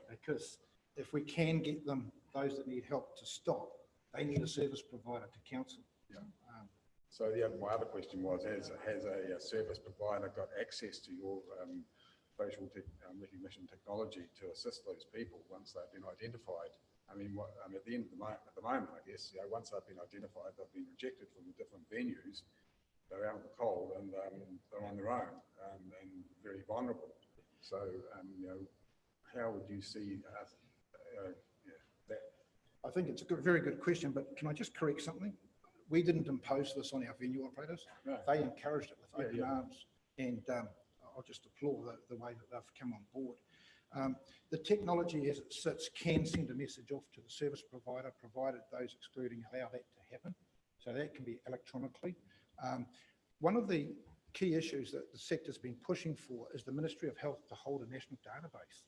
Because if we can get them, those that need help, to stop, they need a service provider to counsel.
So my other question was, has a service provider got access to your facial recognition technology to assist those people once they've been identified? I mean, at the end of the moment, I guess, once they've been identified, they've been rejected from the different venues, they're out in the cold and they're on their own and very vulnerable. So, how would you see that?
I think it's a very good question, but can I just correct something? We didn't impose this on our venue operators. No. They encouraged it with open arms, and I'll just applaud the way that they've come on board. The technology as it sits can send a message off to the service provider, provided those excluding allow that to happen. So that can be electronically. One of the key issues that the sector's been pushing for is the Ministry of Health to hold a national database.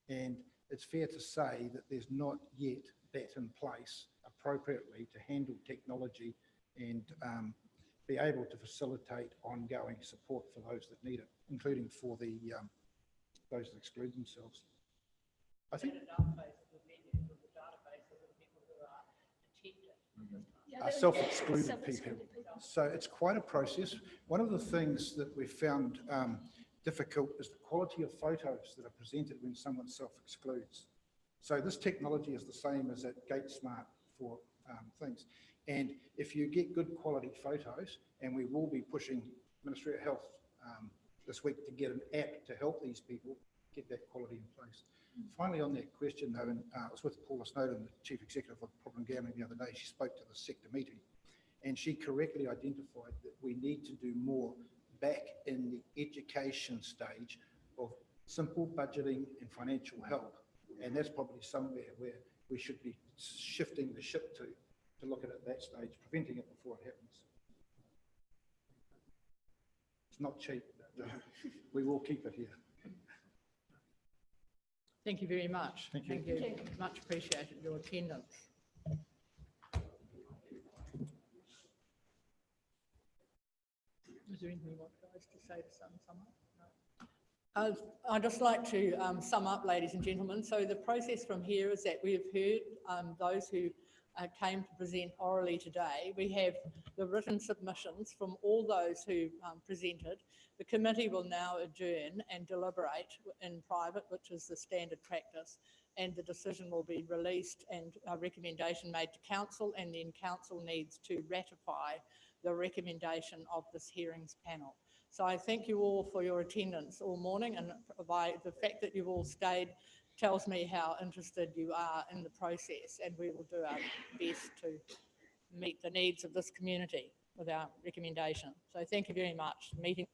And it's fair to say that there's not yet that in place appropriately to handle technology and be able to facilitate ongoing support for those that need it, including for the those that exclude themselves. I think are self-excluded people. So it's quite a process. One of the things that we found difficult is the quality of photos that are presented when someone self-excludes. So this technology is the same as at GateSmart for things. And if you get good quality photos, and we will be pushing Ministry of Health this week to get an app to help these people get that quality in place. Finally, on that question though, and I was with Paula Snowden, the Chief Executive of Problem Gambling the other day. She spoke to the sector meeting and she correctly identified that we need to do more back in the education stage of simple budgeting and financial help. And that's probably somewhere where we should be shifting the ship to look at it at that stage, preventing it before it happens. It's not cheap, but we will keep it here.
Thank you very much.
Thank you.
Thank you. Much appreciated your attendance. Is there anything you want guys to say to sum up? No. I'd just like to sum up, ladies and gentlemen. So the process from here is that we have heard those who came to present orally today. We have the written submissions from all those who presented. The committee will now adjourn and deliberate in private, which is the standard practice, and the decision will be released and a recommendation made to council, and then council needs to ratify the recommendation of this hearings panel. So I thank you all for your attendance all morning, and by the fact that you've all stayed tells me how interested you are in the process, and we will do our best to meet the needs of this community with our recommendation. So thank you very much. Meeting.